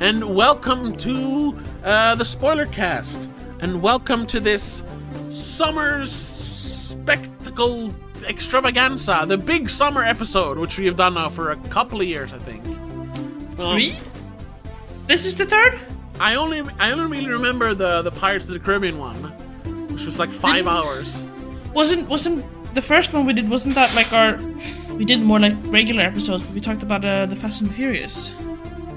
and welcome to the Spoiler Cast, and welcome to this summer spectacle extravaganza, the big summer episode, which we have done now for a couple of years, I think. 3? This is the third? I only really remember the Pirates of the Caribbean one, which was like 5 hours. Wasn't the first one we did? Wasn't that like we did more like regular episodes, but we talked about the Fast and Furious.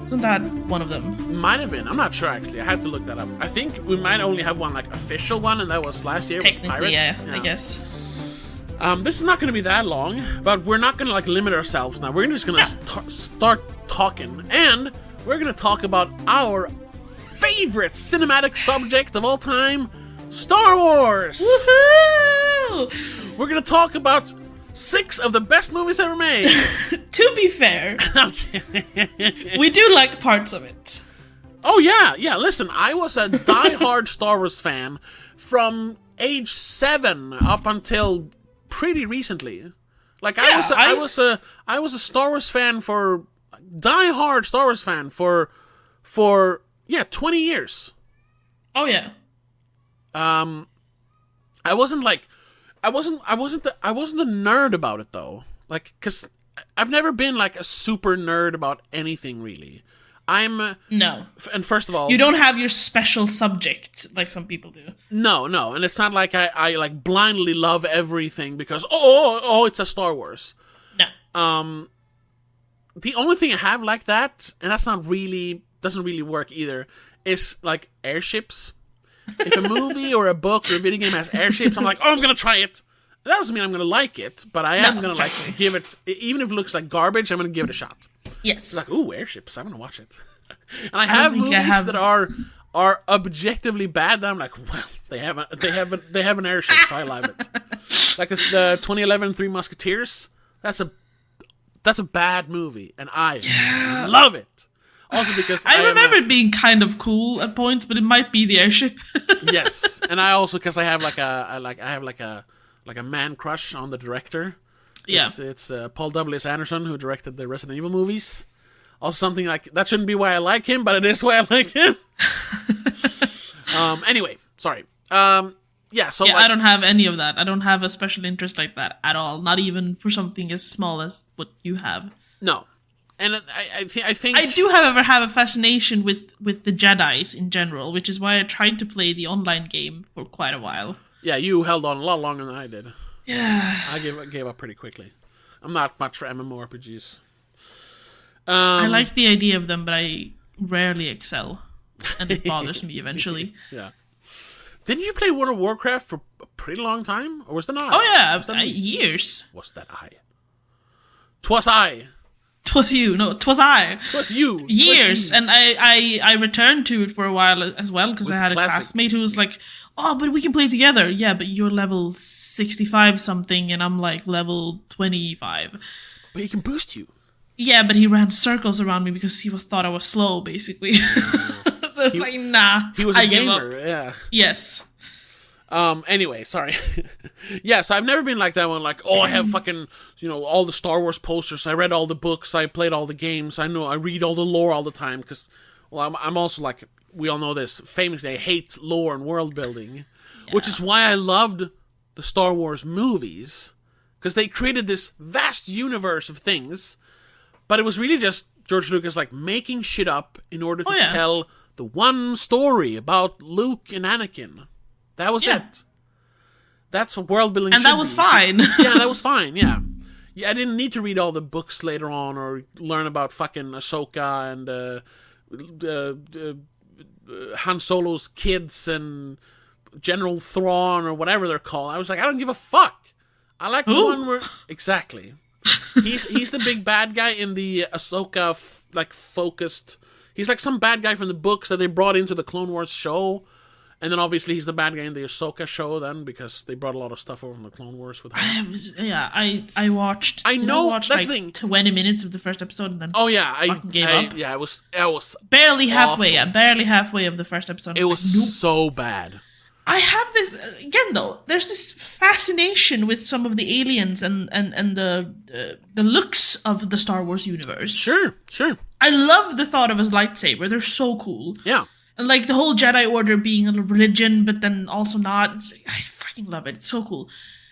Wasn't that one of them? Might have been. I'm not sure actually. I had to look that up. I think we might only have one like official one, and that was last year. Technically, with Pirates. yeah, I guess. This is not going to be that long, but we're not going to like limit ourselves now. We're just going to start talking, and we're going to talk about our favorite cinematic subject of all time, Star Wars. Woohoo! We're going to talk about 6 of the best movies ever made. To be fair, we do like parts of it. Oh yeah. Listen, I was a die-hard Star Wars fan from age 7 up until pretty recently. Like I was a Star Wars fan for die-hard Star Wars fan for 20 years. Oh yeah. I wasn't a nerd about it though. Like, cause I've never been like a super nerd about anything really. No. And first of all, you don't have your special subject like some people do. No, and it's not like I like blindly love everything because it's a Star Wars. No. The only thing I have like that, and that's doesn't really work either, is like airships. If a movie or a book or a video game has airships, I'm like, I'm gonna try it. That doesn't mean I'm gonna like it, but I am gonna like give it, even if it looks like garbage, I'm gonna give it a shot. Yes. It's like, ooh, airships, I'm gonna watch it. And I have movies that are objectively bad that I'm like, well, they have an airship, so I love it. Like the 2011 Three Musketeers, that's a bad movie, and I love it. Also because I remember it being kind of cool at points, but it might be the airship. Yes, and I also because I have a man crush on the director. Yeah, it's Paul W. S. Anderson who directed the Resident Evil movies. Also, something like that shouldn't be why I like him, but it is why I like him. Anyway, sorry. So I don't have any of that. I don't have a special interest like that at all. Not even for something as small as what you have. No. And I think I do, however, have a fascination with the Jedis in general, which is why I tried to play the online game for quite a while. Yeah, you held on a lot longer than I did. Yeah, I gave up pretty quickly. I'm not much for MMORPGs. I like the idea of them, but I rarely excel, and it bothers me eventually. Yeah. Didn't you play World of Warcraft for a pretty long time, or was that I? Oh yeah, years. Was that I? 'Twas I. 'Twas you. No, 'twas I. 'Twas you. Years, and I returned to it for a while as well because I had a classmate who was like, "Oh, but we can play together." Yeah, but you're level 65 something, and I'm like level 25. But he can boost you. Yeah, but he ran circles around me because he thought I was slow, basically. So it's like, nah. He was a gamer. Yeah. Yes. Anyway, sorry. Yeah, so I've never been like that one, like, I have fucking, all the Star Wars posters, I read all the books, I played all the games, I read all the lore all the time, because, I'm also like, we all know this, famously, I hate lore and world building, which is why I loved the Star Wars movies, because they created this vast universe of things, but it was really just George Lucas, like, making shit up in order to tell the one story about Luke and Anakin. That was it. That's what world building and should be. And that was fine. Yeah, that was fine, yeah. Yeah, I didn't need to read all the books later on or learn about fucking Ahsoka and Han Solo's kids and General Thrawn or whatever they're called. I was like, I don't give a fuck. I like the one where... Exactly. He's the big bad guy in the Ahsoka, focused... He's like some bad guy from the books that they brought into the Clone Wars show. And then obviously he's the bad guy in the Ahsoka show then because they brought a lot of stuff over from the Clone Wars with him. I watched. I know watched that's like the thing. 20 minutes of the first episode and then. Oh yeah, I gave up. Yeah, it was barely halfway. awful. Yeah, barely halfway of the first episode. It was so bad. I have this again though. There's this fascination with some of the aliens and the looks of the Star Wars universe. Sure. I love the thought of a lightsaber. They're so cool. Yeah. And like the whole Jedi Order being a religion, but then also not. I fucking love it. It's so cool.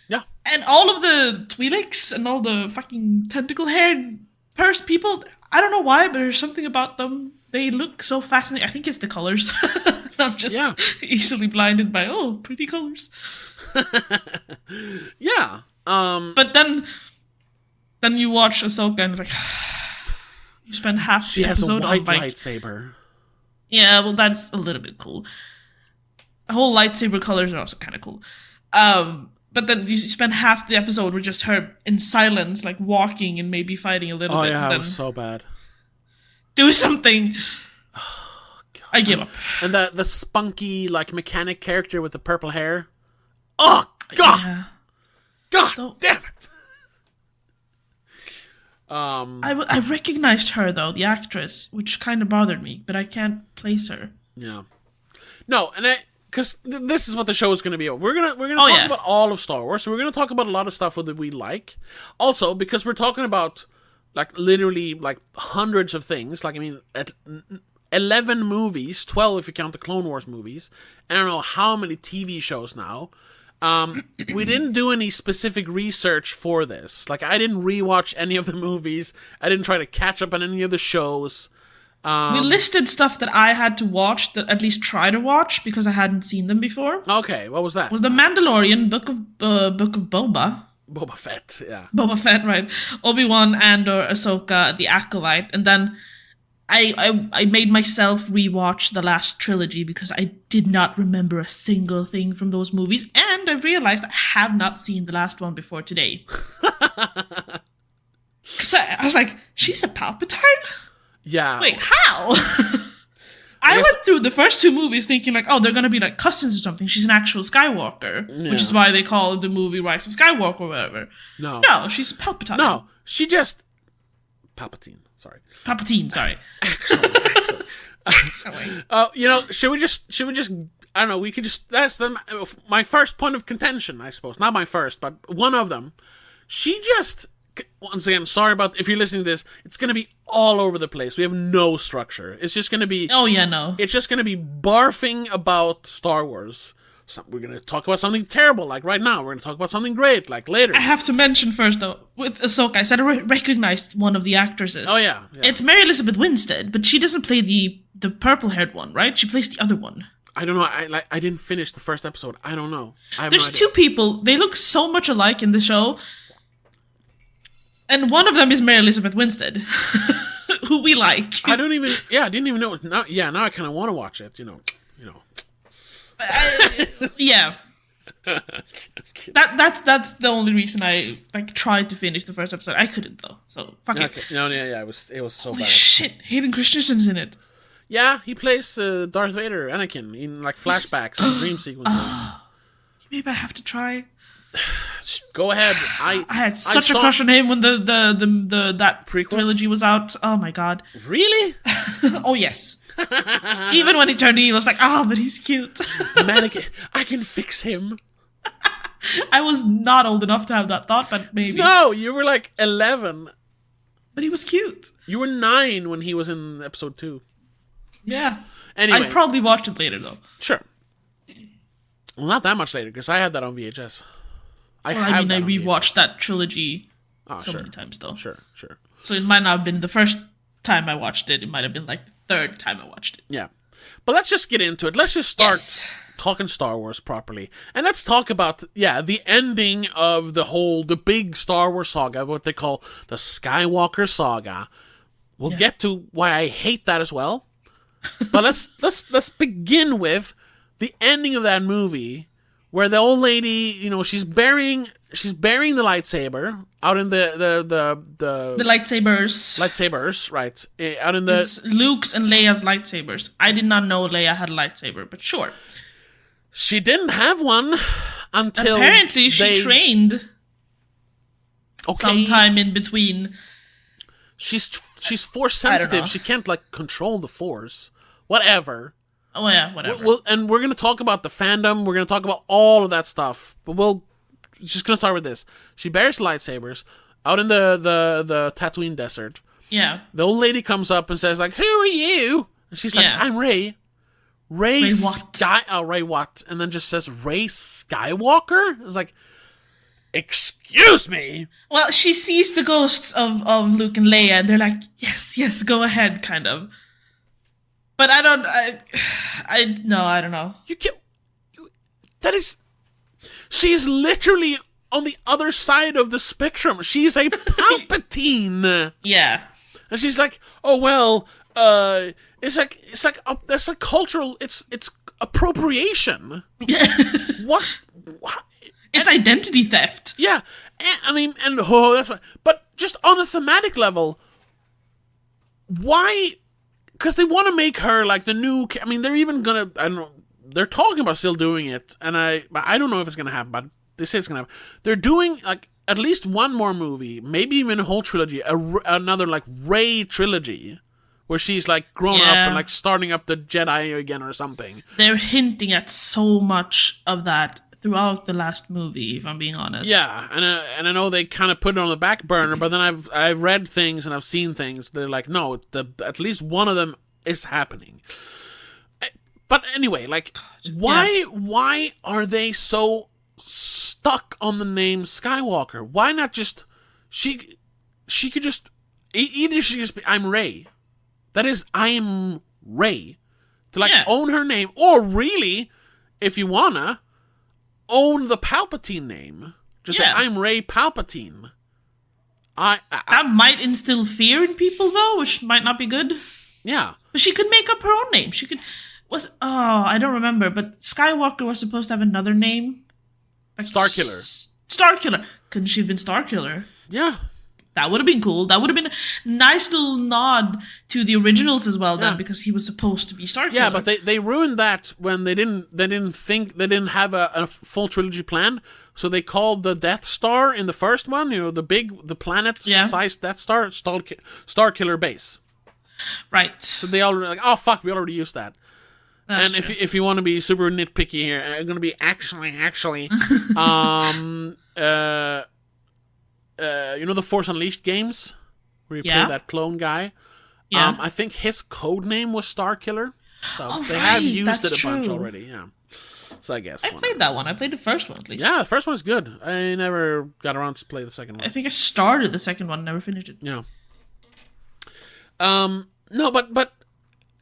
Yeah. And all of the Twi'leks and all the fucking tentacle-haired people, I don't know why, but there's something about them. They look so fascinating. I think it's the colors. I'm just easily blinded by, pretty colors. Yeah. But then you watch Ahsoka and like, you spend half the episode on She has a white lightsaber. Yeah, well, that's a little bit cool. The whole lightsaber colors are also kind of cool. But then you spend half the episode with just her in silence, like walking and maybe fighting a little bit. Oh yeah, and then it was so bad. Do something. Oh, God. I give up. And the spunky like mechanic character with the purple hair. Oh God! Yeah. God damn it! I recognized her though, the actress, which kind of bothered me, but I can't place her. Yeah. No, and because this is what the show is going to be about. We're gonna talk about all of Star Wars. So we're gonna talk about a lot of stuff that we like. Also, because we're talking about like literally like hundreds of things. Like 11 movies, 12 if you count the Clone Wars movies. I don't know how many TV shows now. We didn't do any specific research for this. Like I didn't rewatch any of the movies. I didn't try to catch up on any of the shows. We listed stuff that I had to watch, that at least try to watch, because I hadn't seen them before. Okay, what was that? It was The Mandalorian, Book of Boba. Boba Fett, yeah. Boba Fett, right. Obi-Wan, Andor, Ahsoka, The Acolyte, and then I made myself rewatch the last trilogy because I did not remember a single thing from those movies, and I realized I have not seen the last one before today. Because I was like, she's a Palpatine? Yeah. Wait, how? I went through the first two movies thinking like, they're gonna be like cousins or something. She's an actual Skywalker, which is why they call the movie Rise of Skywalker or whatever. No, she's a Palpatine. No, she just Palpatine. Sorry. Actually. Should we just? I don't know. We could just. That's my first point of contention, I suppose. Not my first, but one of them. She just. Once again, sorry about if you're listening to this. It's going to be all over the place. We have no structure. It's just going to be. Oh yeah, no. It's just going to be barfing about Star Wars. We're going to talk about something terrible, like right now. We're going to talk about something great, like later. I have to mention first, though, with Ahsoka, I said I recognized one of the actresses. Oh yeah. It's Mary Elizabeth Winstead, but she doesn't play the purple-haired one, right? She plays the other one. I don't know. I didn't finish the first episode. I don't know. There's two people. They look so much alike in the show. And one of them is Mary Elizabeth Winstead, who we like. I didn't even know. Now I kind of want to watch it. You know. Yeah. That's the only reason I tried to finish the first episode. I couldn't though. So fuck it. No, yeah. It was so Holy bad. Shit, Hayden Christensen's in it. Yeah, he plays Darth Vader, Anakin, in like flashbacks and dream sequences. Maybe I have to try. Go ahead. I had such a crush on him when the that prequels? trilogy was out. Oh my god. Really? Oh yes. Even when he turned evil, I was like, but he's cute. Mannequin. I can fix him. I was not old enough to have that thought, but maybe. No, you were like 11. But he was cute. You were 9 when he was in episode 2. Yeah. Anyway. I probably watched it later though. Sure. Well, not that much later, because I had that on VHS. I rewatched that trilogy many times, though. Sure. So it might not have been the first time I watched it. It might have been like the third time I watched it. Yeah. But let's just get into it. Let's just start talking Star Wars properly. And let's talk about, the ending of the big Star Wars saga, what they call the Skywalker saga. We'll get to why I hate that as well. But let's begin with the ending of that movie, where the old lady, she's burying the lightsaber out in the lightsabers, right? Out in the it's Luke's and Leia's lightsabers. I did not know Leia had a lightsaber, but sure. She didn't have one until apparently she trained. Okay. Sometime in between. She's force sensitive. She can't control the force. Whatever. Oh yeah, whatever. And we're gonna talk about the fandom. We're gonna talk about all of that stuff. But we'll just gonna start with this. She bears lightsabers out in the Tatooine desert. Yeah. The old lady comes up and says like, "Who are you?" And she's like, "I'm Rey." Ray what? Ray what? And then just says Rey Skywalker. It's like, excuse me. Well, she sees the ghosts of Luke and Leia, and they're like, yes, go ahead, kind of. But I don't know. You can't. She's literally on the other side of the spectrum. She's a Palpatine. Yeah. And she's like, oh well, it's like that's a cultural. It's appropriation. What? It's identity theft. Yeah, that's fine. But just on a thematic level, why? Because they want to make her like the new. I mean, they're even gonna. I don't know. They're talking about still doing it, and I don't know if it's gonna happen. But they say it's gonna happen. They're doing like at least one more movie, maybe even a whole trilogy, another like Rey trilogy, where she's like grown up and like starting up the Jedi again or something. They're hinting at so much of that throughout the last movie, if I'm being honest. Yeah, and I know they kind of put it on the back burner, but then I've read things and I've seen things. They're like, no, at least one of them is happening. But anyway, like, why are they so stuck on the name Skywalker? Why not just she could just either she just be I'm Rey. That is, I am Rey. To like own her name, or really, if you wanna, own the Palpatine name. Just say, I'm Rey Palpatine. That might instill fear in people, though, which might not be good. Yeah. But she could make up her own name. She could... I don't remember, but Skywalker was supposed to have another name. Like Starkiller. Starkiller. Couldn't she have been Starkiller? Yeah. That would have been cool. That would have been a nice little nod to the originals as well, then, because he was supposed to be Starkiller. Yeah, but they ruined that when they didn't have a full trilogy planned. So they called the Death Star in the first one, the planet-sized Death Star, Starkiller Base. Right. So they all were like, oh fuck, we already used that. That's and true. If you want to be super nitpicky here, I'm going to be actually, the Force Unleashed games where you play that clone guy. Yeah. I think his code name was Starkiller, so they have used it a bunch already. Yeah. So I guess I played that one. I played the first one at least. Yeah, the first one is good. I never got around to play the second one. I think I started the second one, never finished it. Yeah. No, but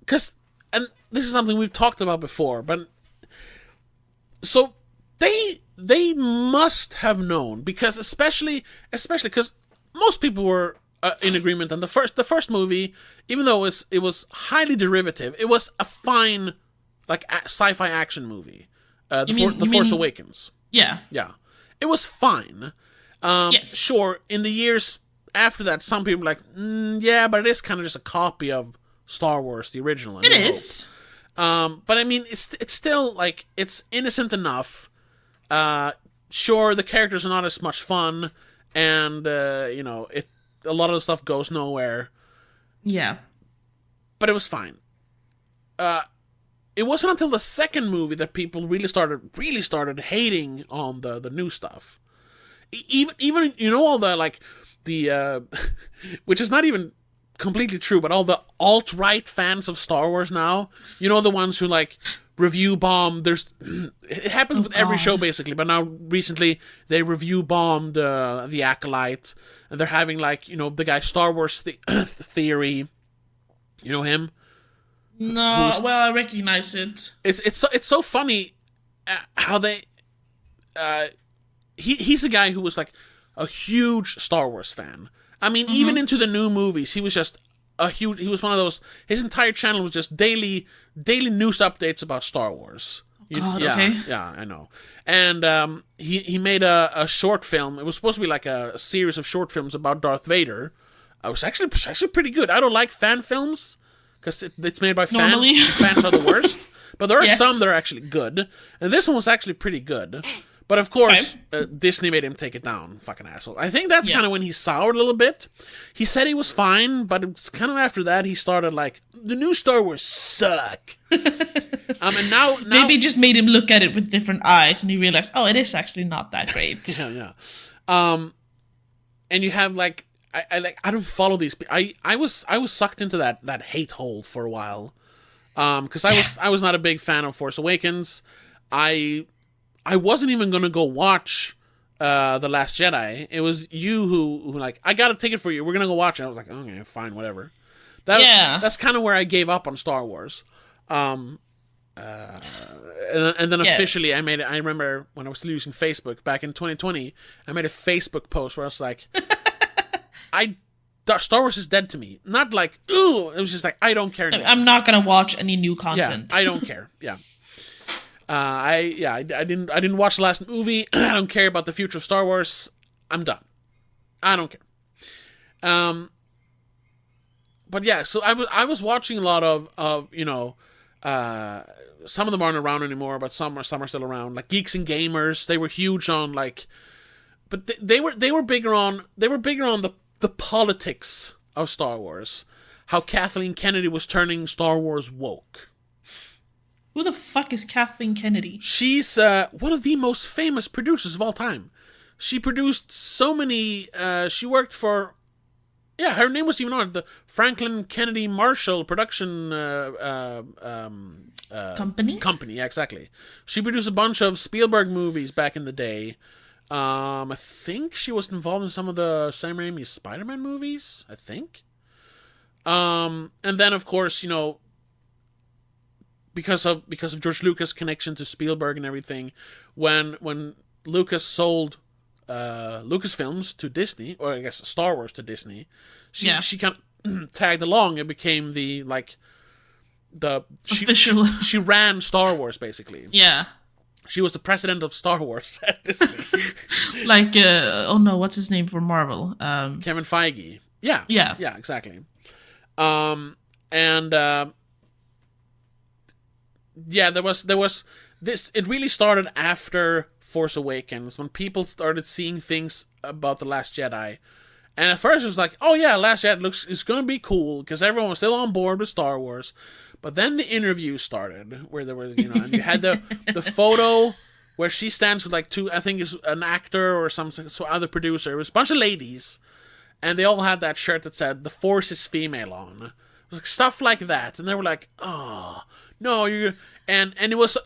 because. And this is something we've talked about before, but so they must have known, because especially because most people were in agreement on the first movie, even though it was highly derivative, it was a fine like sci-fi action movie. The Force Awakens. Yeah, it was fine. Yes, sure. In the years after that, some people were like, but it is kind of just a copy of Star Wars, the original. It is. But I mean, it's still like it's innocent enough. Sure, the characters are not as much fun, and a lot of the stuff goes nowhere. Yeah. But it was fine. It wasn't until the second movie that people really started hating on the new stuff. Even all the like the which is not even completely true, but all the alt-right fans of Star Wars now, the ones who like review bomb. It happens with every show basically, but now recently they review bombed the Acolyte, and they're having like the guy Star Wars Theory. You know him? No, I recognize it. It's so funny how they he's a guy who was like a huge Star Wars fan. I mean, even into the new movies, he was just he was one of those, his entire channel was just daily news updates about Star Wars. Okay. Yeah, I know. And he made a short film. It was supposed to be like a series of short films about Darth Vader. It was actually pretty good. I don't like fan films, because it's made by fans. Normally. Fans are the worst. But there are some that are actually good. And this one was actually pretty good. But of course, Disney made him take it down. Fucking asshole. I think that's kind of when he soured a little bit. He said he was fine, but it's kind of after that he started like, the new Star Wars suck. And now maybe it just made him look at it with different eyes, and he realized, oh, it is actually not that great. yeah. And you have like, I don't follow these. I was sucked into that hate hole for a while. Because I was not a big fan of Force Awakens. I wasn't even gonna go watch The Last Jedi. It was you who like, I got a ticket for you. We're gonna go watch it. I was like, okay, fine, whatever. That's kind of where I gave up on Star Wars. And then officially, I remember when I was still using Facebook back in 2020, I made a Facebook post where I was like, Star Wars is dead to me. Not like, ooh, it was just like, I don't care anymore. I'm not gonna watch any new content. Yeah, I don't care. Yeah. I didn't watch the last movie. I don't care about the future of Star Wars. I'm done. I don't care. But yeah, so I was watching a lot of some of them aren't around anymore, but some are still around. Like Geeks and Gamers, they were huge on like, but they were bigger on the politics of Star Wars. How Kathleen Kennedy was turning Star Wars woke. Who the fuck is Kathleen Kennedy? She's one of the most famous producers of all time. She produced so many. She worked for. Yeah, her name was even on it. The Franklin Kennedy Marshall Production Company, yeah, exactly. She produced a bunch of Spielberg movies back in the day. I think she was involved in some of the Sam Raimi Spider-Man movies. I think. And then of course, because of George Lucas' connection to Spielberg and everything, when Lucas sold Lucasfilms to Disney, or I guess Star Wars to Disney, she kind of tagged along and became official. She ran Star Wars basically. Yeah. She was the president of Star Wars at Disney. Like, what's his name for Marvel? Kevin Feige. Yeah, exactly. There was this. It really started after Force Awakens when people started seeing things about The Last Jedi, and at first it was like, oh yeah, Last Jedi it's gonna be cool because everyone was still on board with Star Wars. But then the interviews started where there was, and you had the photo where she stands with like two, I think it's an actor or some other producer. It was a bunch of ladies, and they all had that shirt that said "The Force is female" on. It was like stuff like that, and they were like, oh. No, and it was.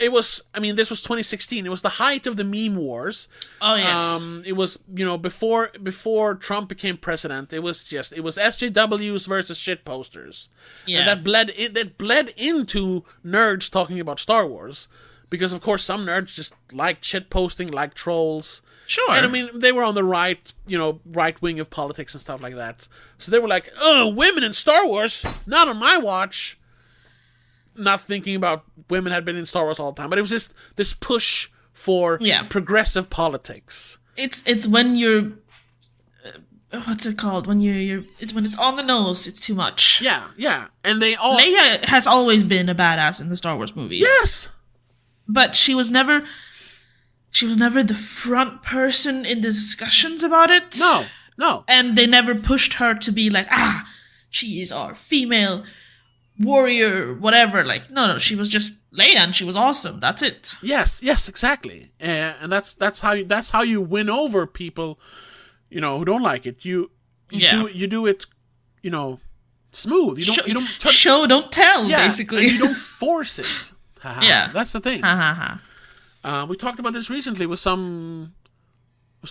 I mean, this was 2016. It was the height of the meme wars. Oh yes. It was before Trump became president. It was SJWs versus shit posters. Yeah. And that bled into nerds talking about Star Wars, because of course some nerds just liked shit posting, like trolls. Sure. And I mean, they were on the right wing of politics and stuff like that. So they were like, oh, women in Star Wars, not on my watch. Not thinking about women had been in Star Wars all the time, but it was just this push for progressive politics. It's when you're what's it called, when when it's on the nose, it's too much. Yeah, and they all. Leia has always been a badass in the Star Wars movies. Yes, but she was never the front person in the discussions about it. No, and they never pushed her to be like, she is our female warrior, whatever. Like, no, she was just Leia, and she was awesome. That's it. Yes, exactly. And that's how you win over people, who don't like it. You do it, smooth. You don't show, don't tell. Basically, and you don't force it. Yeah, that's the thing. We talked about this recently with some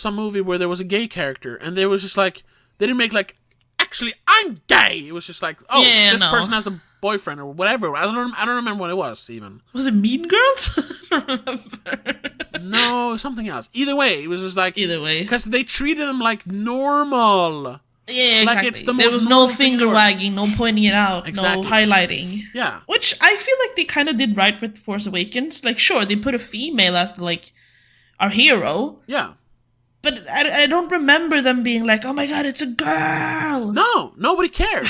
movie where there was a gay character, and there was just like, they didn't make like, actually I'm gay. It was just like, this person has a boyfriend or whatever. I don't remember what it was even. Was it Mean Girls? I don't remember. No, something else. Either way, it was just like, because they treated them like normal. Yeah, exactly. There was no finger wagging, no pointing it out, no highlighting. Yeah. Which I feel like they kind of did right with Force Awakens. Like, sure, they put a female as our hero. Yeah. But I don't remember them being like, oh my god, it's a girl. No, nobody cared.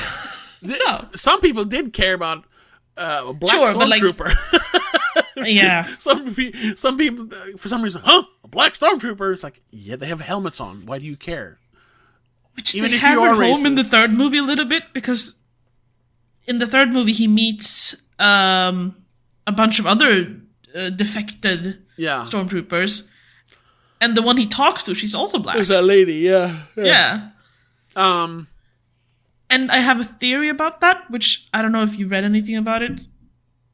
No. Some people did care about a black stormtrooper. Yeah. Some people, for some reason, a black stormtrooper. It's like, yeah, they have helmets on. Why do you care? Which even they hammer home in the third movie a little bit, because in the third movie he meets a bunch of other defected stormtroopers, and the one he talks to, she's also black. There's that lady, yeah. And I have a theory about that, which I don't know if you read anything about it,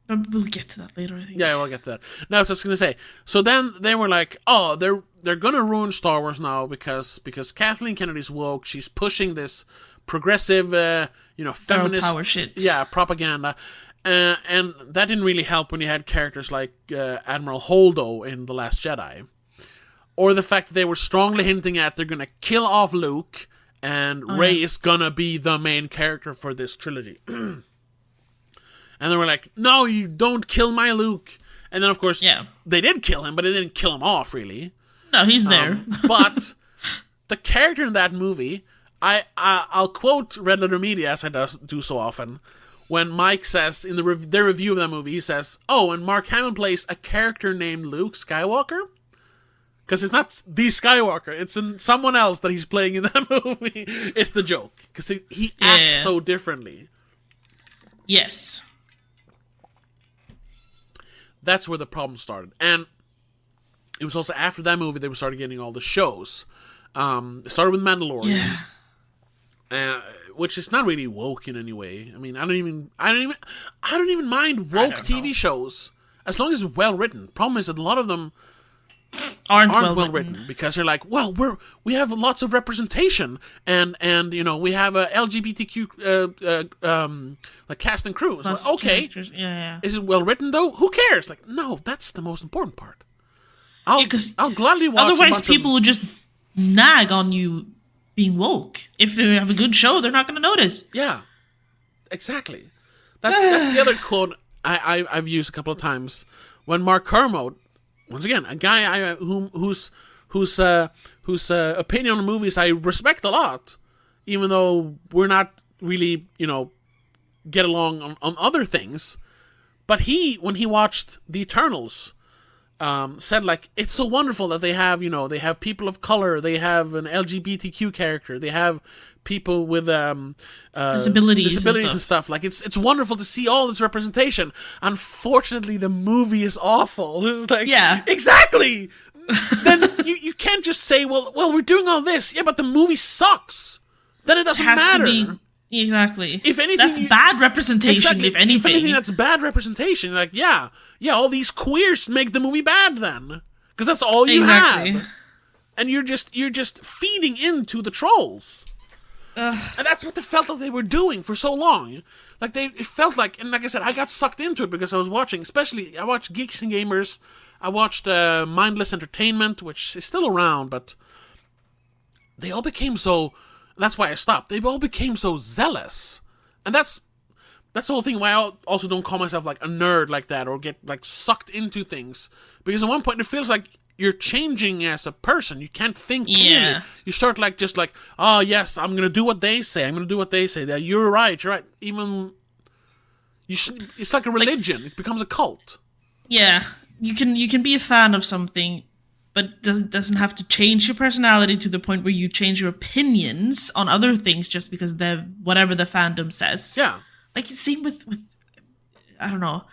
but we'll get to that later, I think. Yeah, we'll get to that. No, I was just gonna say. So then they were like, "Oh, they're gonna ruin Star Wars now because Kathleen Kennedy's woke. She's pushing this progressive, feminist power shit. Propaganda." And that didn't really help when you had characters like Admiral Holdo in The Last Jedi, or the fact that they were strongly hinting at they're gonna kill off Luke. And Rey is gonna be the main character for this trilogy. And they were like, no, you don't kill my Luke. And then, of course, they did kill him, but they didn't kill him off, really. No, he's there. But the character in that movie, I'll quote Red Letter Media, as I do so often, when Mike says, in their review of that movie, he says, oh, and Mark Hamill plays a character named Luke Skywalker? Because it's not the Skywalker, it's someone else that he's playing in that movie. It's the joke. Because he acts so differently. Yes. That's where the problem started. And it was also after that movie they started getting all the shows. It started with Mandalorian. Yeah. Which is not really woke in any way. I mean, I don't even mind woke TV shows as long as it's well written. Problem is that a lot of them aren't well written because they're like, well, we have lots of representation and we have a LGBTQ like cast and crew. So, okay, is it well written though? Who cares? Like, no, that's the most important part. I'll gladly watch. Otherwise, people would just nag on you being woke. If they have a good show, they're not going to notice. Yeah, exactly. That's the other quote I've used a couple of times when Mark Kermode. Once again, a guy whose opinion on movies I respect a lot, even though we're not really, get along on other things. But when he watched The Eternals, said like, it's so wonderful that they have people of color, they have an LGBTQ character, they have people with disabilities and stuff. Like it's wonderful to see all this representation. Unfortunately, the movie is awful. It's like, yeah, exactly. Then you can't just say, well, we're doing all this, yeah, but the movie sucks. Then it doesn't matter. Exactly. If anything, that's bad representation. Exactly. If anything, that's bad representation. Like, yeah, all these queers make the movie bad then, because that's all you have, and you're just feeding into the trolls. And that's what they felt like they were doing for so long. Like it felt like, and like I said, I got sucked into it because I was watching. Especially, I watched Geeks and Gamers. I watched Mindless Entertainment, which is still around, but they all became so. That's why I stopped. They all became so zealous, and that's the whole thing. Why I also don't call myself like a nerd like that or get like sucked into things, because at one point it feels like you're changing as a person. You can't think clearly. You start just like, oh yes, I'm gonna do what they say. I'm gonna do what they say. That you're right. Even it's like a religion. It becomes a cult. Yeah, you can be a fan of something, but it doesn't have to change your personality to the point where you change your opinions on other things just because whatever the fandom says. Yeah, like same with I don't know.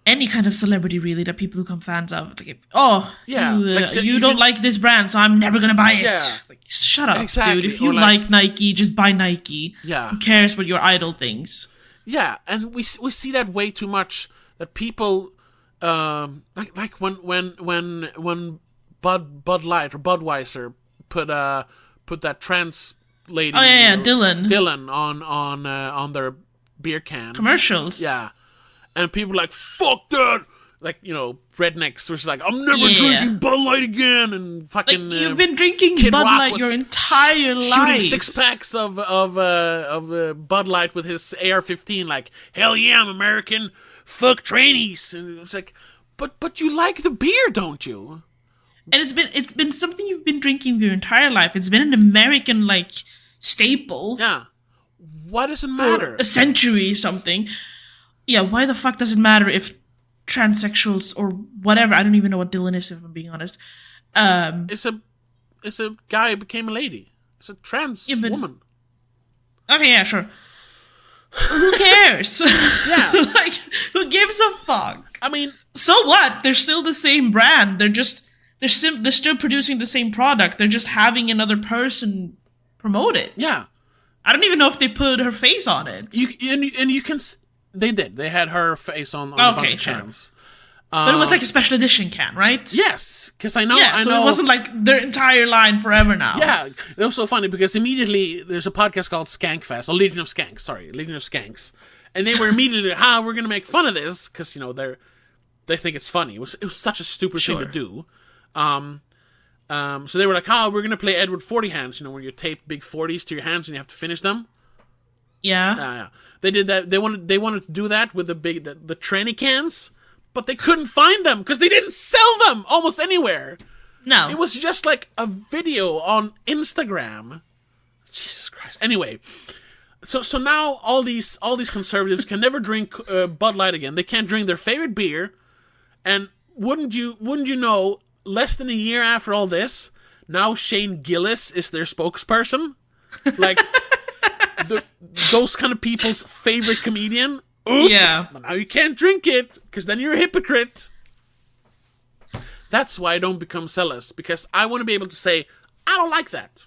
Any kind of celebrity, really, that people become fans of. Like, you don't like this brand, so I'm never gonna buy it. Yeah. Like, shut up, dude. If you like Nike, just buy Nike. Yeah. Who cares what your idol thinks? Yeah, and we see that way too much. That people, like when Bud Light or Budweiser put that trans lady. Oh yeah, Dylan on their beer can commercials. Yeah. And people are like, fuck that! Like, rednecks, which is like, I'm never drinking Bud Light again, and fucking. Like, you've been drinking Bud Light your entire life. Shooting 6 packs of Bud Light with his AR-15, like, hell yeah, I'm American. Fuck trainees. And it's like, but you like the beer, don't you? And it's been something you've been drinking your entire life. It's been an American staple. Yeah. Why does it matter? For a century something. Yeah, why the fuck does it matter if transsexuals or whatever. I don't even know what Dylan is, if I'm being honest. It's a guy who became a lady. It's a trans woman. Okay, yeah, sure. Who cares? Yeah. Like, who gives a fuck? I mean, so what? They're still the same brand. They're still producing the same product. They're just having another person promote it. Yeah. I don't even know if they put her face on it. You can. They did. They had her face on a bunch of cans. But it was like a special edition can, right? Yes, because I know. So it wasn't like their entire line forever now. Yeah, it was so funny because immediately there's a podcast called Skankfest, or Legion of Skanks, and they were immediately, we're gonna make fun of this because they think it's funny. It was such a stupid thing to do. So they were like, we're gonna play Edward 40 hands, where you tape big 40s to your hands and you have to finish them. Yeah. Yeah. They did that. They wanted to do that with the tranny cans. But they couldn't find them because they didn't sell them almost anywhere. No. It was just like a video on Instagram. Jesus Christ. Anyway, so now all these conservatives can never drink Bud Light again. They can't drink their favorite beer. And wouldn't you know, less than a year after all this, now Shane Gillis is their spokesperson? Like those kind of people's favorite comedian. Oops, yeah. But now you can't drink it, because then you're a hypocrite. That's why I don't become zealous, because I want to be able to say, I don't like that.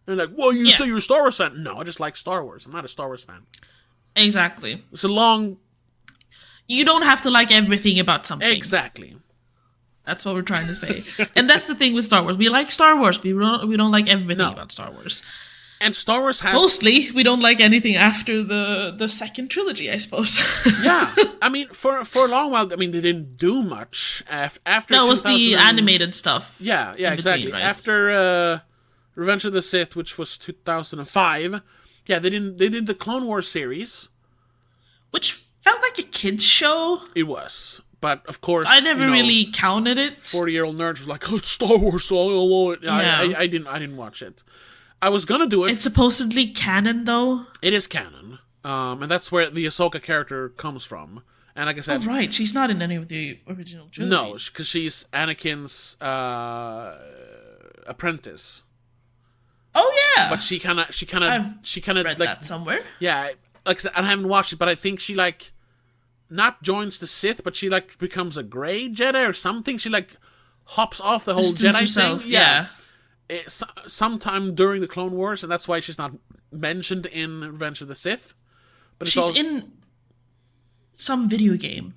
And like, well, you say you're a Star Wars fan. No, I just like Star Wars. I'm not a Star Wars fan. Exactly. It's a long... You don't have to like everything about something. Exactly. That's what we're trying to say. And that's the thing with Star Wars. We like Star Wars, but we don't like everything about Star Wars. And Star Wars has... Mostly, we don't like anything after the second trilogy, I suppose. Yeah. I mean, for a long while, they didn't do much. After no, it was the animated stuff. Yeah, exactly. Between, right? After Revenge of the Sith, which was 2005, they did the Clone Wars series. Which felt like a kid's show. It was. But, of course... I never really counted it. 40-year-old nerds was like, it's Star Wars, so I'll know it. I didn't watch it. I was gonna do it. It's supposedly canon, though. It is canon, and that's where the Ahsoka character comes from. And like I said, right, she's not in any of the original trilogies. No, because she's Anakin's apprentice. Oh yeah, but she kind of read that somewhere. Yeah, like I said, I haven't watched it, but I think she not joins the Sith, but she becomes a Grey Jedi or something. She hops off the whole Jedi herself, thing. Yeah. Sometime during the Clone Wars, and that's why she's not mentioned in Revenge of the Sith. But she's in some video game.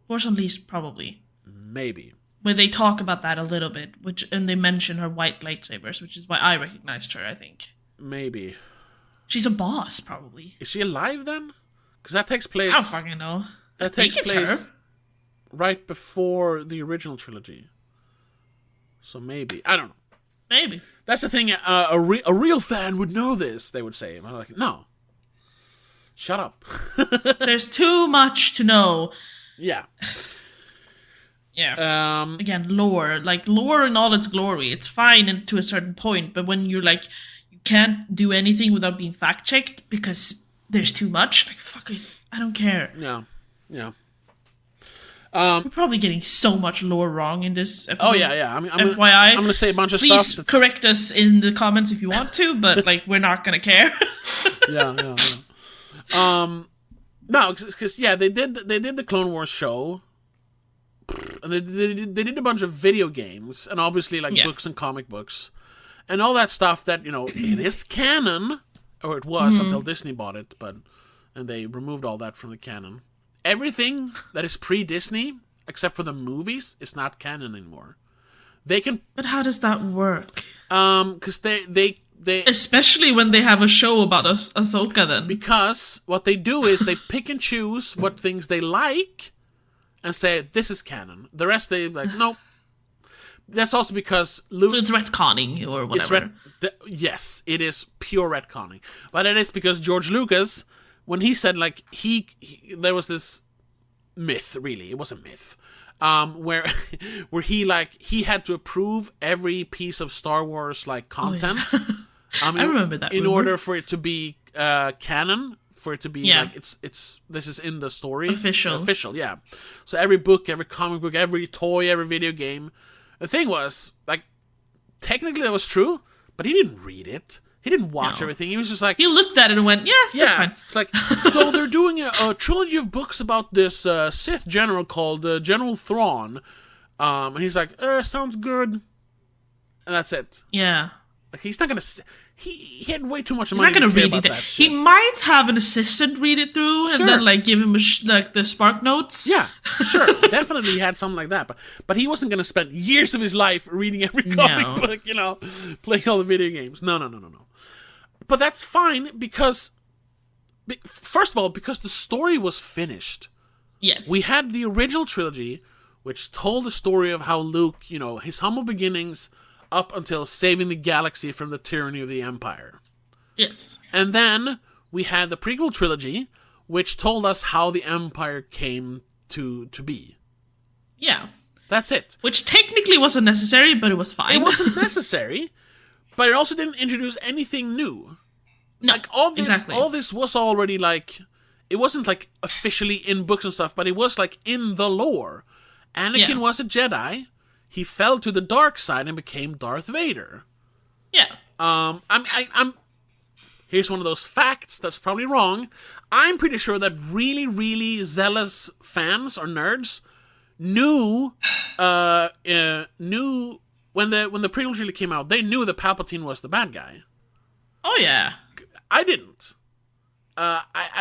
Force Unleashed, probably. Maybe. Where they talk about that a little bit, and they mention her white lightsabers, which is why I recognized her, I think. Maybe. She's a boss, probably. Is she alive then? Because that takes place... I don't fucking know. That takes place right before the original trilogy. So maybe. I don't know. Maybe. That's the thing. A real fan would know this, they would say. I'm like, no. Shut up. There's too much to know. Yeah. Yeah. Again, lore. Lore in all its glory. It's fine to a certain point, but when you're you can't do anything without being fact-checked because there's too much, fuck it. I don't care. Yeah. Yeah. We're probably getting so much lore wrong in this episode. Oh, yeah. FYI. I'm going to say a bunch of stuff. Please correct us in the comments if you want to, but, we're not going to care. Yeah. No, because, they did the Clone Wars show. And they did a bunch of video games, and obviously, books and comic books. And all that stuff that, it is canon. Or it was until Disney bought it, and they removed all that from the canon. Everything that is pre-Disney, except for the movies, is not canon anymore. They can... But how does that work? Because they... Especially when they have a show about Ahsoka, then. Because what they do is they pick and choose what things they like and say, this is canon. The rest, they nope. That's also because... So it's retconning, or whatever. Yes, it is pure retconning. But it is because George Lucas... When he said, there was this myth, really, it was a myth, where he had to approve every piece of Star Wars, content. Oh, yeah. I remember that. In order for it to be canon for it to be Yeah. like it's this is in the story. Official, yeah. So every book, every comic book, every toy, every video game. The thing was, like, technically that was true, but he didn't read it. He didn't watch everything. He was just like... He looked at it and went, yes, that's fine. It's like, so they're doing a trilogy of books about this Sith general called General Thrawn. And he's like, sounds good. And that's it. Yeah. Like, he's not going to... He had way too much He's money not going to to care read about it. that shit. He might have an assistant read it through and then, like, give him like the spark notes. Yeah, sure. Definitely he had something like that. But he wasn't going to spend years of his life reading every comic book, you know, playing all the video games. No. But that's fine because, first of all, because the story was finished. Yes. We had the original trilogy, which told the story of how Luke, you know, his humble beginnings up until saving the galaxy from the tyranny of the Empire. Yes. And then we had the prequel trilogy, which told us how the Empire came to be. Yeah. That's it. Which technically wasn't necessary, but it was fine. It wasn't necessary, but it also didn't introduce anything new. No, like all this was already like, it wasn't like officially in books and stuff, but it was like in the lore. Anakin was a Jedi. He fell to the dark side and became Darth Vader. Yeah. I'm here's one of those facts that's probably wrong. I'm pretty sure that really, really zealous fans or nerds knew when the prequel trilogy came out, they knew that Palpatine was the bad guy. Oh yeah. I didn't.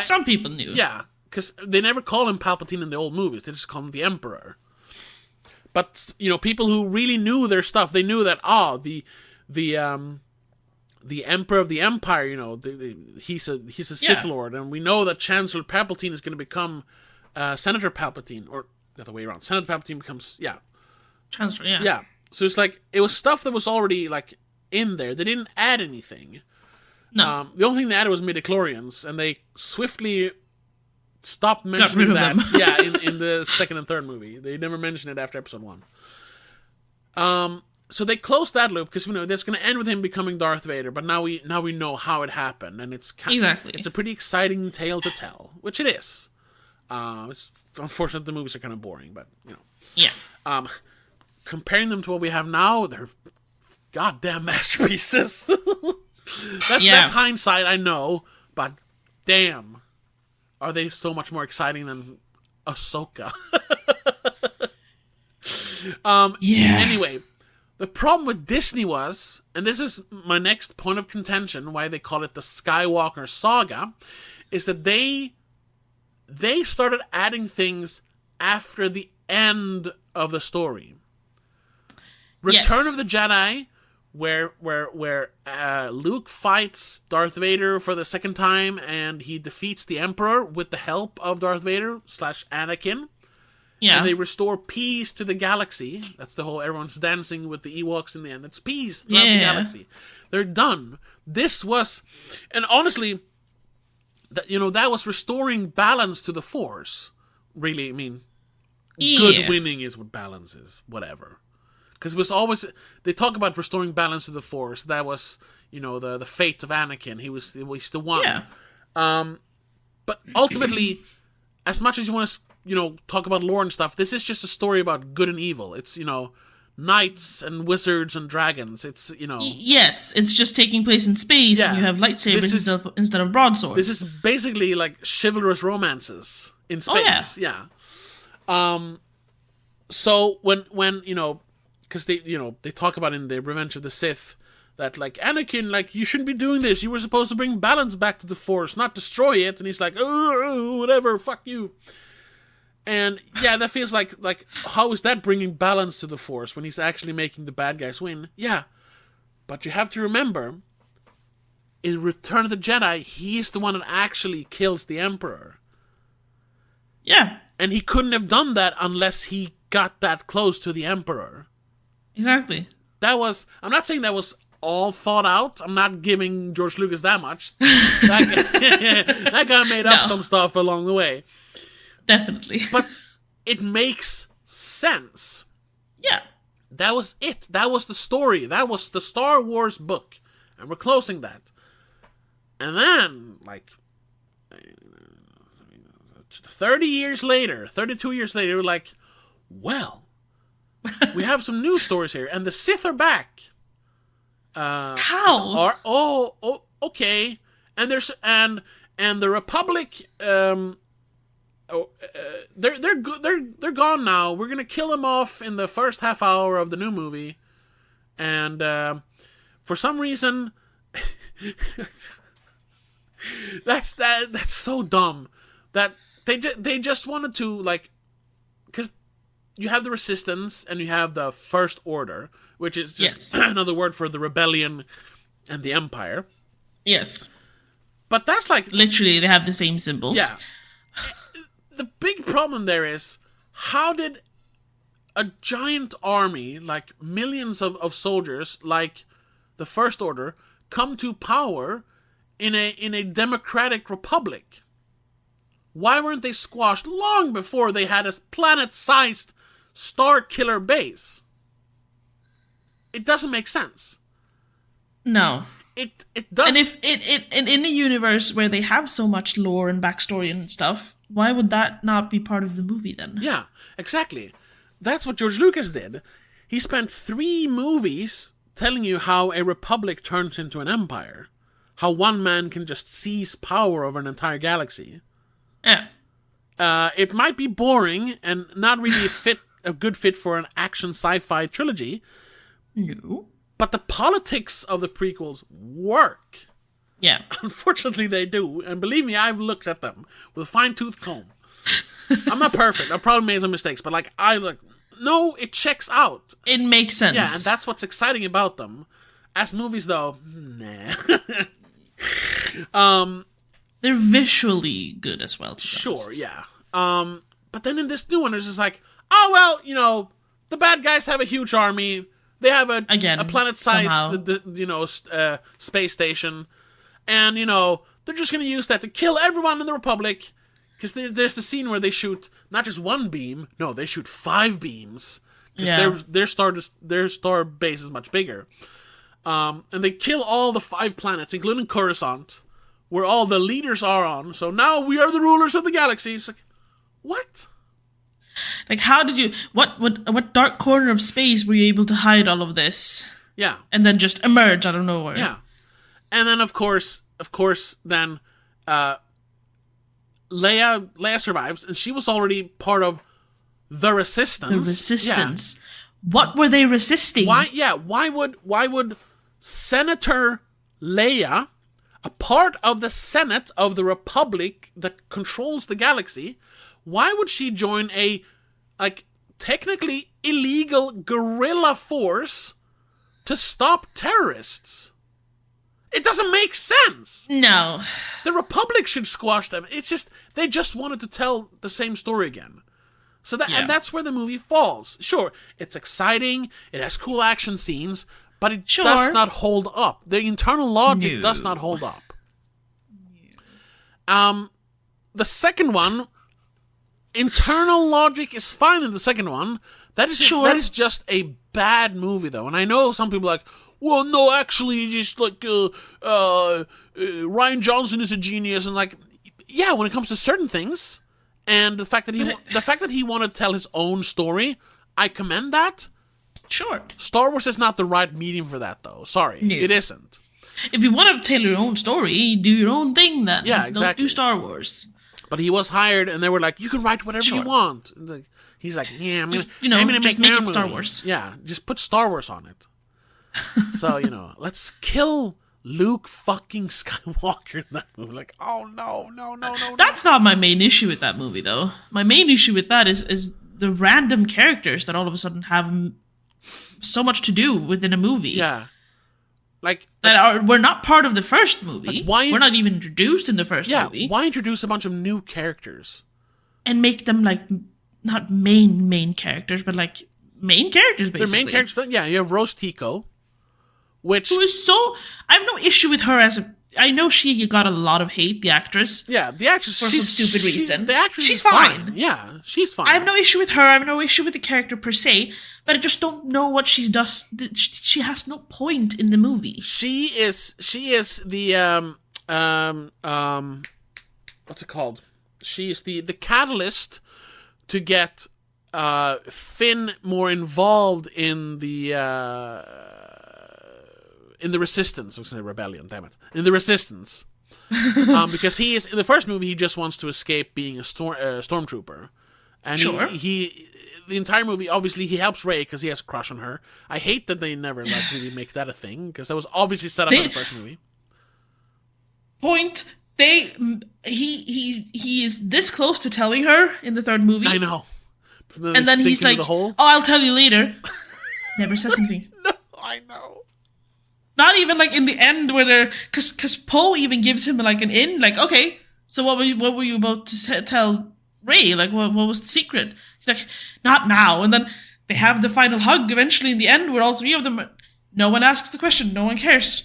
Some people knew. Yeah, because they never call him Palpatine in the old movies. They just call him the Emperor. But, you know, people who really knew their stuff, they knew that, the Emperor of the Empire, you know, he's a Sith Lord, and we know that Chancellor Palpatine is going to become Senator Palpatine, or the other way around. Senator Palpatine becomes, Chancellor, yeah. Yeah. So it's like, it was stuff that was already, like, in there. They didn't add anything. No. The only thing they added was midichlorians, and they swiftly stopped mentioning that. Them. Yeah, in the second and third movie. They never mentioned it after episode 1. So they closed that loop because, you know, that's going to end with him becoming Darth Vader. But now we know how it happened, and it's it's a pretty exciting tale to tell, which it is. It's unfortunate the movies are kind of boring, but you know. Yeah. Comparing them to what we have now, they're goddamn masterpieces. That's hindsight, I know, but damn, are they so much more exciting than Ahsoka? Anyway, the problem with Disney was, and this is my next point of contention, why they call it the Skywalker Saga, is that they started adding things after the end of the story. Return of the Jedi, where Luke fights Darth Vader for the second time, and he defeats the Emperor with the help of Darth Vader / Anakin. Yeah. And they restore peace to the galaxy. That's the whole, everyone's dancing with the Ewoks in the end. It's peace throughout the galaxy. They're done. This was, and honestly, that was restoring balance to the Force. Really, I mean, good winning is what balance is. Whatever. Because it was always, they talk about restoring balance to the Force. That was, the fate of Anakin. He was the one. Yeah. But ultimately, as much as you want to, talk about lore and stuff, this is just a story about good and evil. It's, knights and wizards and dragons. It's, Yes, it's just taking place in space, and you have lightsabers instead of broadswords. This is basically like chivalrous romances in space. Oh, yeah. So when because they talk about in the Revenge of the Sith that, like, Anakin, you shouldn't be doing this. You were supposed to bring balance back to the Force, not destroy it. And he's like, oh, whatever, fuck you. And yeah, that feels like how is that bringing balance to the Force when he's actually making the bad guys win? Yeah, but you have to remember, in Return of the Jedi, he's the one that actually kills the Emperor. Yeah, and he couldn't have done that unless he got that close to the Emperor. Exactly. I'm not saying that was all thought out. I'm not giving George Lucas that much. That guy made up some stuff along the way. Definitely. But it makes sense. Yeah. That was it. That was the story. That was the Star Wars book. And we're closing that. And then, 30 years later, 32 years later, we're like, well, we have some news stories here, and the Sith are back. How? Okay. And there's and the Republic, they're gone now. We're gonna kill them off in the first half hour of the new movie, and for some reason, that's so dumb that they just wanted to, like, because you have the Resistance and you have the First Order, which is just another word for the rebellion and the Empire. Yes. But that's like... Literally, they have the same symbols. Yeah. The big problem there is, how did a giant army, like millions of soldiers, like the First Order, come to power in a democratic republic? Why weren't they squashed long before they had a planet-sized star killer base? It doesn't make sense. No. It does. And if in a universe where they have so much lore and backstory and stuff, why would that not be part of the movie then? Yeah, exactly. That's what George Lucas did. He spent 3 movies telling you how a republic turns into an empire. How one man can just seize power over an entire galaxy. Yeah. It might be boring and not really a good fit for an action sci-fi trilogy. No. But the politics of the prequels work. Yeah. Unfortunately, they do. And believe me, I've looked at them with a fine-tooth comb. I'm not perfect. I've probably made some mistakes. But, like, no, it checks out. It makes sense. Yeah, and that's what's exciting about them. As movies, though, nah. They're visually good as well. Sure, yeah. But then in this new one, it's just like, oh, well, the bad guys have a huge army. They have a planet-sized, space station. And, they're just going to use that to kill everyone in the Republic. Because there's the scene where they shoot not just 1 beam. No, they shoot 5 beams. Because their star base is much bigger. And they kill all the 5 planets, including Coruscant, where all the leaders are on. So now we are the rulers of the galaxy. It's like, what? Like, how did you... What dark corner of space were you able to hide all of this? Yeah. And then just emerge out of nowhere? Yeah. And then, of course, then Leia survives, and she was already part of the Resistance. The Resistance. Yeah. What were they resisting? Why would Senator Leia, a part of the Senate of the Republic that controls the galaxy, why would she join a, technically illegal guerrilla force to stop terrorists? It doesn't make sense. No. The Republic should squash them. It's just, they just wanted to tell the same story again. So and that's where the movie falls. Sure, it's exciting, it has cool action scenes, but it does not hold up. The internal logic does not hold up. The second one, internal logic is fine in the second one. That is just a bad movie, though. And I know some people are like, well, no, actually, just Rian Johnson is a genius, and yeah, when it comes to certain things, and the fact that he wanted to tell his own story, I commend that. Sure. Star Wars is not the right medium for that, though. Sorry, it isn't. If you want to tell your own story, do your own thing then. Yeah, exactly. Don't do Star Wars. But he was hired, and they were like, you can write whatever you want. He's like, yeah, I'm just gonna make it Star Wars. Yeah, just put Star Wars on it. So, let's kill Luke fucking Skywalker in that movie. Like, oh, no. That's not my main issue with that movie, though. My main issue with that is the random characters that all of a sudden have so much to do within a movie. Yeah. We're not part of the first movie. We're not even introduced in the first movie. Yeah, why introduce a bunch of new characters? And make them, not main characters, but, main characters, basically. They're main characters. Yeah, you have Rose Tico. Who is so... I have no issue with her as a... I know she got a lot of hate, the actress. Yeah, the actress... For some stupid reason. The actress she's fine. Yeah, she's fine. I have no issue with her. I have no issue with the character per se. But I just don't know what she does. She has no point in the movie. She is the... what's it called? She's the catalyst to get Finn more involved in the resistance. I was going to say rebellion, damn it. In the resistance. Because he is, in the first movie, he just wants to escape being a stormtrooper. And Sure. he the entire movie, obviously, he helps Rey because he has a crush on her. I hate that they never really make that a thing, because that was obviously set up in the first movie. Point. He is this close to telling her in the third movie. I know. And then he's like, "Oh, I'll tell you later." Never says anything. No, I know. Not even like in the end where they're, because Poe even gives him like an in, like, okay, so what were you about to tell Rey? Like, what was the secret? He's like, not now. And then they have the final hug eventually in the end where all three of them, no one asks the question, no one cares.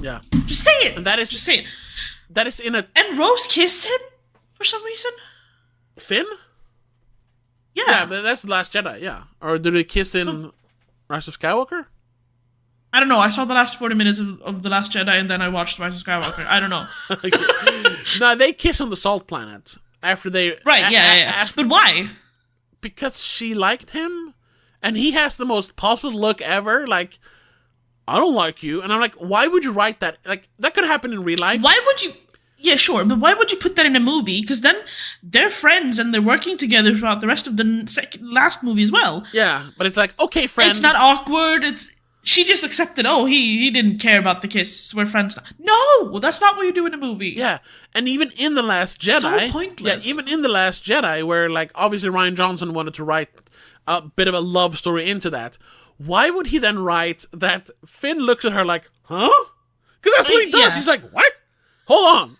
Yeah. Just say it. And that is just say it. That is in a... And Rose kiss him for some reason. Finn? Yeah. Yeah, but that's The Last Jedi, yeah. Or did they kiss in Rise of Skywalker? I don't know. I saw the last 40 minutes of The Last Jedi and then I watched Rise of Skywalker. I don't know. No, they kiss on the Salt Planet after they... Right, yeah. But why? Because she liked him, and he has the most puzzled look ever, like, I don't like you. And I'm like, why would you write that? Like, that could happen in real life. Why would you... Yeah, sure, but why would you put that in a movie? Because then they're friends and they're working together throughout the rest of the last movie as well. Yeah, but it's like, okay, friend. It's not awkward, she just accepted, oh, he didn't care about the kiss, we're friends now. No! That's not what you do in a movie. Yeah, and even in The Last Jedi... So pointless. Yeah, even in The Last Jedi, wwhere, like, obviously Rian Johnson wanted to write a bit of a love story into that, why would he then write that Finn looks at her like, huh? Because that's what he does. Yeah. He's like, what? Hold on.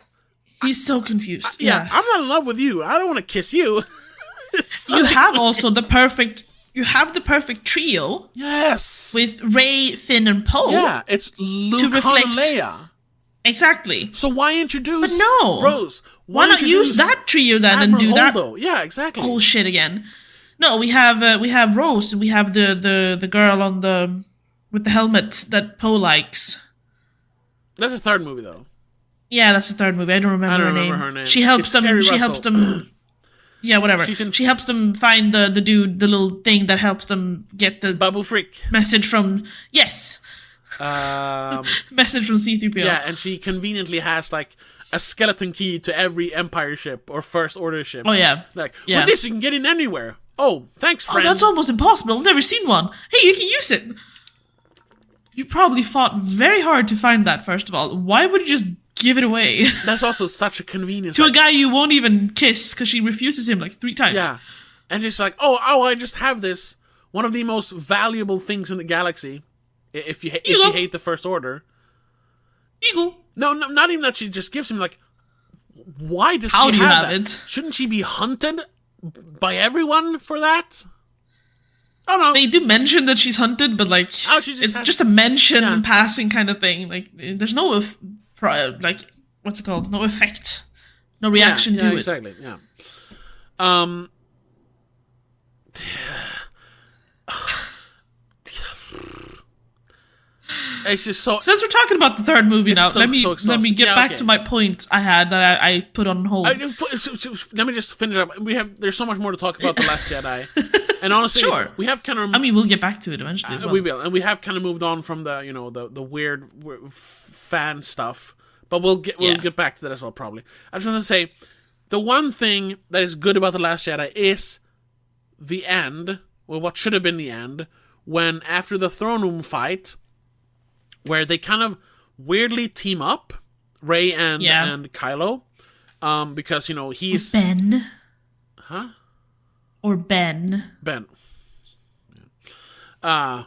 He's so confused. Yeah, I'm not in love with you. I don't want to kiss you. You have also the perfect trio. Yes. With Rey, Finn, and Poe. Yeah, it's Luke, Han, and Leia. Exactly. So why introduce Rose? Why not use that trio then Admiral and do Holdo? that? Yeah, exactly. Oh shit again. No, we have Rose. We have the girl on with the helmet that Poe likes. That's the third movie though. Yeah, that's the third movie. I don't remember her name. She helps them. She helps them. Yeah, whatever. She helps them find the dude, the little thing that helps them get the Babu Frick message from message from C-3PO. Yeah, and she conveniently has like a skeleton key to every Empire ship or First Order ship. Oh yeah, like with this you can get in anywhere. Oh, thanks, friend. Oh, that's almost impossible. I've never seen one. Hey, you can use it. You probably fought very hard to find that. First of all, why would you just give it away? That's also such a convenience. To a guy you won't even kiss because she refuses him like 3 times. Yeah. And she's like, oh, I just have this. One of the most valuable things in the galaxy. If you hate the First Order. Eagle. No, not even that she just gives him, like, why does How she do you have that? it? Shouldn't she be hunted by everyone for that? Oh, no. They do mention that she's hunted, but, like, just a mention, passing kind of thing. Like, there's no... what's it called? No effect. No reaction to it. Exactly, yeah. It's just so... Since we're talking about the third movie now, let me get back to my point I had that I put on hold. Let me just finish up. There's so much more to talk about The Last Jedi. And honestly, we have kind of... I mean, we'll get back to it eventually as well. We will. And we have kind of moved on from the weird fan stuff. But we'll get back to that as well, probably. I just want to say, the one thing that is good about The Last Jedi is the end, well, what should have been the end, when after the throne room fight, where they kind of weirdly team up, Rey and Kylo, because, he's... Or Ben. Huh? Or Ben. Ben.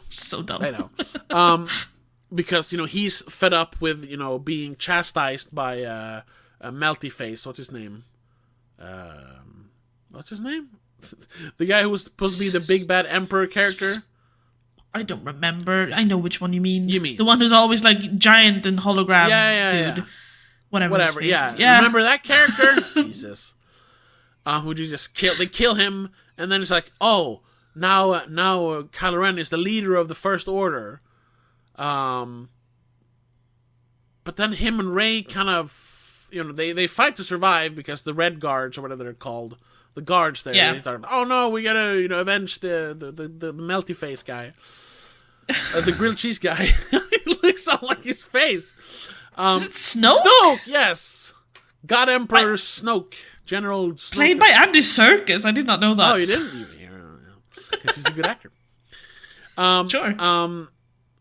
So dumb. I know. Because, he's fed up with, being chastised by a Melty Face. What's his name? The guy who was supposed to be the big bad Emperor character. I don't remember. I know which one you mean. The one who's always like giant and hologram dude. Yeah. Whatever. Yeah. Remember that character? Jesus. Who just kill? They kill him, and then it's like, oh, now Kylo Ren is the leader of the First Order. But then him and Rey kind of they fight to survive because the Red Guards or whatever they're called, the guards there. Yeah. They start, oh no, we gotta avenge the melty face guy, the grilled cheese guy. He looks all like his face. Is it Snoke? Snoke, yes, God Emperor Snoke, General Snoke. Played by Andy Serkis. I did not know that. Oh, you didn't? Because he's a good actor. Sure.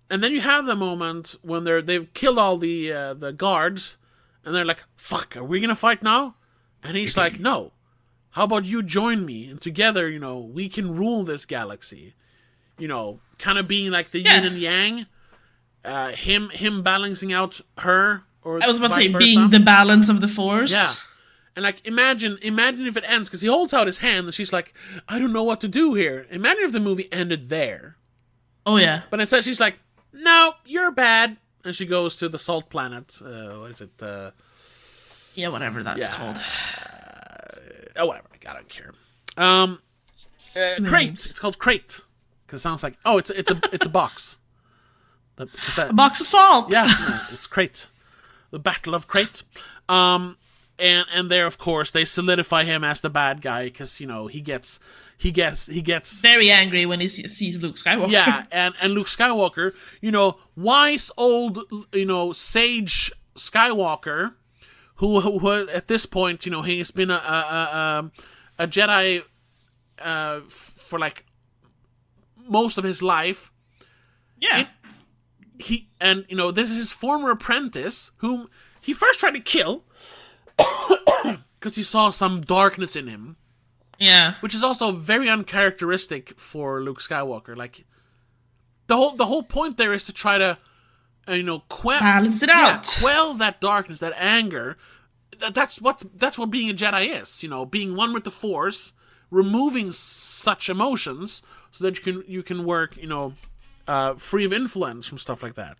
And then you have the moment when they've killed all the guards, and they're like, "Fuck, are we gonna fight now?" And he's like, "No. How about you join me, and together, we can rule this galaxy." Kind of being like the yin and yang. Him balancing out her, or I was about to say versa. being the balance of the Force. Yeah. And like, imagine if it ends, because he holds out his hand, and she's like, "I don't know what to do here." Imagine if the movie ended there. Oh yeah. But instead she's like, "No, you're bad," and she goes to the salt planet. What is it? Yeah, whatever that's called. Whatever. I don't care. Crate. It's called Crate because it sounds like it's a box. A box of salt. Yeah, no, it's Crate. The Battle of Crate. And there, of course, they solidify him as the bad guy because he gets very angry when he sees Luke Skywalker. Yeah, and Luke Skywalker, wise old sage Skywalker, who at this point he's been a Jedi for like most of his life. Yeah. This is his former apprentice whom he first tried to kill because he saw some darkness in him. Yeah. Which is also very uncharacteristic for Luke Skywalker. Like, the whole point there is to try to, balance it out. Quell that darkness, that anger. That's what being a Jedi is. Being one with the Force, removing such emotions so that you can work, free of influence from stuff like that.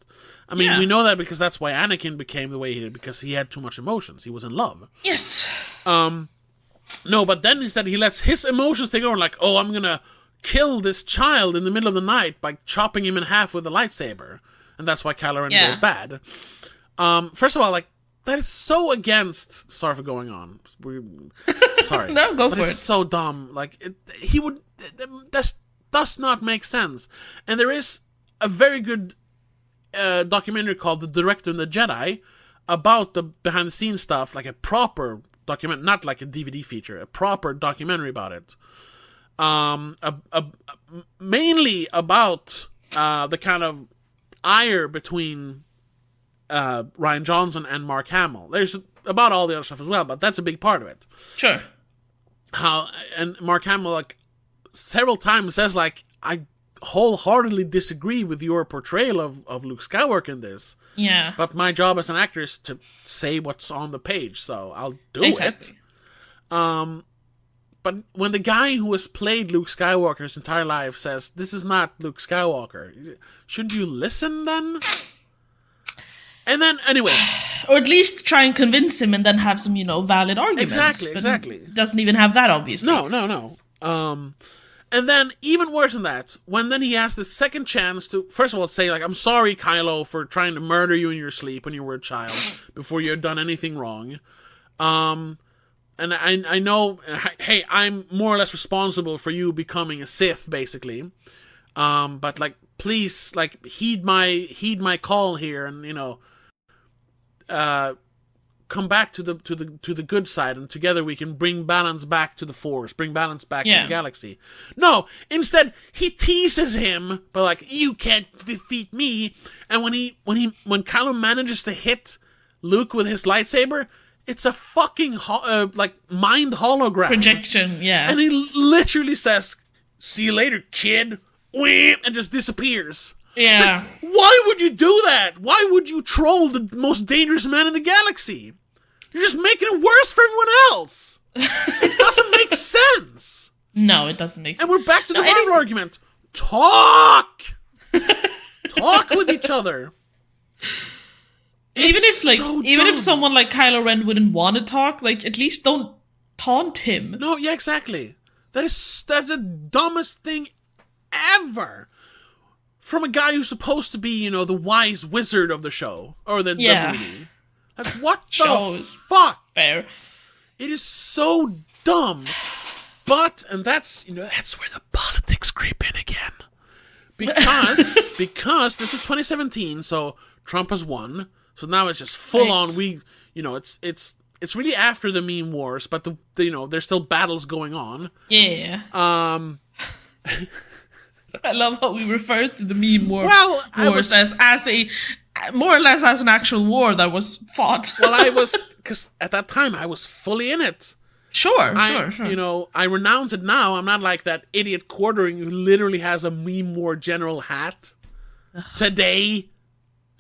I mean, we know that because that's why Anakin became the way he did, because he had too much emotions. He was in love. Yes. No, but then instead he lets his emotions take over, like, oh, I'm gonna kill this child in the middle of the night by chopping him in half with a lightsaber. And that's why Kylo Ren goes bad. First of all, like, that is so against... Sorry for going on. Sorry. No, go for it. It's so dumb. Like, that does not make sense. And there is a very good documentary called The Director and the Jedi about the behind-the-scenes stuff, like a proper document, not like a DVD feature, a proper documentary about it. Mainly about the kind of ire between Rian Johnson and Mark Hamill. There's about all the other stuff as well, but that's a big part of it. Sure. And Mark Hamill, like, several times says, like, I wholeheartedly disagree with your portrayal of Luke Skywalker in this. Yeah. But my job as an actor is to say what's on the page, so I'll do it. But when the guy who has played Luke Skywalker his entire life says, this is not Luke Skywalker, shouldn't you listen then? And then, anyway. Or at least try and convince him and then have some, valid arguments. Exactly. Doesn't even have that, obviously. No. And then, even worse than that, when then he has the second chance to, first of all, say, like, I'm sorry, Kylo, for trying to murder you in your sleep when you were a child, before you had done anything wrong. And I know, hey, I'm more or less responsible for you becoming a Sith, basically. But, like, please, like, heed my call here, and, come back to the good side, and together we can bring balance back to the Force, bring balance back to the galaxy. No, instead he teases him, but like, you can't defeat me. And when Kylo manages to hit Luke with his lightsaber, it's a fucking mind hologram projection. Yeah, and he literally says, "See you later, kid," and just disappears. Yeah. Like, why would you do that? Why would you troll the most dangerous man in the galaxy? You're just making it worse for everyone else. It doesn't make sense. No, it doesn't make sense. And we're back to the Marvel argument. Talk with each other. Even if someone like Kylo Ren wouldn't want to talk, like, at least don't taunt him. No, yeah, exactly. That's the dumbest thing ever. From a guy who's supposed to be, the wise wizard of the show. Or the movie. Like, what the Shows. fuck? Fair. It is so dumb. But, and that's where the politics creep in again. Because this is 2017, so Trump has won. So now it's just full on. It's really after the meme wars, but there's still battles going on. Yeah. I love how we refer to the meme wars as a more or less as an actual war that was fought. Because at that time I was fully in it. Sure. I renounce it now. I'm not like that idiot quartering who literally has a meme war general hat today.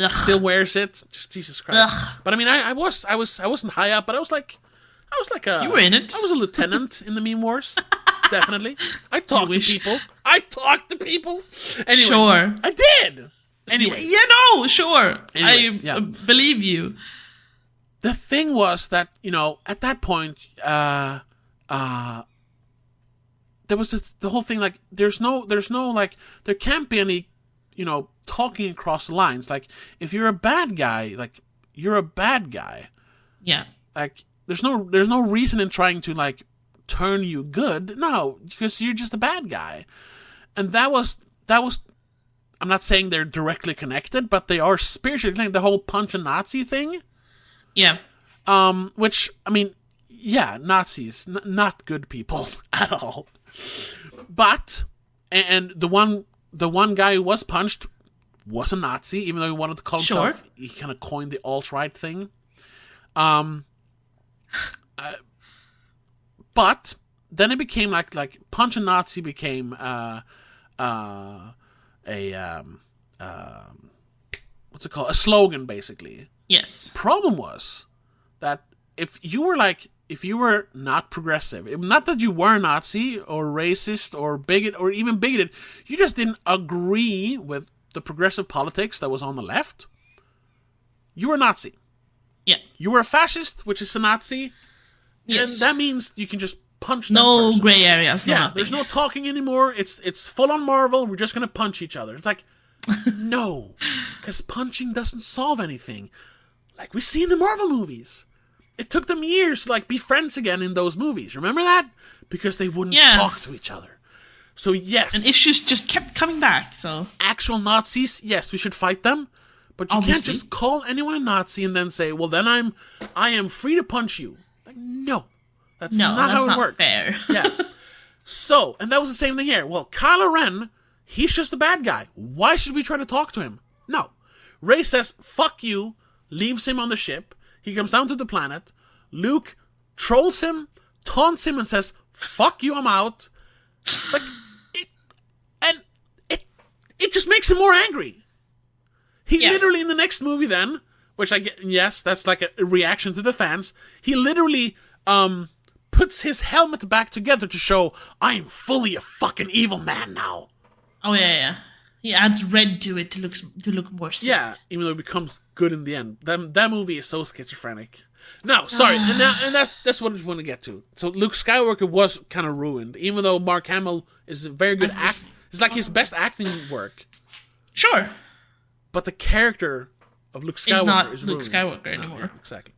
Still wears it. Just Jesus Christ. But I mean, I wasn't high up, but I was like you were in it. I was a lieutenant in the meme wars. Definitely. I talked to people. Anyway, sure. I did. Anyway. Sure. Anyway, I believe you. The thing was that, at that point, there was the whole thing, like, there's no, like, there can't be any, talking across the lines. Like, if you're a bad guy, like, you're a bad guy. Yeah. Like, there's no reason in trying to, like, turn you good. No, because you're just a bad guy. And that was, I'm not saying they're directly connected, but they are spiritually connected. The whole punch a Nazi thing. Yeah. Which, I mean, yeah, Nazis, not good people at all. But, and the one guy who was punched was a Nazi, even though he wanted to call himself, he kind of coined the alt-right thing. But then it became like punch a Nazi became, what's it called? A slogan, basically. Yes. Problem was that if you were not progressive, not that you were Nazi or racist or bigot or even bigoted, you just didn't agree with the progressive politics that was on the left, you were Nazi. Yeah. You were a fascist, which is a Nazi. Yes. And that means you can just punch that no person. gray areas, yeah, nothing. There's no talking anymore. It's full on Marvel. We're just going to punch each other. It's like, no, because punching doesn't solve anything. Like we see in the Marvel movies. It took them years to be friends again in those movies. Remember that? Because they wouldn't talk to each other. So yes. And issues just kept coming back, so. Actual Nazis, yes, we should fight them. But you can't just call anyone a Nazi and then say, well, then I am free to punch you. Like, no. That's not how it works. Fair. Yeah. So, and that was the same thing here. Well, Kylo Ren, he's just a bad guy. Why should we try to talk to him? No. Rey says, fuck you, leaves him on the ship. He comes down to the planet. Luke trolls him, taunts him, and says, fuck you, I'm out. Like, it just makes him more angry. He literally, in the next movie then, which I get, yes, that's like a reaction to the fans, he literally, puts his helmet back together to show, I am fully a fucking evil man now. Oh, yeah. He adds red to it to look more sick. Yeah, even though it becomes good in the end. That movie is so schizophrenic. No, sorry, and that's what I just want to get to. So Luke Skywalker was kind of ruined, even though Mark Hamill is a very good actor. It's like his best acting work. Sure. But the character of Luke Skywalker is not Luke ruined. Skywalker anymore. Yeah, exactly.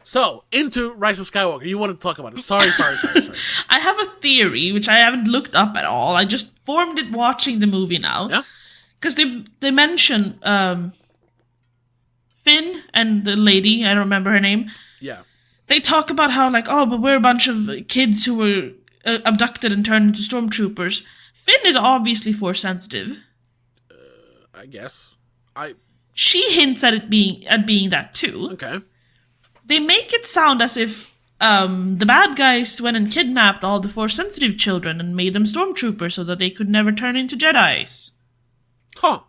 So, into Rise of Skywalker. You wanted to talk about it. Sorry. I have a theory, which I haven't looked up at all. I just formed it watching the movie now. Yeah? Because they mention Finn and the lady, I don't remember her name. Yeah. They talk about how, but we're a bunch of kids who were abducted and turned into stormtroopers. Finn is obviously Force sensitive. I guess. She hints at it being that too. Okay. They make it sound as if the bad guys went and kidnapped all the Force sensitive children and made them stormtroopers so that they could never turn into Jedis. Huh.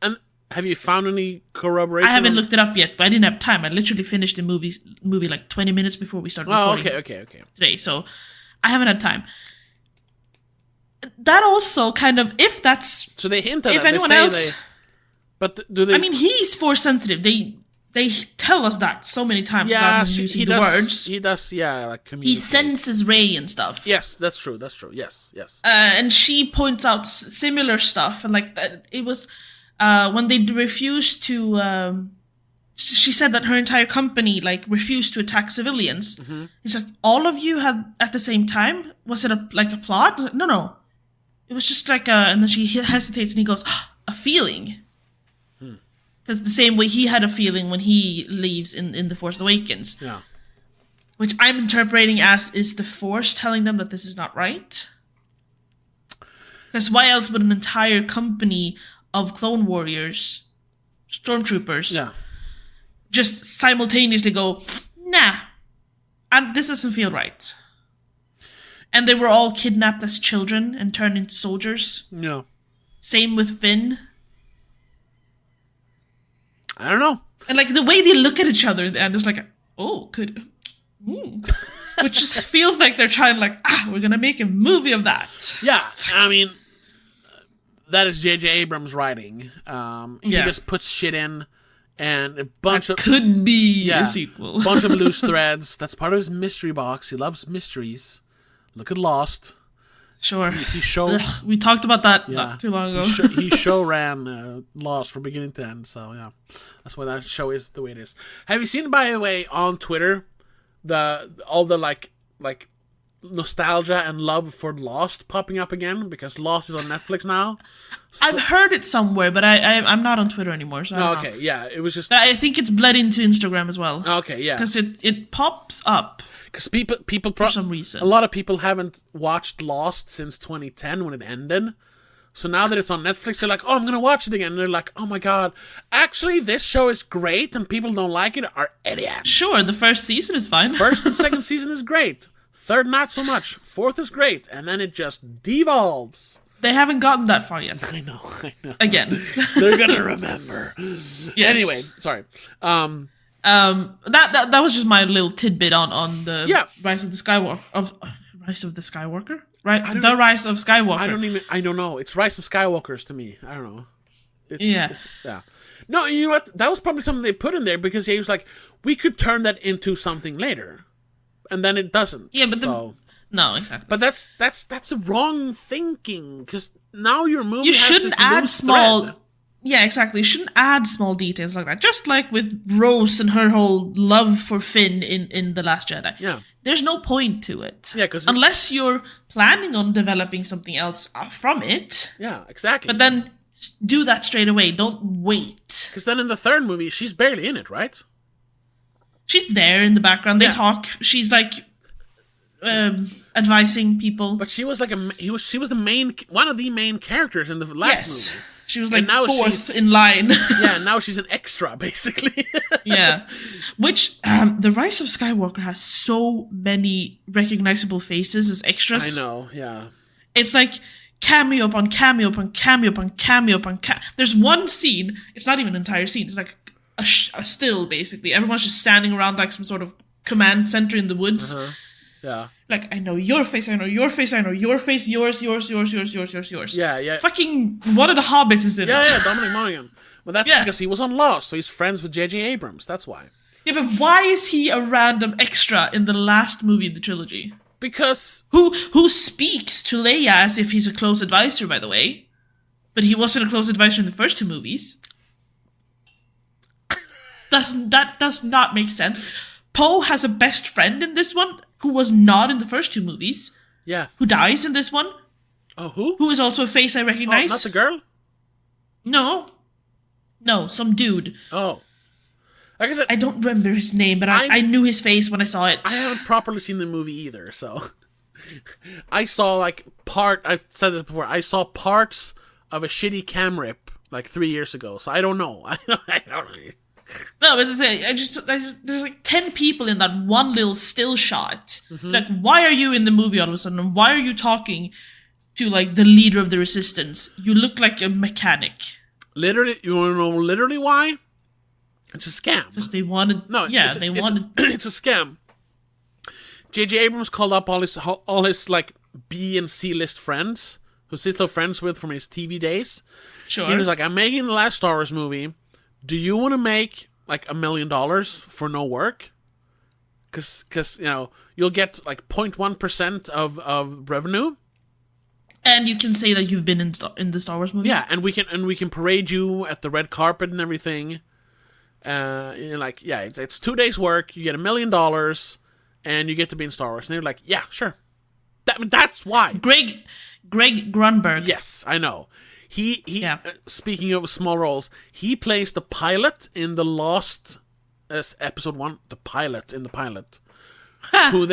And have you found any corroboration? I haven't looked it up yet, but I didn't have time. I literally finished the movie 20 minutes before we started recording. Oh, okay. Today, so I haven't had time. That also kind of, if that's... So they hint at if that. anyone else... But do they... I mean, he's Force sensitive. They tell us that so many times without him using the words. He does, communicate. He senses Rey and stuff. Yes, that's true. Yes. And she points out similar stuff. And it was when they refused to she said that her entire company like refused to attack civilians. He's like, all of you had at the same time? Was it a plot? Like, no. It was just like and then she hesitates and he goes, a feeling. Because the same way he had a feeling when he leaves in The Force Awakens. Yeah. Which I'm interpreting as, is the Force telling them that this is not right? Because why else would an entire company of Clone Warriors, stormtroopers, just simultaneously go, nah, and this doesn't feel right. And they were all kidnapped as children and turned into soldiers. Yeah. Same with Finn. I don't know. And like the way they look at each other and it's like, oh, could... Which just feels like they're trying like, we're going to make a movie of that. Yeah, I mean, that is J.J. Abrams' writing. He just puts shit in and a bunch of... could be a sequel. Bunch of loose threads. That's part of his mystery box. He loves mysteries. Look at Lost. Sure. He showed... we talked about that not too long ago. He show ran Lost from beginning to end, so yeah. That's why that show is the way it is. Have you seen, by the way, on Twitter, all the like nostalgia and love for Lost popping up again? Because Lost is on Netflix now. So... I've heard it somewhere, but I'm not on Twitter anymore, so I don't know. Yeah, it was just... I think it's bled into Instagram as well. Okay, yeah. Because it pops up. Because people for some reason. A lot of people haven't watched Lost since 2010 when it ended. So now that it's on Netflix, they're like, oh, I'm going to watch it again. And they're like, oh my god, actually, this show is great and people don't like it are idiots. Sure, the first season is fine. First and second season is great. Third, not so much. Fourth is great. And then it just devolves. They haven't gotten that far yet. I know. Again. They're going to remember. Yes. Anyway, sorry. That was just my little tidbit on the Rise of the Skywalker. Rise of the Skywalker? Right? Rise of Skywalker. I don't know. It's Rise of Skywalkers to me. I don't know. It's, yeah. No, you know what? That was probably something they put in there because he was like, we could turn that into something later. And then it doesn't. Yeah, but no, exactly. But that's the wrong thinking because now your movie you has shouldn't this add loose small thread. Yeah, exactly. You shouldn't add small details like that. Just like with Rose and her whole love for Finn in The Last Jedi. Yeah. There's no point to it. Yeah, because... unless you're planning on developing something else from it. Yeah, exactly. But then do that straight away. Don't wait. Because then in the third movie, she's barely in it, right? She's there in the background. They talk. She's like... advising people. But she was like she was one of the main characters in the last movie. She was like fourth in line. Yeah, now she's an extra, basically. Yeah. Which, The Rise of Skywalker has so many recognizable faces as extras. I know, yeah. It's like cameo upon cameo upon cameo upon cameo upon There's one scene, it's not even an entire scene, it's like a still, basically. Everyone's just standing around like some sort of command center in the woods. Uh-huh. Yeah. Like, I know your face, I know your face, I know your face, yours. Yeah. Fucking one of the Hobbits is in it. Yeah, Dominic Monaghan. Well, that's because he was on Lost, so he's friends with J.J. Abrams. That's why. Yeah, but why is he a random extra in the last movie in the trilogy? Because... Who speaks to Leia as if he's a close advisor, by the way. But he wasn't a close advisor in the first two movies. That does not make sense. Poe has a best friend in this one who was not in the first two movies. Yeah. Who dies in this one. Oh, who? Who is also a face I recognize. Oh, not the girl? No, some dude. Oh. Like I said, I don't remember his name, but I knew his face when I saw it. I haven't properly seen the movie either, so... I saw, I said this before, I saw parts of a shitty cam rip, 3 years ago, so I don't know. I don't know. No, but there's like 10 people in that one little still shot. Mm-hmm. Like, why are you in the movie all of a sudden? And why are you talking to, the leader of the resistance? You look like a mechanic. Literally, you want to know literally why? It's a scam. Because they wanted... No, yeah, they wanted... It's a scam. J.J. Abrams called up all his B and C list friends, who he's still friends with from his TV days. Sure. He was like, I'm making the last Star Wars movie. Do you want to make $1 million for no work? Because you'll get 0.1% of revenue, and you can say that you've been in the Star Wars movies. Yeah, and we can parade you at the red carpet and everything. You're like, yeah, it's 2 days work. You get $1 million, and you get to be in Star Wars. And they're like, yeah, sure. That's why. Greg Grunberg. Yes, I know. He. Speaking of small roles, he plays the pilot in the Lost episode 1. The pilot in the pilot. Who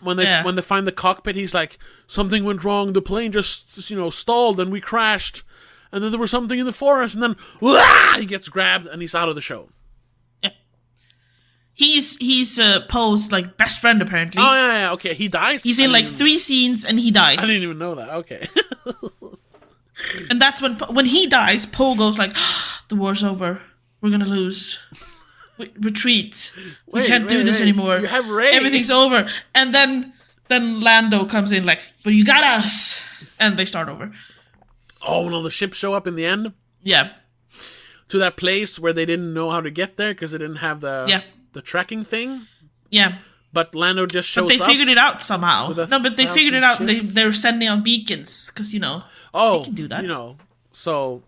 when they find the cockpit, he's like, something went wrong. The plane just stalled and we crashed. And then there was something in the forest, and then he gets grabbed and he's out of the show. Yeah. He's Poe's like best friend apparently. Oh yeah, okay. He dies. He's in like 3 scenes and he dies. I didn't even know that. Okay. And that's when he dies, Poe goes like, the war's over. We're gonna lose. Retreat. We can't do this anymore. You have Rey. Everything's over. And then Lando comes in like, but you got us. And they start over. Oh, when all the ships show up in the end? Yeah. To that place where they didn't know how to get there because they didn't have the tracking thing? Yeah. But Lando just shows up. But they figured it out somehow. No, but they figured it out. They were sending out beacons because, they can do that. So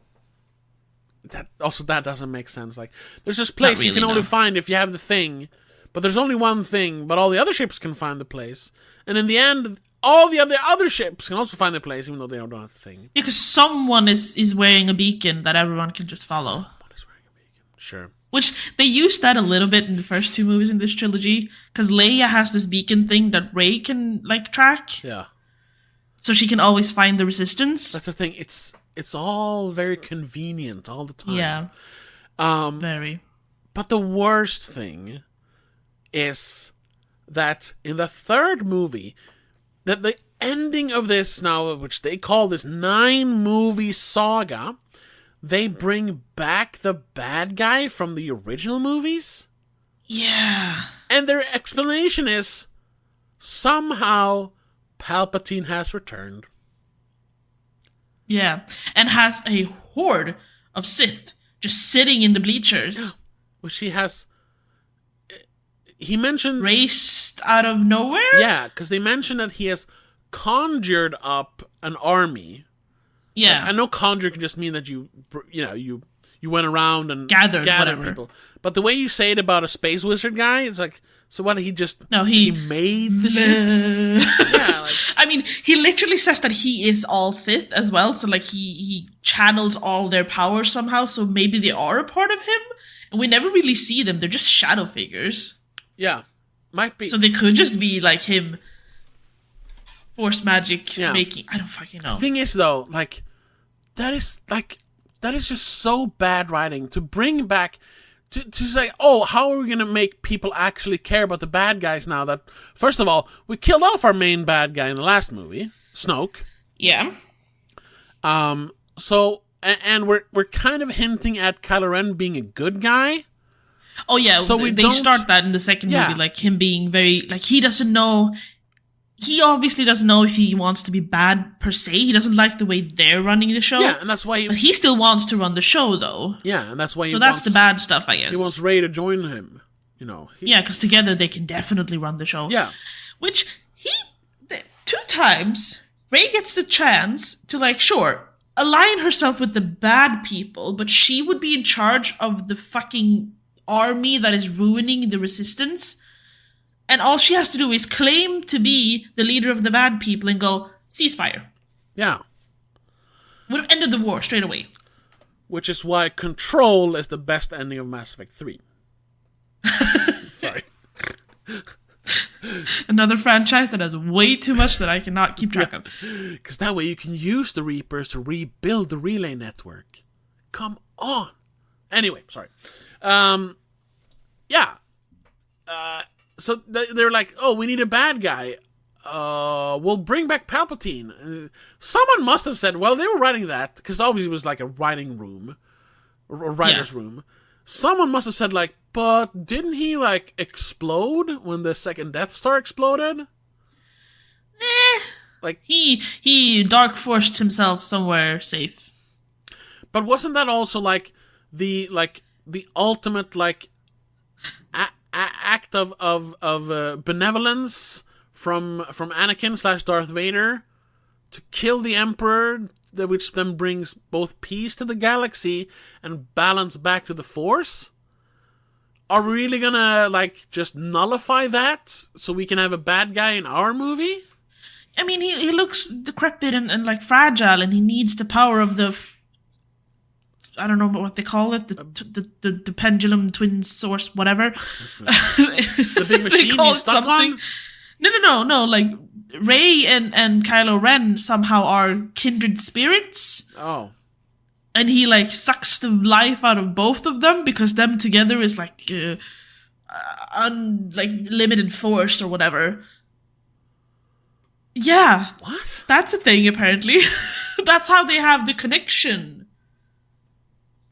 that doesn't make sense. Like, there's this place really, you can only find if you have the thing, but there's only one thing, but all the other ships can find the place. And in the end, all the other ships can also find the place, even though they don't have the thing. Because someone is wearing a beacon that everyone can just follow. Someone is wearing a beacon. Sure. Which, they used that a little bit in the first 2 movies in this trilogy, because Leia has this beacon thing that Rey can, track. Yeah. So she can always find the Resistance. That's the thing, it's all very convenient all the time. Yeah. Very. But the worst thing is that in the 3rd movie, that the ending of this now, which they call this 9-movie saga, they bring back the bad guy from the original movies? Yeah. And their explanation is, somehow Palpatine has returned. Yeah. And has a horde of Sith just sitting in the bleachers. Yeah. Which he mentions... Raced out of nowhere? Yeah, because they mention that he has conjured up an army. Yeah. I know conjure can just mean that you went around and gathered people. But the way you say it about a space wizard guy, it's like, so what, he just... No, he made the ships? Yeah, I mean, he literally says that he is all Sith as well, so he channels all their power somehow, so maybe they are a part of him, and we never really see them, they're just shadow figures. Yeah, might be. So they could just be like him, force magic making. I don't fucking know. The thing is, though, that is just so bad writing to bring back to say, oh, how are we gonna make people actually care about the bad guys now? That first of all, we killed off our main bad guy in the last movie, Snoke. Yeah. So and we're kind of hinting at Kylo Ren being a good guy. Oh yeah, so they start that in the second movie, like him being very, he doesn't know, he obviously doesn't know if he wants to be bad per se, he doesn't like the way they're running the show. Yeah, and that's why but he still wants to run the show though. Yeah, and that's why so that's the bad stuff, I guess. He wants Rey to join him, Yeah, because together they can definitely run the show. Yeah. Which, 2 times, Rey gets the chance to, sure, align herself with the bad people, but she would be in charge of the fucking army that is ruining the Resistance, and all she has to do is claim to be the leader of the bad people and go, ceasefire. Yeah. Would have ended the war straight away. Which is why Control is the best ending of Mass Effect 3. Sorry. Another franchise that has way too much that I cannot keep track of. Because that way you can use the Reapers to rebuild the relay network. Come on. Anyway, sorry. So they're like, oh, we need a bad guy. We'll bring back Palpatine. Someone must have said, well, they were writing that, because obviously it was like a writing room, or writer's room. Someone must have said, but didn't he, explode when the second Death Star exploded? He dark forced himself somewhere safe. But wasn't that also, the ultimate, act of benevolence from Anakin / Darth Vader to kill the Emperor, which then brings both peace to the galaxy and balance back to the Force? are we really gonna like just nullify that so we can have a bad guy in our movie? I mean, he looks decrepit and like fragile, and he needs the power of the. I don't know what they call it, the pendulum twin source, whatever. The big machine he's stuck on? No. Like, Rey and Kylo Ren somehow are kindred spirits. Oh. And he, like, sucks the life out of both of them, because them together is, like, limited force or whatever. Yeah. What? That's a thing, apparently. That's how they have the connection.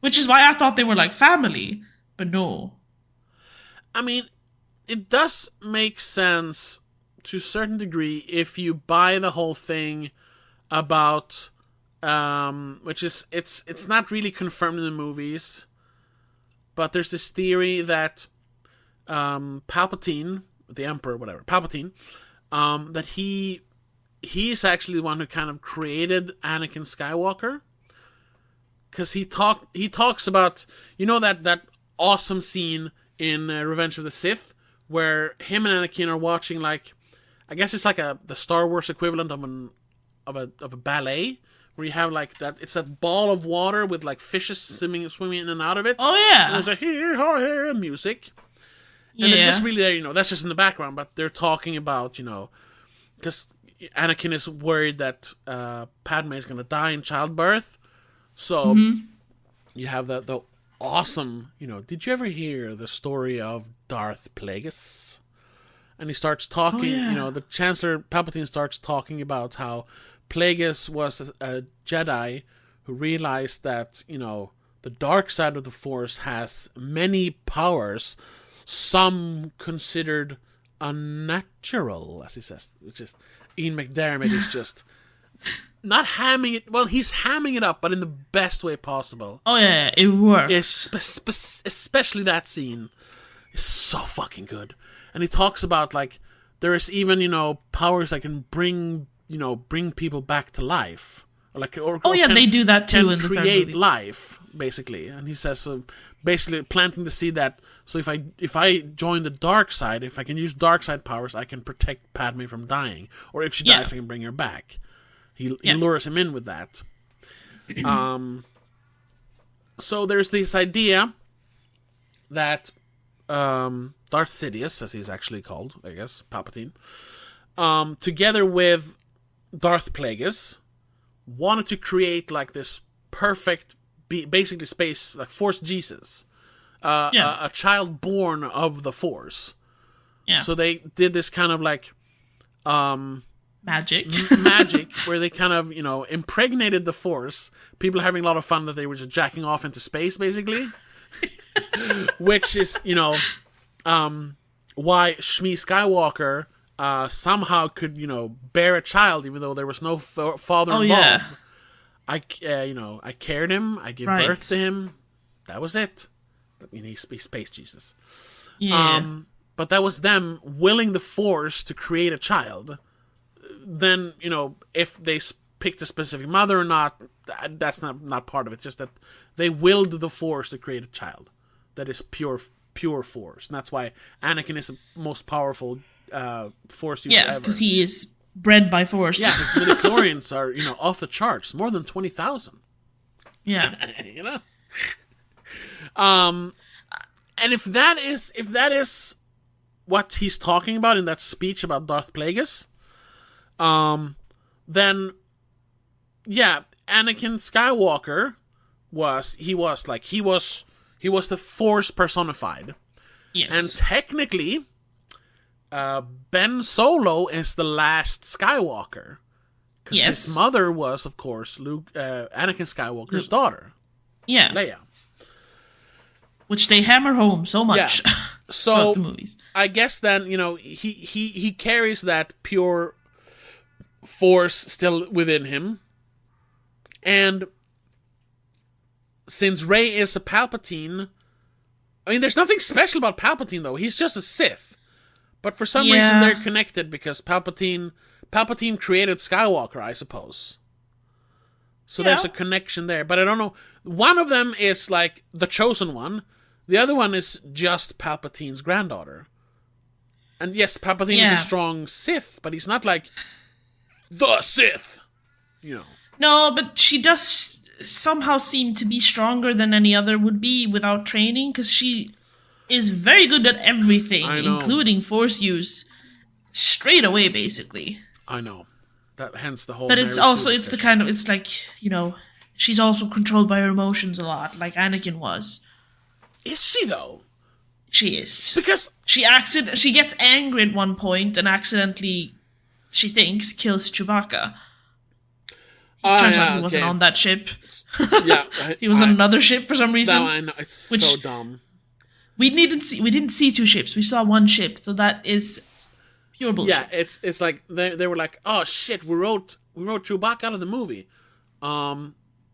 Which is why I thought they were like family, but no. I mean, it does make sense to a certain degree if you buy the whole thing about, which is, it's not really confirmed in the movies, but there's this theory that Palpatine, the Emperor, whatever, Palpatine, that he's actually the one who kind of created Anakin Skywalker. Because he talks about, you know, that awesome scene in Revenge of the Sith where him and Anakin are watching, like, I guess it's like the Star Wars equivalent of a ballet, where you have like that, it's that ball of water with like fishes swimming in and out of it. Oh yeah, and there's like here music, and then just really there, you know, that's just in the background, but they're talking about, you know, because Anakin is worried that Padme is gonna die in childbirth. So, you have the awesome, you know, did you ever hear the story of Darth Plagueis? And he starts talking, you know, the Chancellor Palpatine starts talking about how Plagueis was a Jedi who realized that, you know, the dark side of the Force has many powers, some considered unnatural, as he says, which is, Ian McDermott is just... not hamming it. Well, he's hamming it up, but in the best way possible. Oh yeah, it works. Especially that scene is so fucking good. And he talks about like there is even, you know, powers that can bring people back to life. They do that too in the third movie. Create life, basically. And he says, basically planting the seed that so if I join the dark side, if I can use dark side powers, I can protect Padme from dying, or if she dies, I can bring her back. He lures him in with that. So there's this idea that Darth Sidious, as he's actually called, I guess, Palpatine, together with Darth Plagueis, wanted to create like this perfect, basically space, like Force Jesus, a child born of the Force. Yeah. So they did this kind of like... magic where they kind of, you know, impregnated the Force, people having a lot of fun that they were just jacking off into space, basically. Which is, you know, why Shmi Skywalker somehow could, you know, bear a child even though there was no father involved. Yeah. I carried him, I gave birth to him, that was it. I mean, he's space Jesus. But that was them willing the Force to create a child. Then, you know, if they picked a specific mother or not, that's not part of it. Just that they willed the Force to create a child that is pure Force, and that's why Anakin is the most powerful Force user ever. Yeah, because he is bred by Force. Yeah, his midichlorians are, you know, off the charts, more than 20,000. Yeah, you know. And if that is what he's talking about in that speech about Darth Plagueis. Then, yeah, Anakin Skywalker was the Force personified. Yes. And technically, Ben Solo is the last Skywalker. Because his mother was, of course, Anakin Skywalker's daughter. Yeah. Leia. Which they hammer home so much. Yeah. So, the movies. I guess then, you know, he carries that pure Force still within him. And since Rey is a Palpatine, I mean, there's nothing special about Palpatine, though. He's just a Sith. But for some reason, they're connected because Palpatine created Skywalker, I suppose. So there's a connection there. But I don't know. One of them is, like, the chosen one. The other one is just Palpatine's granddaughter. And yes, Palpatine is a strong Sith, but he's not like the Sith, you know. No, but she does somehow seem to be stronger than any other would be without training, because she is very good at everything, including Force use, straight away, basically. I know. Hence the whole. But it's also it's like, you know, she's also controlled by her emotions a lot, like Anakin was. Is she though? She is, because she gets angry at one point and accidentally, she thinks, kills Chewbacca. Turns out he wasn't on that ship. Yeah, he was on another ship for some reason. No, I know. It's so dumb. We didn't see two ships. We saw one ship, so that is pure bullshit. Yeah, it's like they were like, oh shit, we wrote Chewbacca out of the movie.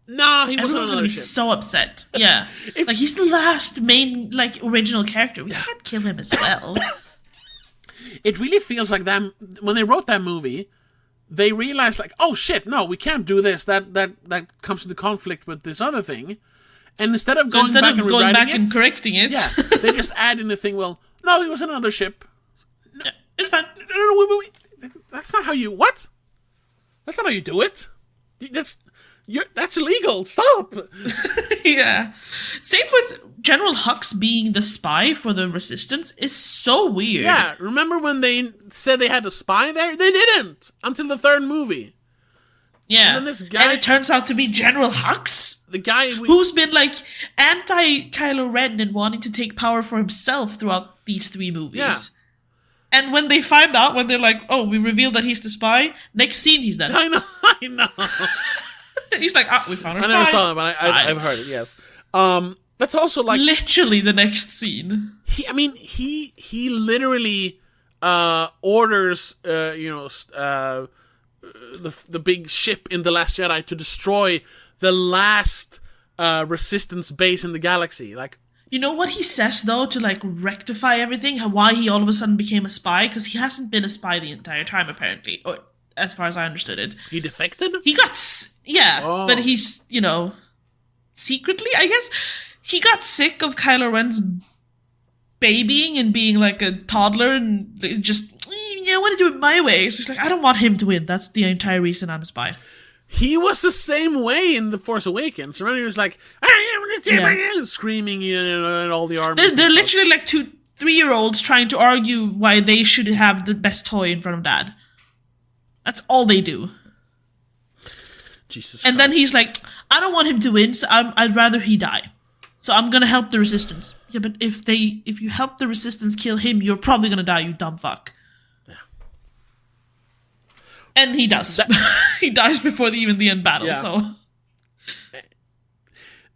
Nah, he wasn't on another ship. So upset. Yeah, like he's the last main original character. We can't kill him as well. It really feels like them when they wrote that movie. They realized like, oh shit, no, we can't do this. That comes into conflict with this other thing. And instead of going back and correcting it, yeah, they just add in the thing. Well, no, he was on another ship. No, yeah, it's fine. No, wait. That's not how you what? That's not how you do it. That's illegal. Stop. Yeah. Same with General Hux being the spy for the Resistance is so weird. Yeah, remember when they said they had a spy there? They didn't until the third movie. Yeah. And then this guy, and it turns out to be General Hux, the guy who's been anti Kylo Ren and wanting to take power for himself throughout these 3 movies. Yeah. And when they find out, when they're like, "Oh, we revealed that he's the spy," next scene he's dead. I know. He's like, we found our spy. I never saw that, but I've heard it. Yes. That's also like literally the next scene. He literally orders the big ship in The Last Jedi to destroy the last Resistance base in the galaxy. Like, you know what he says though to rectify everything? Why he all of a sudden became a spy? Because he hasn't been a spy the entire time, apparently, or as far as I understood it. He defected? He got but he's secretly, I guess, he got sick of Kylo Ren's babying and being like a toddler and just, I want to do it my way. So he's like, I don't want him to win. That's the entire reason I'm a spy. He was the same way in The Force Awakens. Remember, he was like, screaming and all the armies. They're literally like 2-3-year-olds trying to argue why they should have the best toy in front of dad. That's all they do. Jesus and Christ. Then he's like, I don't want him to win, so I'd rather he die. So I'm gonna help the Resistance. Yeah, but if you help the Resistance kill him, you're probably gonna die, you dumb fuck. Yeah. And he does. He dies before even the end battle. Yeah. So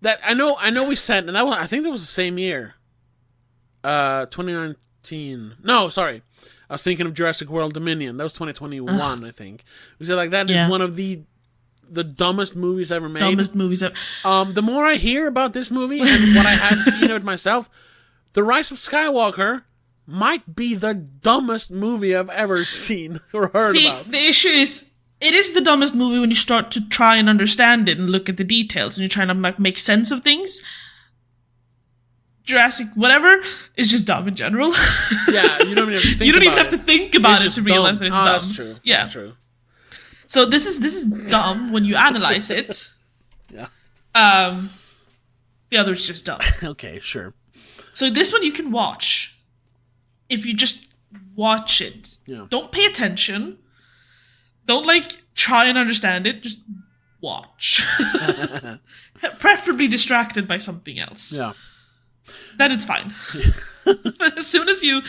that I know we said, and I think that was the same year, 2019. No, sorry, I was thinking of Jurassic World Dominion. That was 2021. I think we said that is one of the dumbest movies ever made. Dumbest movies ever. The more I hear about this movie and what I have seen of it myself, The Rise of Skywalker might be the dumbest movie I've ever seen or heard about. The issue is, it is the dumbest movie when you start to try and understand it and look at the details and you're trying to make sense of things. Jurassic whatever is just dumb in general. Yeah, you don't even have to think about it. You don't even have to think about it to realize that it's dumb. That's true. Yeah. That's true. So this is dumb when you analyze it. Yeah. The other is just dumb. Okay, sure. So this one you can watch. If you just watch it. Yeah. Don't pay attention. Don't try and understand it. Just watch. Preferably distracted by something else. Yeah. Then it's fine. But as soon as you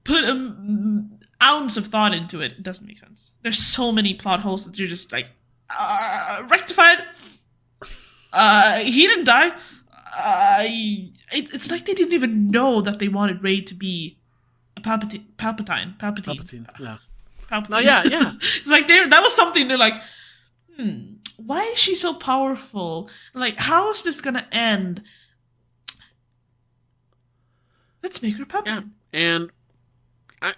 put an ounce of thought into it, it doesn't make sense. There's so many plot holes that you're just rectified. He didn't die. It's like they didn't even know that they wanted Rey to be a Palpatine. Yeah. Palpatine. No, yeah. It's like that was something they're like, why is she so powerful? How is this gonna end? Let's make her Palpatine. Yeah. And I'm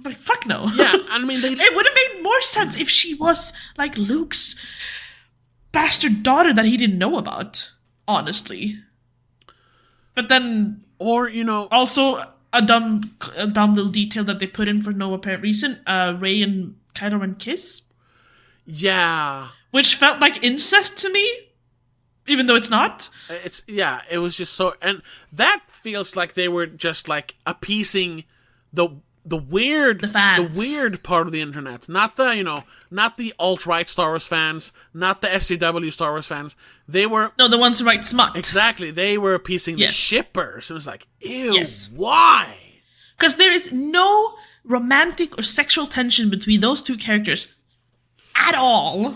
like, fuck no. Yeah, I mean, it would have made more sense if she was like Luke's bastard daughter that he didn't know about. Honestly. But then, or you know, also a dumb little detail that they put in for no apparent reason. Rey and Kylo Ren kiss. Yeah. Which felt like incest to me, even though it's not. It was just so, and that feels like they were just like appeasing the fans. the weird part of the internet, not the alt-right Star Wars fans, not the SJW Star Wars fans. They were the ones who write smut. Exactly, they were appeasing the shippers. It was like, ew, why? Because there is no romantic or sexual tension between those two characters at all.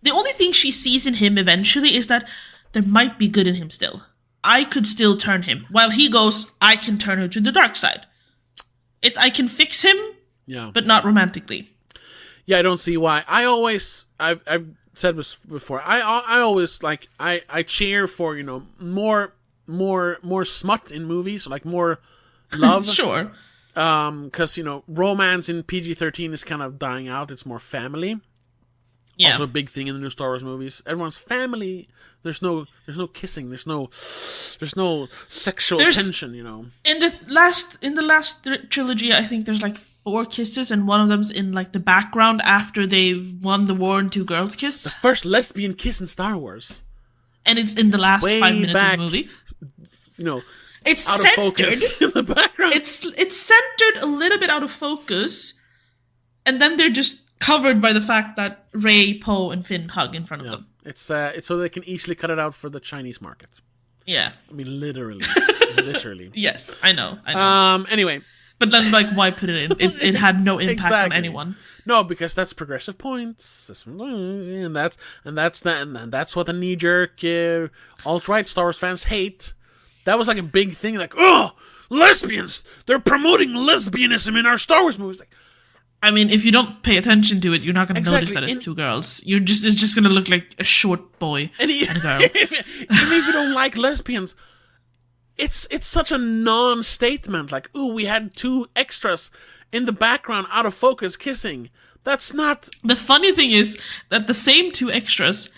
The only thing she sees in him eventually is that there might be good in him still. I could still turn him. While he goes, I can turn her to the dark side. It's I can fix him, but not romantically. Yeah, I don't see why. I've said this before. I always like I cheer for more smut in movies, like more love. Sure. Because romance in PG-13 is kind of dying out. It's more family. Yeah. Also a big thing in the new Star Wars movies. Everyone's family. There's no kissing. There's no sexual tension. In the last trilogy, I think there's like 4 kisses, and one of them's in like the background after they won the war and 2 girls kiss. The first lesbian kiss in Star Wars. And it's in the last 5 minutes of the movie. It's out centered. Of focus in the background. It's centered a little bit out of focus, and then they're just covered by the fact that Rey, Poe, and Finn hug in front of them. It's so they can easily cut it out for the Chinese market. Yeah. I mean, literally. Literally. Yes, I know. Anyway. But then, like, why put it in? It had no impact on anyone. No, because that's progressive points, and that's what the knee-jerk alt-right Star Wars fans hate. That was like a big thing, like, oh, lesbians! They're promoting lesbianism in our Star Wars movies. Like, I mean, if you don't pay attention to it, you're not going to notice that it's 2 girls. It's just going to look like a short boy and a girl. Even if you don't like lesbians, it's such a non-statement. Like, ooh, we had 2 extras in the background, out of focus, kissing. That's not... The funny thing is that the same 2 extras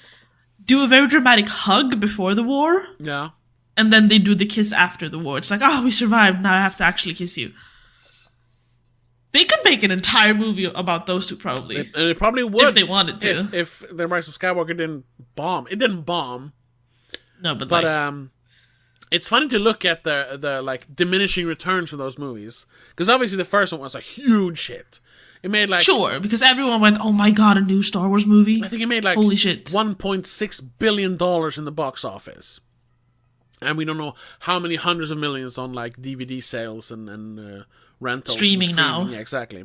do a very dramatic hug before the war. Yeah. And then they do the kiss after the war. It's like, oh, we survived, now I have to actually kiss you. They could make an entire movie about those 2, probably. And it probably would. If they wanted to. If The Rise of Skywalker didn't bomb. It didn't bomb. No, but it's funny to look at the like diminishing returns for those movies, because obviously the first one was a huge hit. It made like sure, because everyone went, "Oh my god, a new Star Wars movie!" I think it made like holy shit, $1.6 billion in the box office, and we don't know how many hundreds of millions on like DVD sales and rentals, streaming now. Yeah, exactly.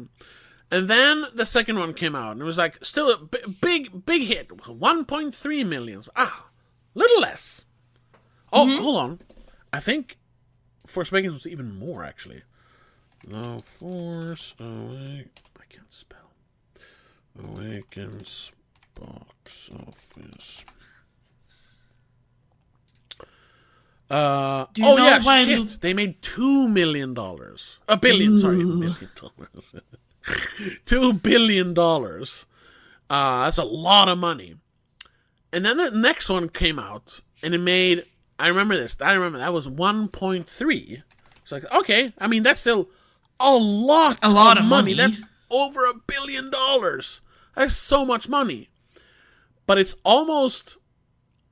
And then the second one came out, and it was like still a big hit, 1.3 million. Little less. Oh, hold on. I think Force Awakens was even more, actually. The Force Awakens... I can't spell. Awakens box office. Shit. They made $2 million. A billion, sorry. $1 million. $2 billion. That's a lot of money. And then the next one came out, and it made... I remember that was 1.3. It's like, okay, I mean, that's still a lot of money. That's over $1 billion. That's so much money. But it's almost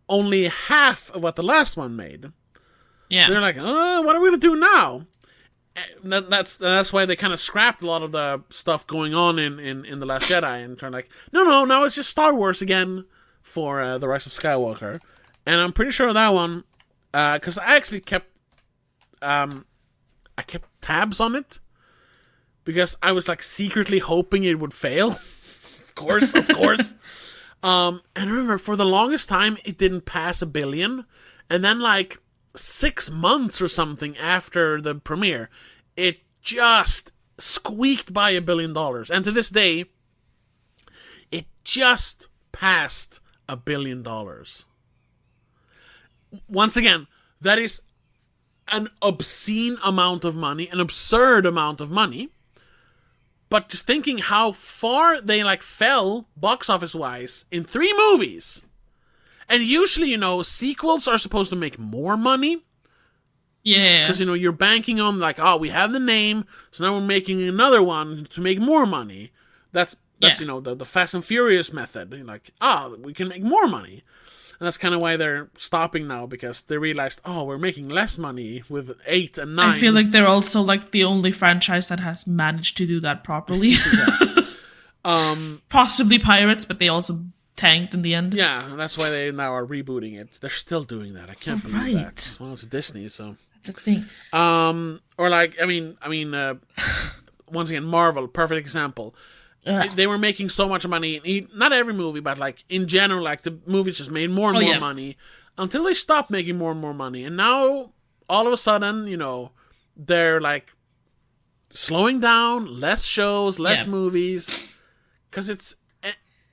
only half of what the last one made. Yeah. So they're like, what are we going to do now? And that's why they kind of scrapped a lot of the stuff going on in The Last Jedi and turned like, no, it's just Star Wars again for The Rise of Skywalker. And I'm pretty sure that one... because I actually kept tabs on it, because I was like secretly hoping it would fail. of course. And I remember for the longest time it didn't pass $1 billion, and then like 6 months or something after the premiere, it just squeaked by $1 billion, and to this day, it just passed $1 billion. Once again, that is an obscene amount of money, an absurd amount of money. But just thinking how far they like fell box office wise in 3 movies, And usually, sequels are supposed to make more money. Yeah. Because, you're banking on, like, we have the name, so now we're making another one to make more money. That's the Fast and Furious method. You're like, we can make more money. And that's kind of why they're stopping now, because they realized, we're making less money with 8 and 9. I feel like they're also, like, the only franchise that has managed to do that properly. Possibly Pirates, but they also tanked in the end. Yeah, that's why they now are rebooting it. They're still doing that. I can't believe that. Well, it's Disney, so that's a thing. Or like, once again, Marvel, perfect example. They were making so much money. Not every movie, but like in general, like the movies just made more and more money until they stopped making more and more money. And now, all of a sudden, they're like slowing down, less shows, less movies, because it's.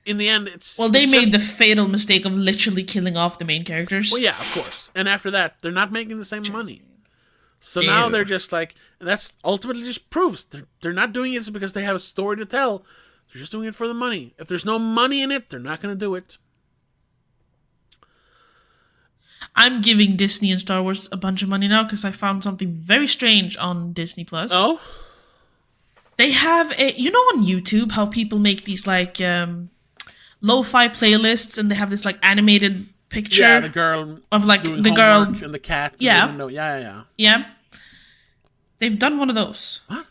In the end, they made the fatal mistake of literally killing off the main characters. Well, yeah, of course. And after that, they're not making the same money. So now they're just like, and that's ultimately just proves they're not doing it because they have a story to tell. They're just doing it for the money. If there's no money in it, they're not going to do it. I'm giving Disney and Star Wars a bunch of money now because I found something very strange on Disney Plus. Oh? They have on YouTube how people make these like lo-fi playlists, and they have this like animated picture. Yeah, the girl of like doing the girl and the cat. Yeah. They've done one of those. What?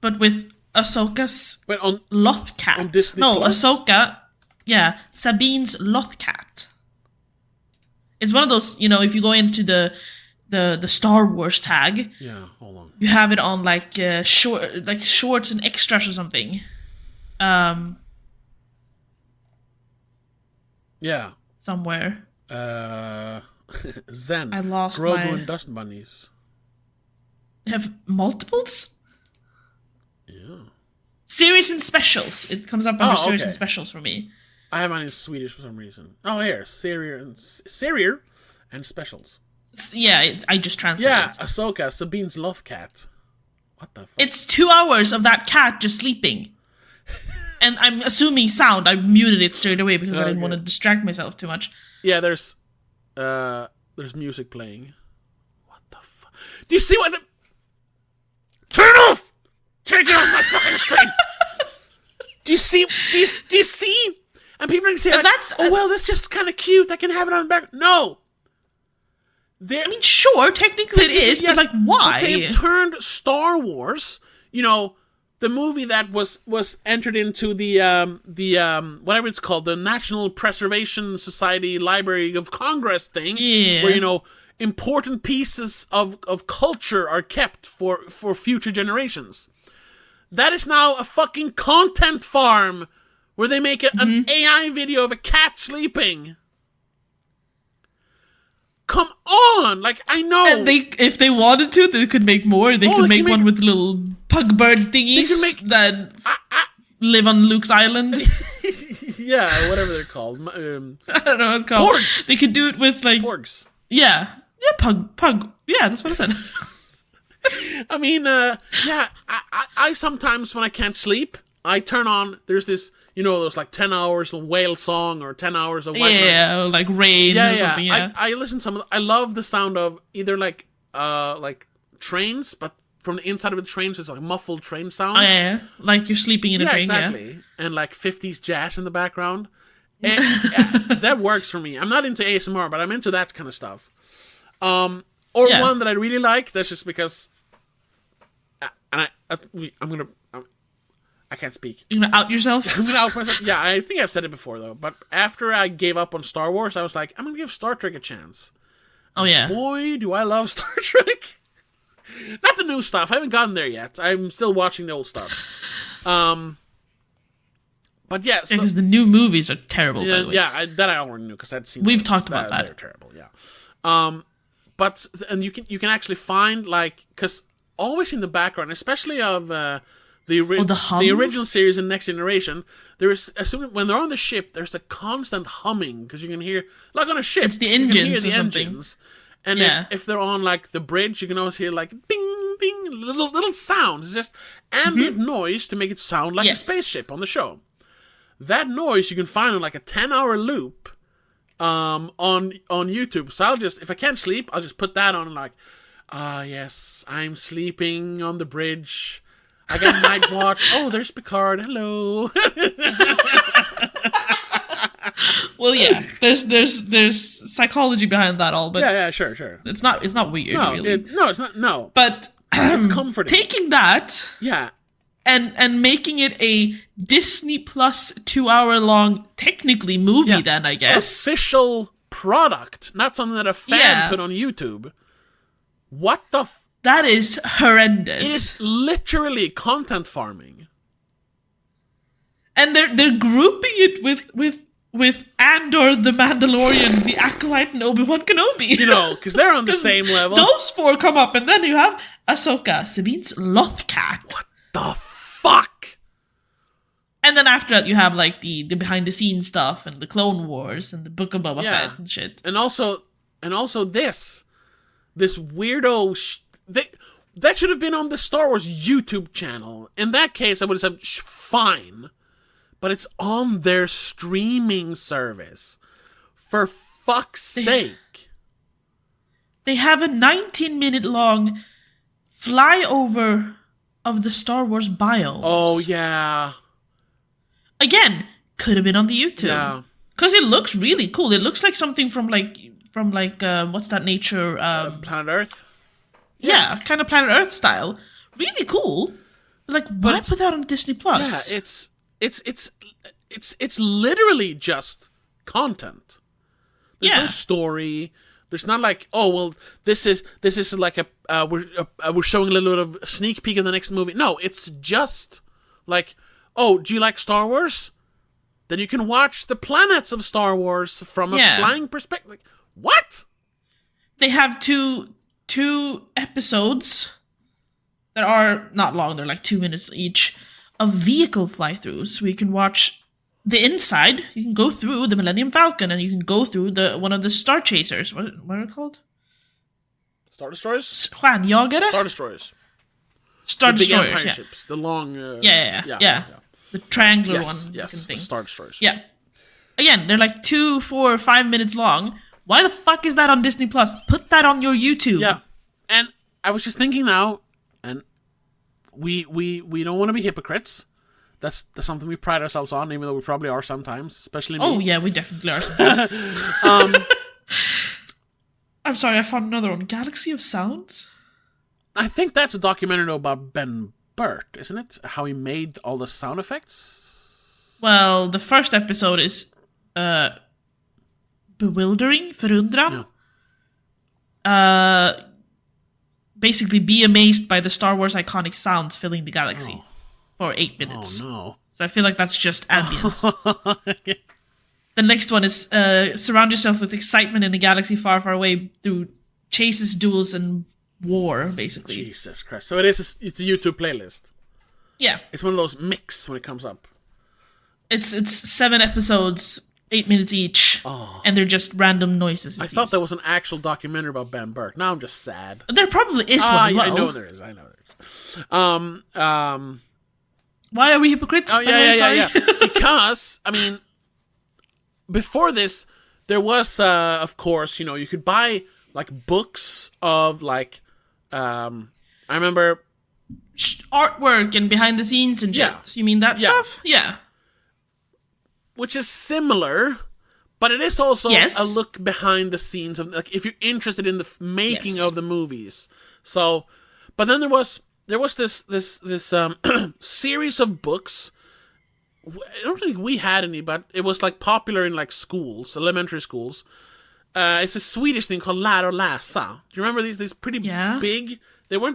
But with Ahsoka's on Lothcat. On Disney Plus? Ahsoka. Yeah, Sabine's Lothcat. It's one of those. If you go into the Star Wars tag. Yeah, hold on. You have it on like shorts and extras or something. Yeah. Somewhere. Zen. I lost Grogu and Dust Bunnies. They have multiples? Yeah. Series and specials. It comes up under series and specials for me. I have mine in Swedish for some reason. Oh, here. Serier and specials. Yeah, I just translated. Yeah, Ahsoka, Sabine's Lothcat. What the fuck? It's 2 hours of that cat just sleeping. And I'm assuming sound. I muted it straight away because I didn't want to distract myself too much. Yeah, there's music playing. What the fuck? Do you see what the... Turn off! Take it off my fucking screen! Do you see? Do you see? And people are going to say, like, that's just kind of cute. I can have it on the back. No! I mean, sure, technically it is, but like, why? But they've turned Star Wars, the movie that was entered into the whatever it's called, the National Preservation Society Library of Congress thing, where important pieces of culture are kept for future generations. That is now a fucking content farm where they make an AI video of a cat sleeping. Come on! Like, I know. And if they wanted to, they could make more. They could make one with little pug bird thingies that live on Luke's island. Yeah, whatever they're called. I don't know what it's called. Porgs. They could do it with like porgs. Yeah, pug. Yeah, that's what I said. I mean, I sometimes when I can't sleep, I turn on. There's this. Those like 10 hours of whale song or 10 hours of white noise. Like rain or something, I listen to some of I love the sound of either like trains, but from the inside of the train, so it's like muffled train sounds. Oh, yeah. Like you're sleeping in a train, exactly. And like 50s jazz in the background. And that works for me. I'm not into ASMR, but I'm into that kind of stuff. One that I really like, that's just because... And I can't speak. You're gonna out yourself? I'm gonna out myself. Yeah, I think I've said it before though. But after I gave up on Star Wars, I was like, I'm gonna give Star Trek a chance. Oh yeah. Boy, do I love Star Trek. Not the new stuff. I haven't gotten there yet. I'm still watching the old stuff. But yeah, because the new movies are terrible. By the way. I already knew because I'd seen. We've talked about that. They're terrible. Yeah. But you can actually find because always in the background, especially of the original series and Next Generation, there is when they're on the ship, there's a constant humming because you can hear like on a ship. It's the engines. You can hear the or engines. And if they're on like the bridge, you can always hear like ding ding little sound. It's just ambient noise to make it sound like a spaceship on the show. That noise you can find on like a 10-hour loop on YouTube. So I'll just, if I can't sleep, I'll just put that on and like, yes, I'm sleeping on the bridge. I got night watch. Oh, there's Picard. Hello. Well, yeah. There's psychology behind that all, but yeah, sure. It's not weird, really. It's not. No, but it's comforting. Taking that, yeah, and making it a Disney Plus 2-hour long, technically movie. Then I guess official product, not something that a fan put on YouTube. What the? That is horrendous. It's literally content farming. And they're grouping it with Andor, the Mandalorian, the Acolyte, and Obi-Wan Kenobi. You know, because they're on the same level. Those four come up, and then you have Ahsoka, Sabine's Lothcat. What the fuck? And then after that, you have like the behind-the-scenes stuff, and the Clone Wars, and the Book of Boba Fett and shit. And also this weirdo... that should have been on the Star Wars YouTube channel. In that case, I would have said, fine. But it's on their streaming service. For fuck's sake. They have a 19-minute long flyover of the Star Wars biomes. Oh, yeah. Again, could have been on the YouTube. Yeah. Because it looks really cool. It looks like something from what's that nature? Planet Earth? Yeah, kind of Planet Earth style. Really cool. Like, why put that on Disney Plus? Yeah, it's literally just content. There's no story. There's not like, oh well, this is like we're showing a little bit of a sneak peek of the next movie. No, it's just like, oh, do you like Star Wars? Then you can watch the planets of Star Wars from a flying perspective. Like, what? They have two episodes that are not long. They're like 2 minutes each of vehicle fly-throughs where you can watch the inside. You can go through the Millennium Falcon and you can go through one of the Star Chasers. What are they called? Star Destroyers? Juan, y'all get it? Star Destroyers. Star the Destroyers, big Empire ships. The long... Yeah. The triangular one. Yes, thing. Star Destroyers. Yeah. Again, they're like 2, 4, 5 minutes long. Why the fuck is that on Disney Plus? Put that on your YouTube. Yeah. And I was just thinking now, and we don't want to be hypocrites. That's something we pride ourselves on, even though we probably are sometimes, especially me. Oh, yeah, we definitely are sometimes. I'm sorry, I found another one. Galaxy of Sounds? I think that's a documentary about Ben Burt, isn't it? How he made all the sound effects? Well, the first episode is bewildering, verundran. Yeah. Basically, be amazed by the Star Wars iconic sounds filling the galaxy for 8 minutes. Oh, no. So I feel like that's just ambience. The next one is surround yourself with excitement in a galaxy far, far away through chases, duels, and war, basically. Jesus Christ. So it's a YouTube playlist. Yeah. It's one of those mix when it comes up. It's 7 episodes, 8 minutes each, and they're just random noises. I thought there was an actual documentary about Ben Burke. Now I'm just sad. There probably is one as well. I know there is. Why are we hypocrites? Oh, yeah. Because, I mean, before this, there was, of course, you could buy, like, books of, like, I remember... artwork and behind the scenes and shit. Yeah. You mean that stuff? Yeah. Which is similar, but it is also a look behind the scenes of, like, if you're interested in the making of the movies. So, but then there was this series of books. I don't think we had any, but it was like popular in like schools, elementary schools. It's a Swedish thing called Lära och läsa. Do you remember these pretty big? They were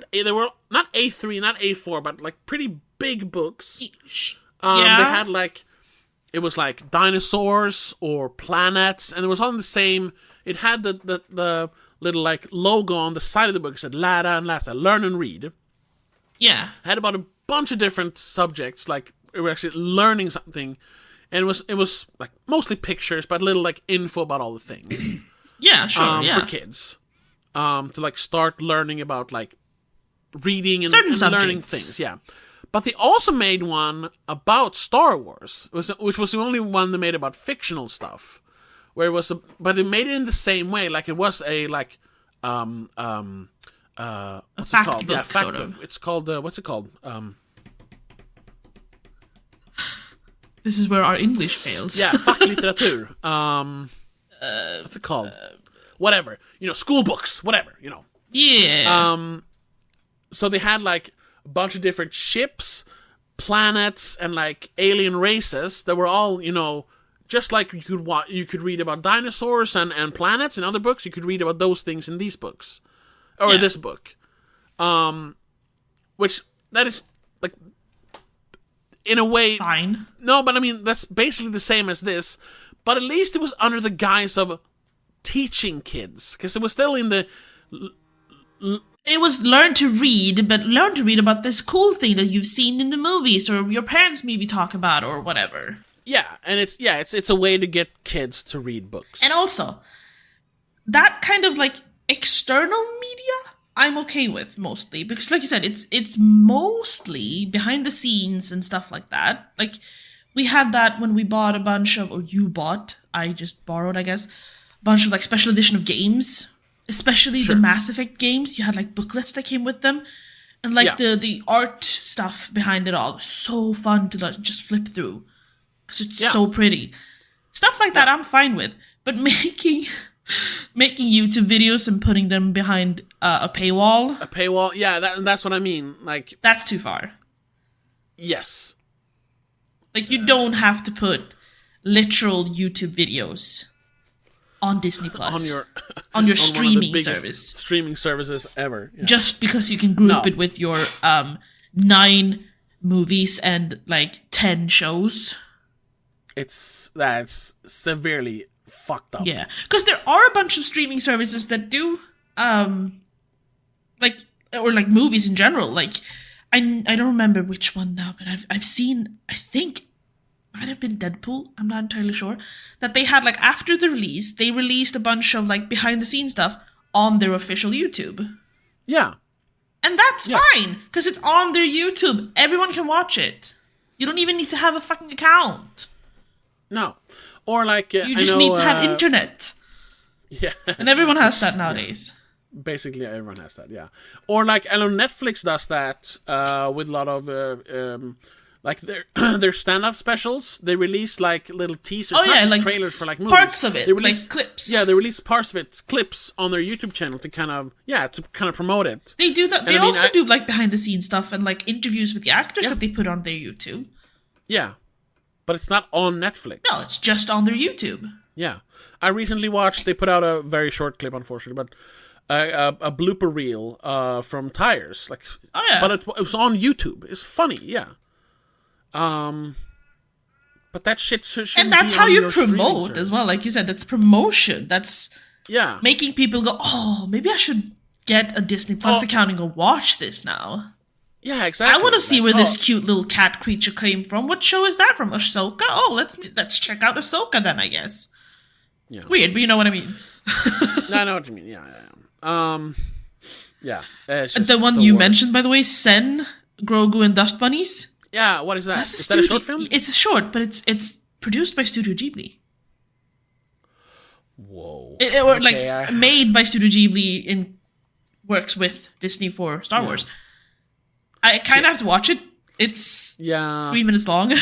not A3, not A4, but like pretty big books. They had like, it was like dinosaurs or planets, and it was on the same. It had the little like logo on the side of the book. It said Lära and läsa, learn and read. Yeah, it had about a bunch of different subjects. Like we were actually learning something, and it was like mostly pictures, but little like info about all the things. Yeah, sure. For kids, to like start learning about like reading and learning things. Yeah. But they also made one about Star Wars, which was the only one they made about fictional stuff, where it was but they made it in the same way. Like it was a like what's it called? Book, fact sort book. of. It's called what's it called? This is where our English fails. Yeah, facklitteratur. What's it called? Whatever. School books. Whatever. Yeah. So they had like a bunch of different ships, planets, and like alien races that were all, just like you could read about dinosaurs and planets in other books. You could read about those things in these books, or this book. Which that is like, in a way, fine. No, but I mean that's basically the same as this, but at least it was under the guise of teaching kids, because it was still in the. It was learn to read, but learn to read about this cool thing that you've seen in the movies or your parents maybe talk about or whatever. Yeah, and it's a way to get kids to read books. And also, that kind of like external media, I'm okay with mostly, because like you said, it's mostly behind the scenes and stuff like that. Like we had that when we bought a bunch of, or you bought, I just borrowed, I guess, a bunch of like special edition of games. Especially the Mass Effect games, you had like booklets that came with them, and like the art stuff behind it all. So fun to like, just flip through because it's so pretty. Stuff like that, I'm fine with. But making YouTube videos and putting them behind a paywall, that's what I mean. Like that's too far. Yes, like you don't have to put literal YouTube videos on Disney Plus on your streaming service. Streaming services ever. Yeah. Just because you can group it with your 9 movies and like 10 shows. That's severely fucked up. Yeah, because there are a bunch of streaming services that do like, or like movies in general. Like I don't remember which one now, but I've seen, I think might have been Deadpool, I'm not entirely sure, that they had like after the release, they released a bunch of like behind the scenes stuff on their official YouTube. Yeah. And that's fine, because it's on their YouTube. Everyone can watch it. You don't even need to have a fucking account. No. Or like... you just need to have internet. Yeah. And everyone has that nowadays. Basically, everyone has that, yeah. Or like, I know Netflix does that with a lot of... like their stand-up specials, they release like little teasers, like trailers for like movies. Parts of it, like clips. Yeah, they release parts of it, clips on their YouTube channel to kind of promote it. They do that. They also do like behind-the-scenes stuff and like interviews with the actors that they put on their YouTube. Yeah, but it's not on Netflix. No, it's just on their YouTube. Yeah, I recently watched. They put out a very short clip, unfortunately, but. A blooper reel from Tires, like, but it was on YouTube. It's funny, yeah. But that shit shouldn't and that's be how on you your promote as well. Like you said, that's promotion. That's making people go, oh, maybe I should get a Disney Plus account and go watch this now. Yeah, exactly. I want to see where this cute little cat creature came from. What show is that from? Ahsoka? Oh, let's check out Ahsoka then, I guess. Yeah. Weird, but you know what I mean. I know what you mean. Yeah. The one you mentioned, by the way, Sen, Grogu, and Dust Bunnies. Yeah, what is that? Is that a short film? It's a short, but it's produced by Studio Ghibli. Whoa. Made by Studio Ghibli and works with Disney for Star Wars. I kind of have to watch it. It's 3 minutes long.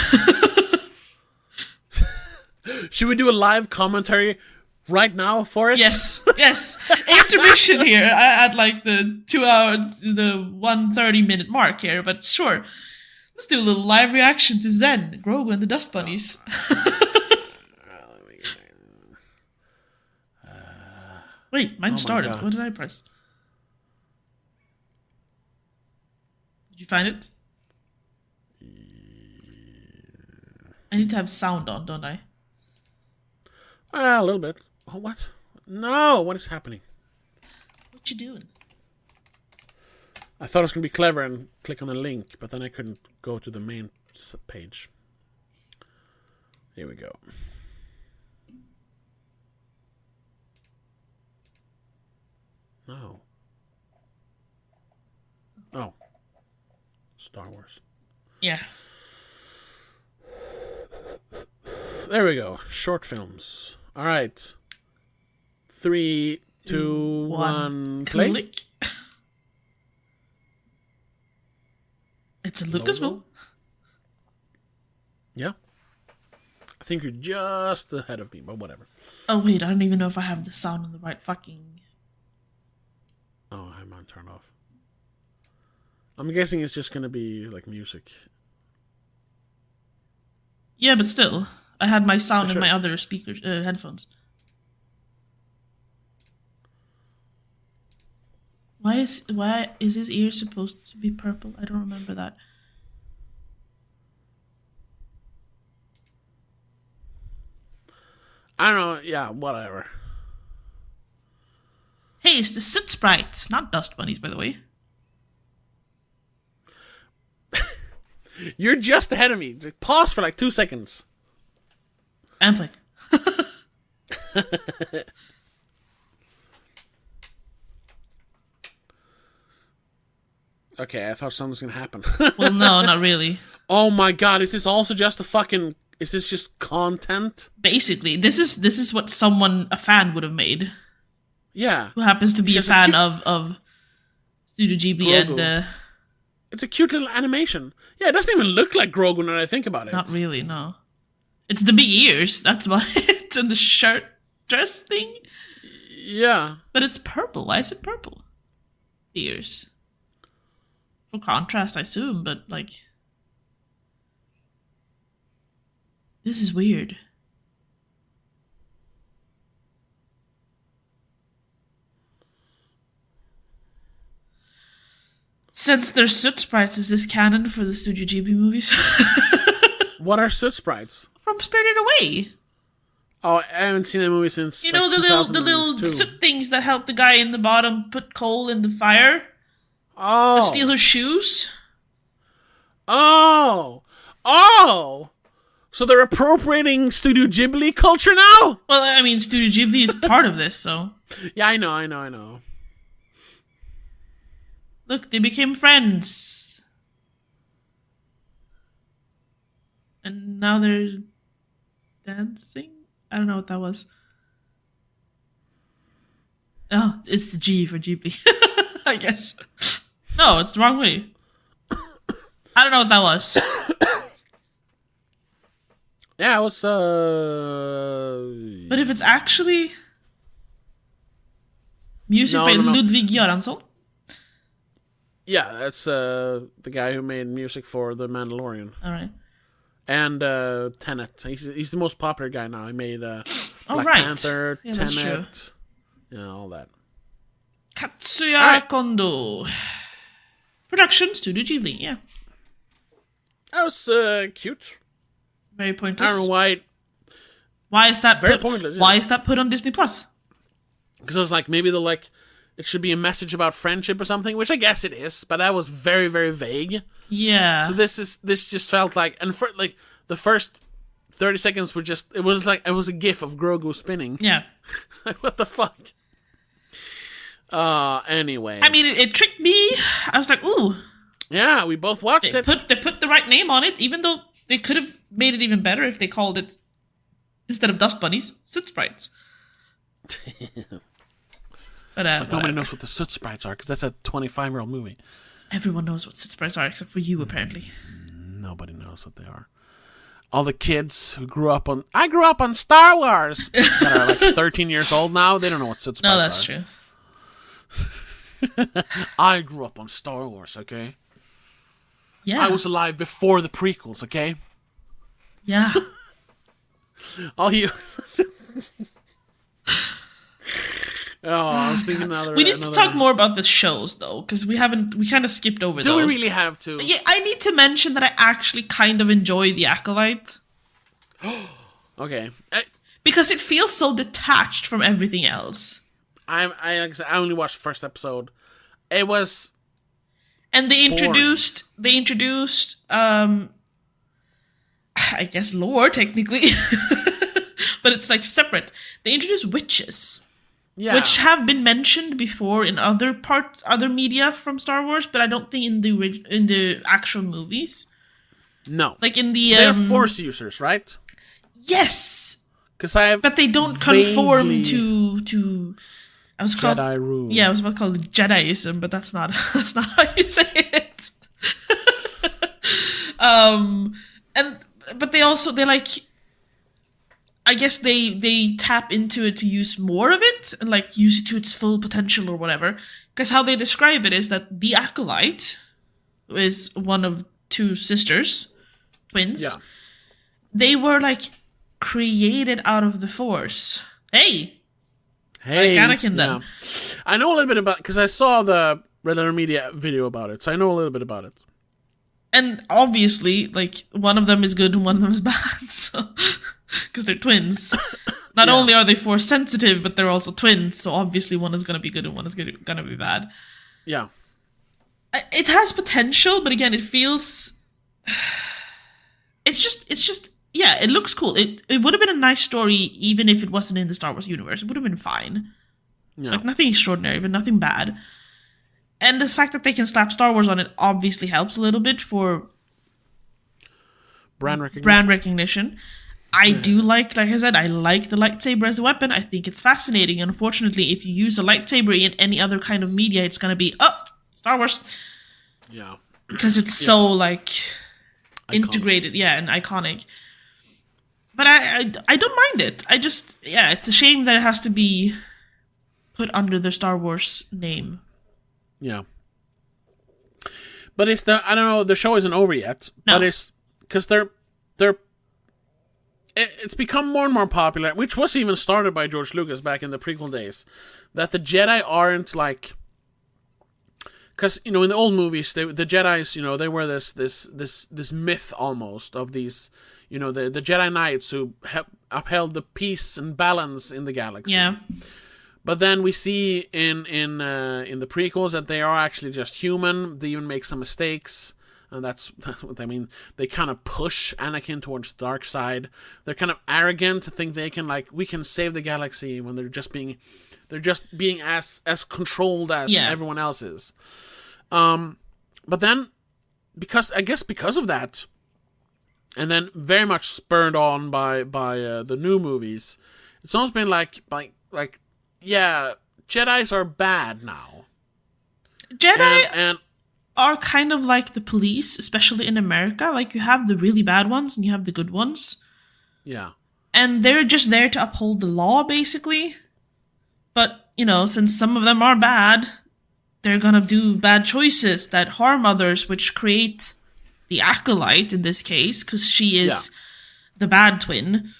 Should we do a live commentary right now for it? Yes. Intermission here at like the 1:30 mark here, but sure. Let's do a little live reaction to Zen, Grogu, and the Dust Bunnies. Wait, mine started. What did I press? Did you find it? I need to have sound on, don't I? A little bit. Oh, what? No, what is happening? What you doing? I thought it was going to be clever and click on the link, but then I couldn't go to the main page. Here we go. No. Oh. Star Wars. Yeah. There we go. Short films. All right. 3, 2, 1, play. Click. It's a Lucasfilm. Yeah. I think you're just ahead of me, but whatever. Oh, wait, I don't even know if I have the sound on the right fucking... Oh, I'm on turn off. I'm guessing it's just gonna be like music. Yeah, but still. I had my sound Sure. in my other speakers, headphones. Why is his ear supposed to be purple? I don't remember that. I don't know. Yeah, whatever. Hey, it's the Soot Sprites, not Dust Bunnies, by the way. You're just ahead of me. Pause for like 2 seconds. And play. Okay, I thought something was gonna happen. Well, no, not really. Oh my god, is this also just a fucking... Is this just content? Basically, this is what a fan would have made. Yeah. Who happens to be a Just a fan cute- of Studio Ghibli Grogu. and... It's a cute little animation. Yeah, it doesn't even look like Grogu when I think about it. Not really, no. It's the big ears, that's what it's in the shirt dress thing. Yeah. But it's purple. Why is it purple? Ears. For contrast, I assume, but like... This is weird. Since they're Soot Sprites, is this canon for the Studio Ghibli movies? What are Soot Sprites? From Spirited Away. Oh, I haven't seen that movie since. You know the little 2002. soot things that help the guy in the bottom put coal in the fire? Oh. Steal her shoes? Oh. Oh. So they're appropriating Studio Ghibli culture now? Well, I mean, Studio Ghibli is part of this, so... Yeah, I know. Look, they became friends. And now they're dancing? I don't know what that was. Oh, it's the G for Ghibli. I guess. No, it's the wrong way. I don't know what that was. Yeah, it was, But if it's actually music by No. Ludwig Göransson, Yeah, that's the guy who made music for The Mandalorian. all right. And Tenet. He's the most popular guy now. He made Black right. Panther, Yeah, that's Tenet, all that. Katsuya All right. Kondo. Production, Studio Ghibli, yeah. That was cute. Very I don't pointless. know why. Why is that Very pointless, yeah. Why is that put on Disney Plus? Because I was like, maybe they'll it should be a message about friendship or something, which I guess it is, but that was very, very vague. Yeah. So this just felt like, and for like the first 30 seconds were just, it was a gif of Grogu spinning. Yeah. Like, what the fuck? Anyway. I mean, it tricked me. I was like, ooh. Yeah, we both watched They it. put the right name on it, even though they could have made it even better if they called it, instead of Dust Bunnies, Soot Sprites. But Nobody whatever. knows what the Soot Sprites are, because that's a 25-year-old movie. Everyone knows what Soot Sprites are, except for you, apparently. Nobody knows what they are. All the kids who grew up on... I grew up on Star Wars! That are like 13 years old now, they don't know what Soot Sprites are. No, that's true. I grew up on Star Wars, okay? Yeah. I was alive before the prequels, okay? Yeah. All you... Oh, I was thinking We need to talk more about the shows, though, because we kind of skipped over Do those. we really have to? Yeah, I need to mention that I actually kind of enjoy The Acolyte. Okay. Because it feels so detached from everything else. I only watched the first episode. It was... And they introduced, I guess lore, technically. But it's like separate. They introduced witches. Yeah. Which have been mentioned before in other media from Star Wars, but I don't think in the actual movies. No. Like in the They're Force users, right? yes, But they don't conform to. I was called Jedi rule. Yeah, I was about to call it Jediism, but that's not how you say it. But they like. I guess they tap into it to use more of it and like use it to its full potential or whatever. Because how they describe it is that the Acolyte is one of two sisters, twins. Yeah. They were like created out of the Force. Hey, like Anakin then. Yeah. I know a little bit about because I saw the Red Letter Media video about it, so I know a little bit about it. And obviously, like one of them is good and one of them is bad, so because they're twins. Not only are they Force sensitive, but they're also twins. So obviously, one is going to be good and one is going to be bad. Yeah, it has potential, but again, it feels. It's just. Yeah, it looks cool. It would have been a nice story even if it wasn't in the Star Wars universe. It would have been fine. Yeah. Like nothing extraordinary, but nothing bad. And this fact that they can slap Star Wars on it obviously helps a little bit for brand recognition. I do like I said, I like the lightsaber as a weapon. I think it's fascinating. Unfortunately, if you use a lightsaber in any other kind of media, it's going to be, Star Wars. Yeah. Because it's so, like, integrated. Yeah, and iconic. But I don't mind it. It's a shame that it has to be put under the Star Wars name. Yeah. But I don't know, the show isn't over yet. No. But it's, because it's become more and more popular, which was even started by George Lucas back in the prequel days, that the Jedi aren't like, because in the old movies, the Jedis, they were this myth almost of these, the Jedi Knights who upheld the peace and balance in the galaxy. Yeah. But then we see in the prequels that they are actually just human. They even make some mistakes. And that's what I mean. They kind of push Anakin towards the dark side. They're kind of arrogant to think they can we can save the galaxy when they're just being as controlled as everyone else is. But then because of that, and then very much spurred on by the new movies, it's almost been like Jedis are bad now. Jedi and are kind of like the police, especially in America. Like, you have the really bad ones and you have the good ones. Yeah. And they're just there to uphold the law, basically. But, since some of them are bad, they're gonna do bad choices that harm others, which create the Acolyte, in this case, because she is the bad twin,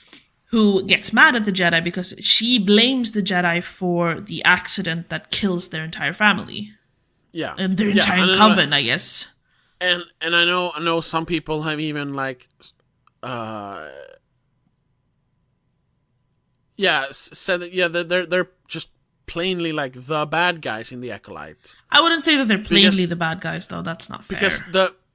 who gets mad at the Jedi because she blames the Jedi for the accident that kills their entire family. Yeah, and their entire coven, I guess. And I know some people have even said that they're just plainly the bad guys in the Acolyte. I wouldn't say that they're plainly the bad guys, though. That's not fair.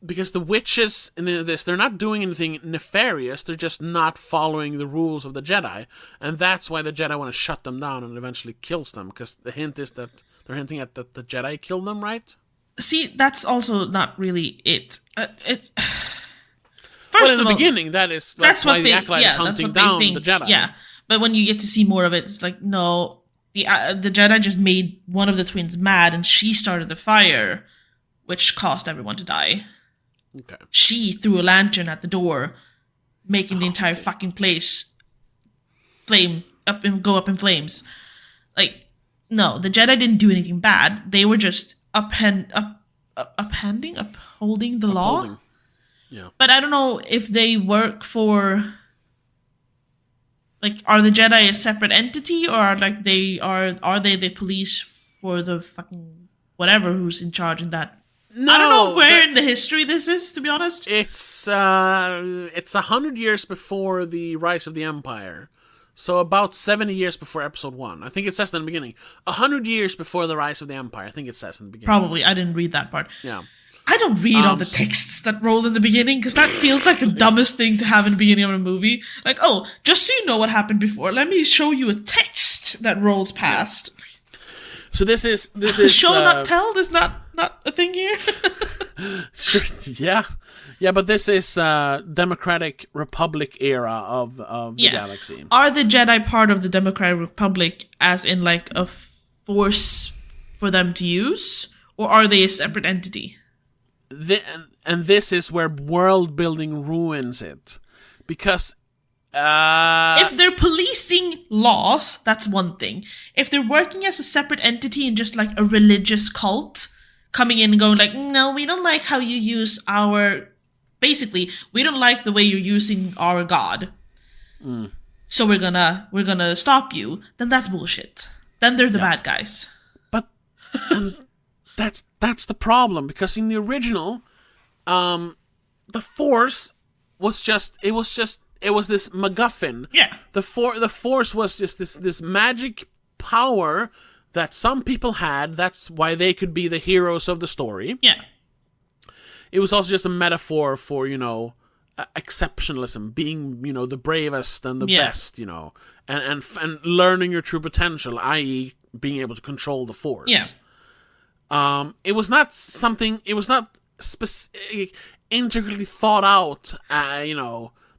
Because the witches in this, they're not doing anything nefarious. They're just not following the rules of the Jedi, and that's why the Jedi want to shut them down and eventually kills them. Because the hint is that they're hinting at that the Jedi killed them, right? See, that's also not really it. It's first in the beginning, that's why the Acolyte is hunting down the Jedi. Yeah, but when you get to see more of it, it's like, no, the Jedi just made one of the twins mad, and she started the fire, which caused everyone to die. Okay. She threw a lantern at the door, making the entire fucking place go up in flames. Like, no, the Jedi didn't do anything bad. They were just upholding the law. Yeah. But I don't know if they work for. Are the Jedi a separate entity, or are they the police for the fucking whatever who's in charge in that? No, I don't know where in the history this is, to be honest. It's 100 years before the Rise of the Empire. So about 70 years before Episode 1. I think it says in the beginning. 100 years before the Rise of the Empire. I think it says in the beginning. Probably. I didn't read that part. Yeah. I don't read all the texts that roll in the beginning, because that feels like the dumbest thing to have in the beginning of a movie. Like, just so you know what happened before, let me show you a text that rolls past. So this is show not tell is not a thing here. Sure, yeah, but this is Democratic Republic era of the galaxy. Are the Jedi part of the Democratic Republic, as in like a force for them to use, or are they a separate entity? And this is where world building ruins it, because if they're policing laws, that's one thing. If they're working as a separate entity and just like a religious cult, coming in and going like, no, we don't like how you use our... Basically, we don't like the way you're using our god. So we're gonna stop you. Then that's bullshit. Then they're the bad guys. But that's the problem, because in the original, the Force was just it was this MacGuffin. Yeah. The Force was just this magic power that some people had. That's why they could be the heroes of the story. Yeah. It was also just a metaphor for, exceptionalism, being, the bravest and the best, and learning your true potential, i.e. being able to control the Force. Yeah. It was not integrally thought out,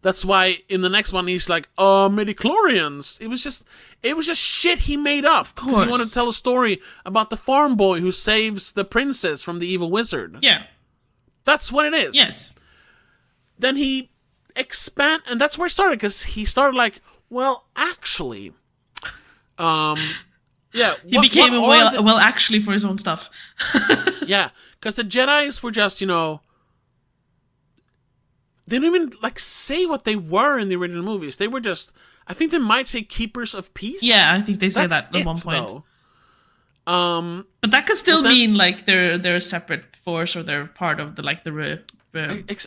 That's why in the next one he's like, midichlorians. It was just shit he made up. Because he wanted to tell a story about the farm boy who saves the princess from the evil wizard. Yeah. That's what it is. Yes. Then he and that's where it started, because he started like, well, actually, yeah. He became well, actually, for his own stuff. Yeah, because the Jedis were just, they didn't even like say what they were in the original movies. They were just, I think they might say keepers of peace. Yeah, I think they say that at one point. Though. But that could still mean like they're a separate force, or they're part of the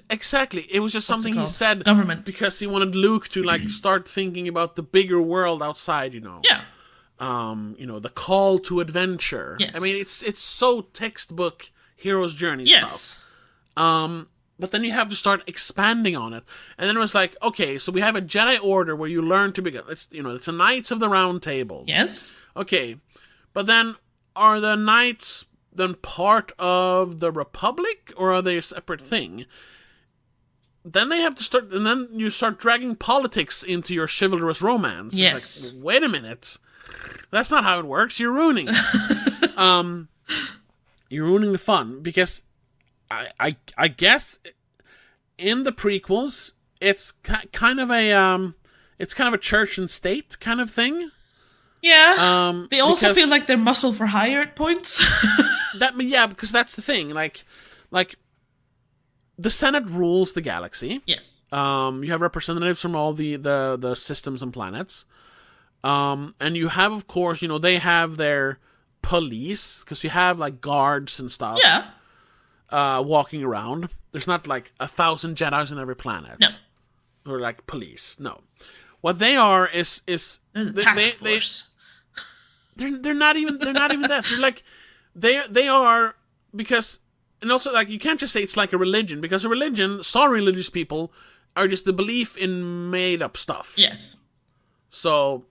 exactly. It was just something he said government, because he wanted Luke to like start thinking about the bigger world outside. Yeah. The call to adventure. Yes. I mean, it's so textbook hero's journey stuff. But then you have to start expanding on it. And then it was like, okay, so we have a Jedi Order where you learn to become, it's a Knights of the Round Table. Yes. Okay. But then, are the Knights then part of the Republic, or are they a separate thing? Then they have to start, and then you start dragging politics into your chivalrous romance. Yes. It's like, wait a minute. That's not how it works. You're ruining it. You're ruining the fun, because I guess in the prequels it's kind of a church and state kind of thing. Yeah. They also feel like they're muscle for hire at points. Because that's the thing. Like the Senate rules the galaxy. Yes. You have representatives from all the systems and planets. And you have, of course, they have their police, because you have like guards and stuff. Yeah. Walking around. There's not like 1,000 Jedis on every planet. No. Or like police. No. What they are is they're the task force. They're not even that. They're like they are, because, and also like you can't just say it's like a religion, because a religion, some religious people are just the belief in made up stuff. Yes. So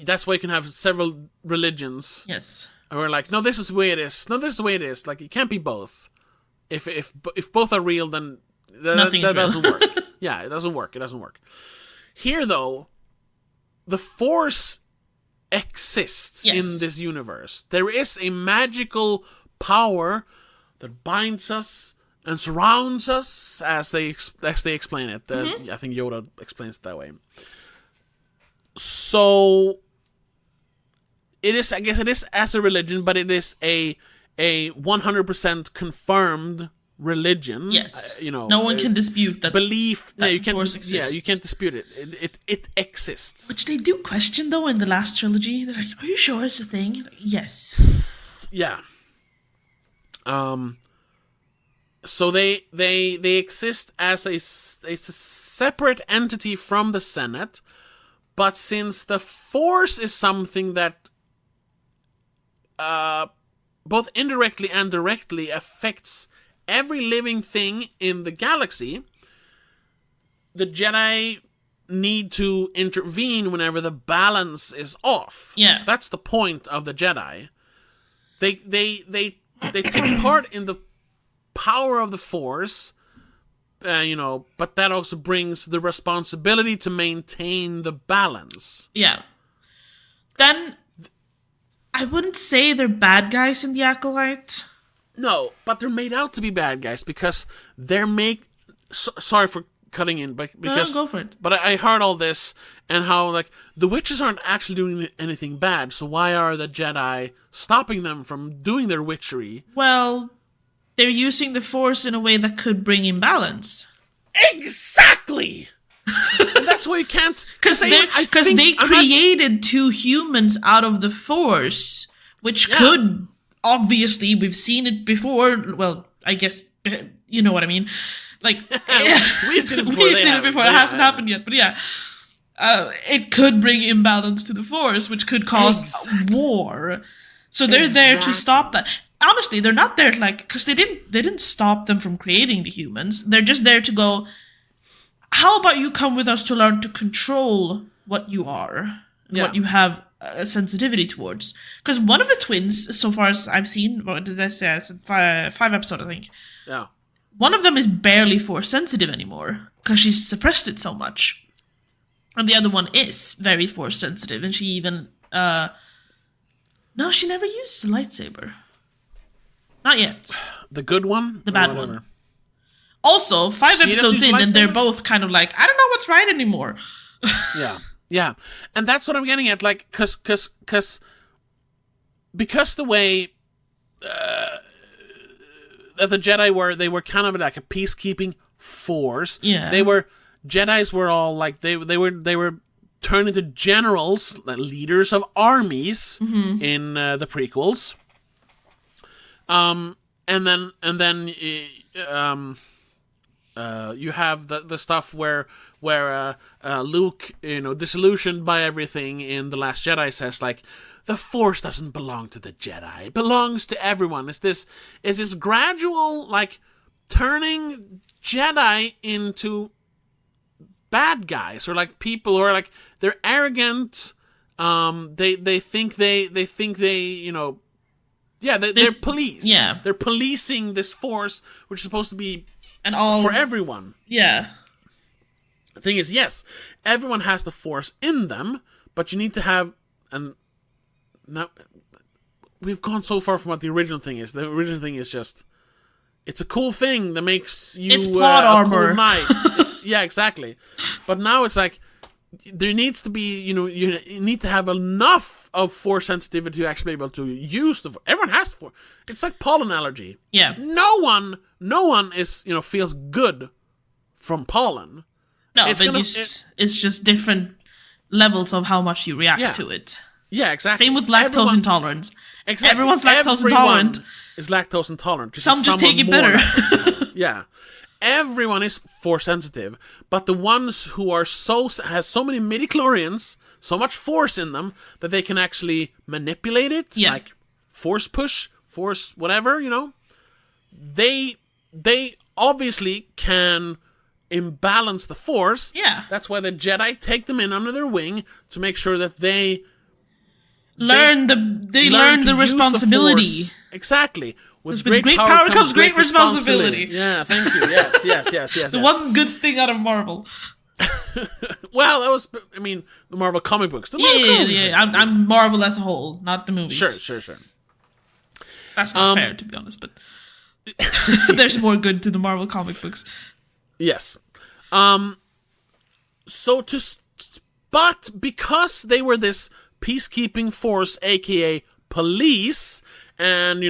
that's why you can have several religions. Yes. And we're like, no, this is the way it is. No, this is the way it is. Like, it can't be both. If both are real, then that doesn't work. Yeah, it doesn't work. It doesn't work. Here, though, the Force exists in this universe. There is a magical power that binds us and surrounds us, as they explain it. I think Yoda explains it that way. So it is, I guess it is as a religion, but it is a 100% confirmed religion. Yes. No one can dispute that belief. That you can't. Force exists. Yeah, you can't dispute it. It exists. Which they do question, though, in the last trilogy. They're like, "Are you sure it's a thing?" Like, yes. Yeah. So they exist as a separate entity from the Senate, but since the Force is something that both indirectly and directly affects every living thing in the galaxy, the Jedi need to intervene whenever the balance is off. Yeah. That's the point of the Jedi. They take part in the power of the Force, but that also brings the responsibility to maintain the balance. Yeah. Then, I wouldn't say they're bad guys in the Acolyte. No, but they're made out to be bad guys because they're sorry for cutting in, but because go for it. But I heard all this and how like the witches aren't actually doing anything bad. So why are the Jedi stopping them from doing their witchery? Well, they're using the Force in a way that could bring imbalance. Exactly. And that's why you can't, because they created two humans out of the Force, which could obviously we've seen it before. Well, I guess you know what I mean. Like we've seen it before. It hasn't happened yet, but it could bring imbalance to the Force, which could cause war. So they're there to stop that. Honestly, they're not there because they didn't stop them from creating the humans. They're just there to go, how about you come with us to learn to control what you are and what you have a sensitivity towards? Because one of the twins, so far as I've seen, what did I say? I said 5 episodes, I think. Yeah. One of them is barely Force sensitive anymore because she's suppressed it so much. And the other one is very Force sensitive, and she even... No, she never used a lightsaber. Not yet. The good one? The bad one. Also, 5 episodes in, and they're both kind of like, I don't know what's right anymore. Yeah. And that's what I'm getting at, like, because the way that the Jedi they were kind of like a peacekeeping force. Yeah. Jedis were all like, they were turned into generals, leaders of armies in the prequels. And then you have the stuff where Luke, disillusioned by everything in The Last Jedi, says like, the Force doesn't belong to the Jedi; it belongs to everyone. It's this gradual like turning Jedi into bad guys, or like people who are like, they're arrogant. They think they they're police. Yeah, they're policing this Force, which is supposed to be for everyone. Yeah. The thing is, yes, everyone has the Force in them, but you need to have now we've gone so far from what the original thing is. The original thing is just, it's a cool thing that makes you it's plot armor. Cool knight. Yeah, exactly. But now it's like, there needs to be, you need to have enough of Force sensitivity to actually be able to use the Force. Everyone has Force. It's like pollen allergy. Yeah. No one is, feels good from pollen. No, it's just different levels of how much you react to it. Yeah, exactly. Same with lactose intolerance. Exactly. Everyone's lactose intolerant. Is lactose intolerant. Some just take it better. Yeah. Everyone is Force sensitive, but the ones who are has so many midichlorians, so much Force in them, that they can actually manipulate it, like Force push, Force whatever, they obviously can imbalance the Force. Yeah. That's why the Jedi take them in under their wing to make sure that they learn the responsibility. Exactly. With great power comes great responsibility. Yeah, thank you. Yes. The one good thing out of Marvel. Well, that was, the Marvel comic books. I'm Marvel as a whole, not the movies. Sure. That's not fair, to be honest, but there's more good to the Marvel comic books. Yes. But because they were this peacekeeping force, aka police, and,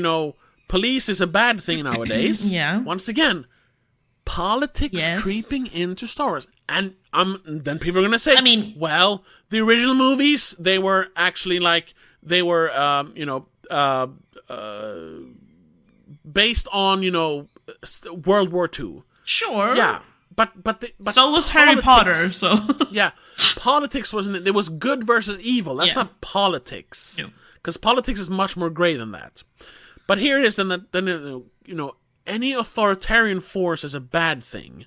police is a bad thing nowadays. Yeah. Once again, politics creeping into Star Wars. And then people are going to say, well, the original movies, they were actually like, they were, based on, World War II. Sure. Yeah. But so was Harry Potter, so... Yeah. Politics wasn't it. There was good versus evil. That's not politics. Because politics is much more gray than that. But here it is, then any authoritarian force is a bad thing.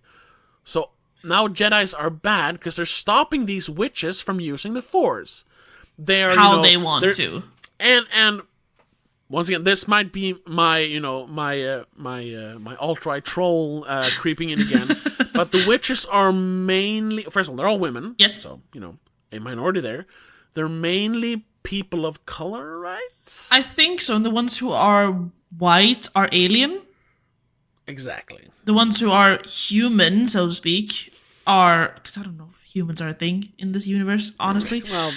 So now Jedis are bad because they're stopping these witches from using the Force. They are they want to. And once again, this might be my my alt-right troll creeping in again. But the witches are mainly, first of all, they're all women. Yes. So, a minority there. They're mainly people of color, right? I think so. And the ones who are white are alien. Exactly. The ones who are human, so to speak, are... Because I don't know if humans are a thing in this universe, honestly. Well,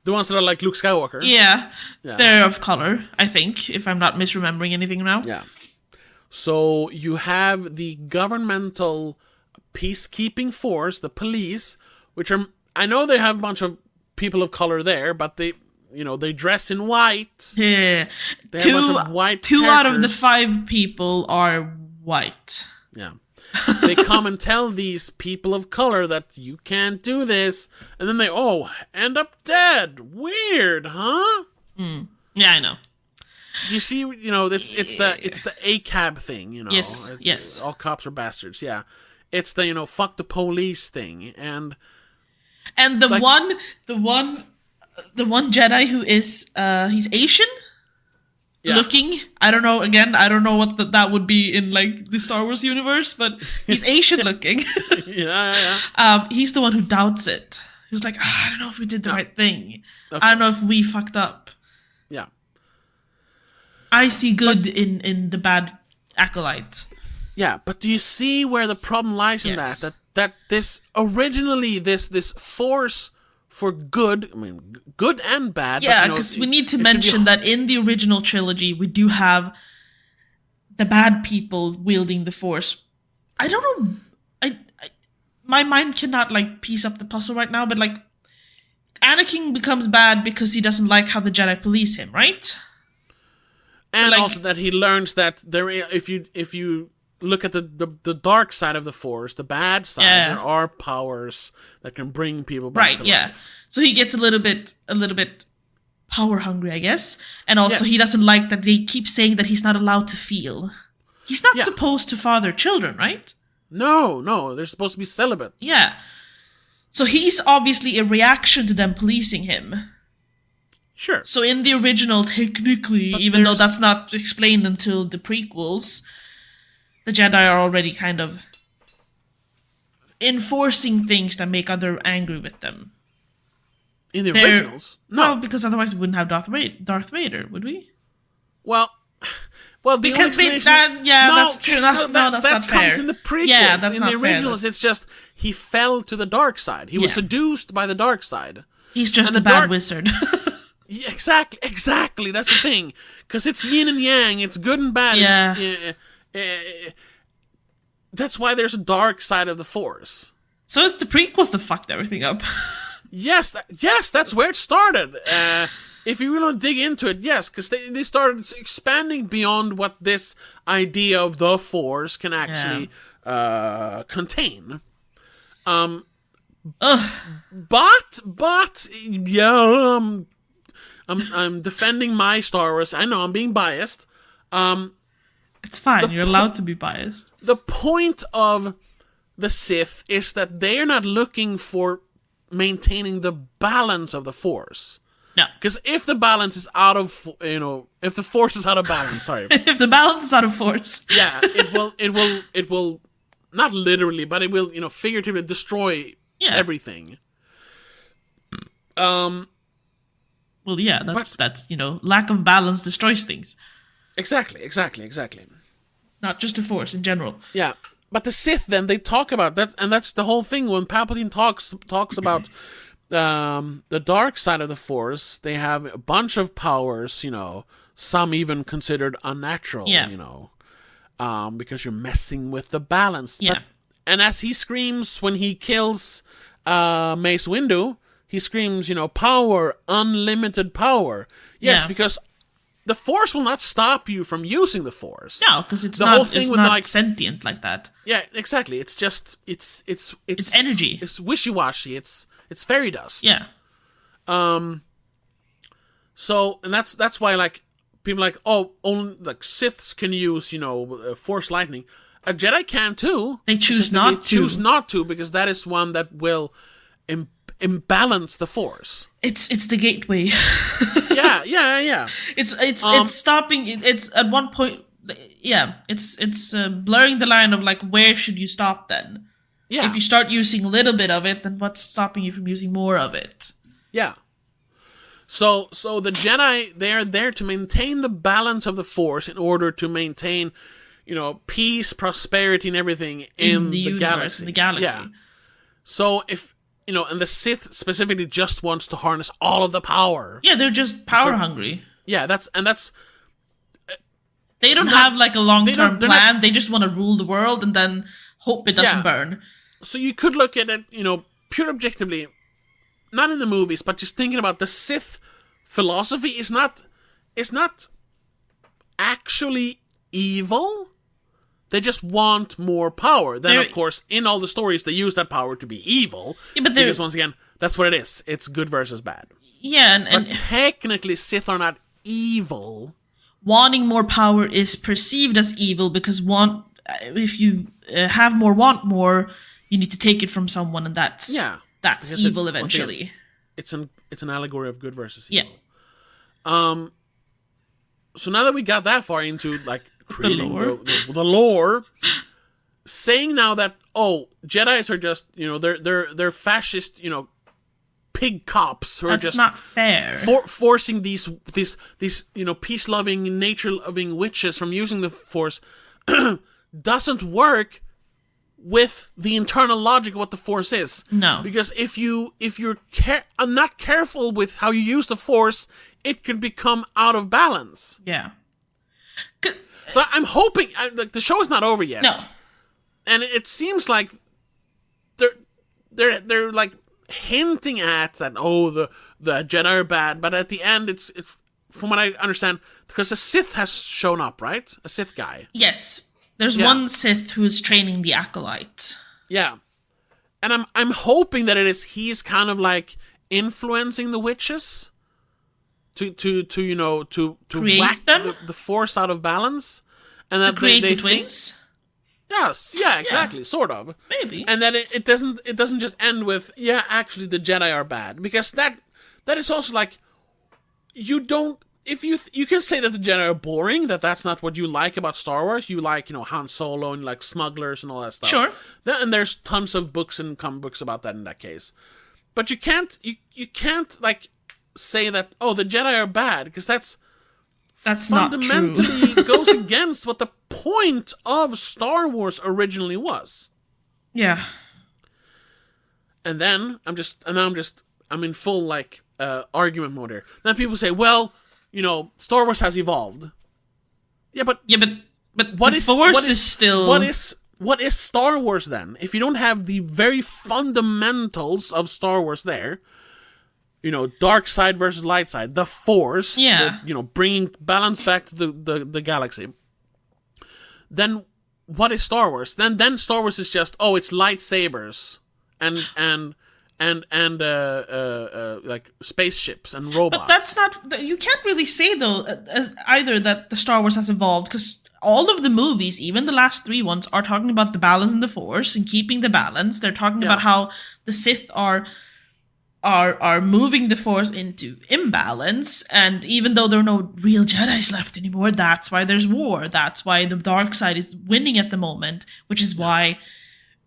the ones that are like Luke Skywalker. Yeah. They're of color, I think, if I'm not misremembering anything now. Yeah. So you have the governmental peacekeeping force, the police, which are... I know they have a bunch of people of color there, but they dress in white. Yeah. They have a bunch of white two out of the characters. 5 people are white. Yeah. They come and tell these people of color that you can't do this, and then they end up dead. Weird, huh? Yeah, I know. You see, it's the ACAB thing, Yes, yes. All cops are bastards, yeah. It's the fuck the police thing, and the one Jedi who is he's Asian. Yeah. Looking, I don't know. Again, I don't know what that would be in like the Star Wars universe, but he's Asian looking. yeah. He's the one who doubts it. He's like, I don't know if we did the right thing. I don't know if we fucked up. Yeah. I see good in the bad acolyte. Yeah, but do you see where the problem lies in Yes. that this originally this force for good, I mean good and bad. Yeah, because we need to mention that in the original trilogy we do have the bad people wielding the Force. I don't know. My mind cannot like piece up the puzzle right now, but like Anakin becomes bad because he doesn't like how the Jedi police him, right? And like, also that he learns that if you look at the dark side of the Force, the bad side, there are powers that can bring people back to life. So he gets a little bit power hungry, I guess. And also he doesn't like that they keep saying that he's not allowed to feel. He's not supposed to father children, right? No, they're supposed to be celibate. Yeah. So he's obviously a reaction to them policing him. Sure. So in the original, technically, even though that's not explained until the prequels, the Jedi are already kind of enforcing things that make others angry with them. In the originals? No. Well, because otherwise we wouldn't have Darth Vader, would we? Well, because that's true. That's not fair. That comes in the prequels. Yeah, that's in not the originals, fair. it's just he fell to the dark side. He was seduced by the dark side. He's just a bad wizard. Yeah, exactly. That's the thing. Because it's yin and yang. It's good and bad. Yeah. That's why there's a dark side of the Force. So it's the prequels that fucked everything up. Yes, that's where it started. If you really dig into it, yes, because they started expanding beyond what this idea of the Force can actually contain. But yeah, I'm defending my Star Wars. I know I'm being biased. It's fine. You're allowed to be biased. The point of the Sith is that they are not looking for maintaining the balance of the Force. No. Because if the balance is out of, if the Force is out of balance, sorry. If the balance is out of Force. Yeah, it will, not literally, but it will, figuratively destroy everything. Well, yeah, that's lack of balance destroys things. Exactly. Not just the Force, in general. Yeah, but the Sith, then, they talk about that, and that's the whole thing. When Palpatine talks about the dark side of the Force, they have a bunch of powers, some even considered unnatural, because you're messing with the balance. Yeah. And as he screams when he kills Mace Windu, he screams, power, unlimited power. Yes, because the Force will not stop you from using the Force. No, because it's not sentient like that. Yeah, exactly. It's just it's energy. It's wishy-washy. It's fairy dust. Yeah. So, and that's why like people are like, only like Siths can use Force lightning. A Jedi can too. They choose not to. Choose not to because that is one that will imbalance the Force. It's the gateway. Yeah. It's stopping. It's at one point. Yeah, it's blurring the line of like, where should you stop then? Yeah. If you start using a little bit of it, then what's stopping you from using more of it? Yeah. So the Jedi, they're there to maintain the balance of the Force in order to maintain, peace, prosperity, and everything in the universe, galaxy. In the galaxy. Yeah. So if and the Sith specifically just wants to harness all of the power. Yeah, they're just power hungry. Yeah, that's. They don't have like a long-term plan. They just want to rule the world and then hope it doesn't burn. So you could look at it, pure objectively, not in the movies, but just thinking about the Sith philosophy is not actually evil. They just want more power. Then, of course, in all the stories, they use that power to be evil. Yeah, but because, once again, that's what it is. It's good versus bad. Yeah, but technically, Sith are not evil. Wanting more power is perceived as evil because if you have more, want more, you need to take it from someone, and that's evil eventually. It's an allegory of good versus evil. Yeah. So now that we got that far into like creating the lore, saying now that Jedis are just they're fascist pig cops who are just not fair. Forcing these peace loving, nature loving witches from using the Force doesn't work with the internal logic of what the Force is. No, because if you're not careful with how you use the Force, it can become out of balance. Yeah. So I'm hoping the show is not over yet. No, and it seems like they're like hinting at that. The Jedi are bad, but at the end, it's from what I understand, because a Sith has shown up, right? A Sith guy. Yes. There's one Sith who's training the acolyte. Yeah, and I'm hoping that he's kind of like influencing the witches to create whack them? the Force out of balance, and that create they the twins. Yes, yeah, exactly, sort of. Maybe. And then it doesn't just end with actually the Jedi are bad, because that is also like you don't. If you can say that the Jedi are boring, that's not what you like about Star Wars. You like, Han Solo and like smugglers and all that stuff. Sure. And there's tons of books and comic books about that in that case. But you can't like say that the Jedi are bad, because that's fundamentally not true. goes against what the point of Star Wars originally was. Yeah. And then I'm in full like argument mode here. Then people say, well, Star Wars has evolved. But what is Force is still what is Star Wars then? If you don't have the very fundamentals of Star Wars there, dark side versus light side, the Force, bringing balance back to the galaxy. Then what is Star Wars? Then Star Wars is just it's lightsabers and like spaceships and robots. But that's not. You can't really say though either that the Star Wars has evolved, because all of the movies, even the last 3 ones, are talking about the balance in the Force and keeping the balance. They're talking about how the Sith are moving the Force into imbalance, and even though there are no real Jedis left anymore, that's why there's war. That's why the dark side is winning at the moment, which is why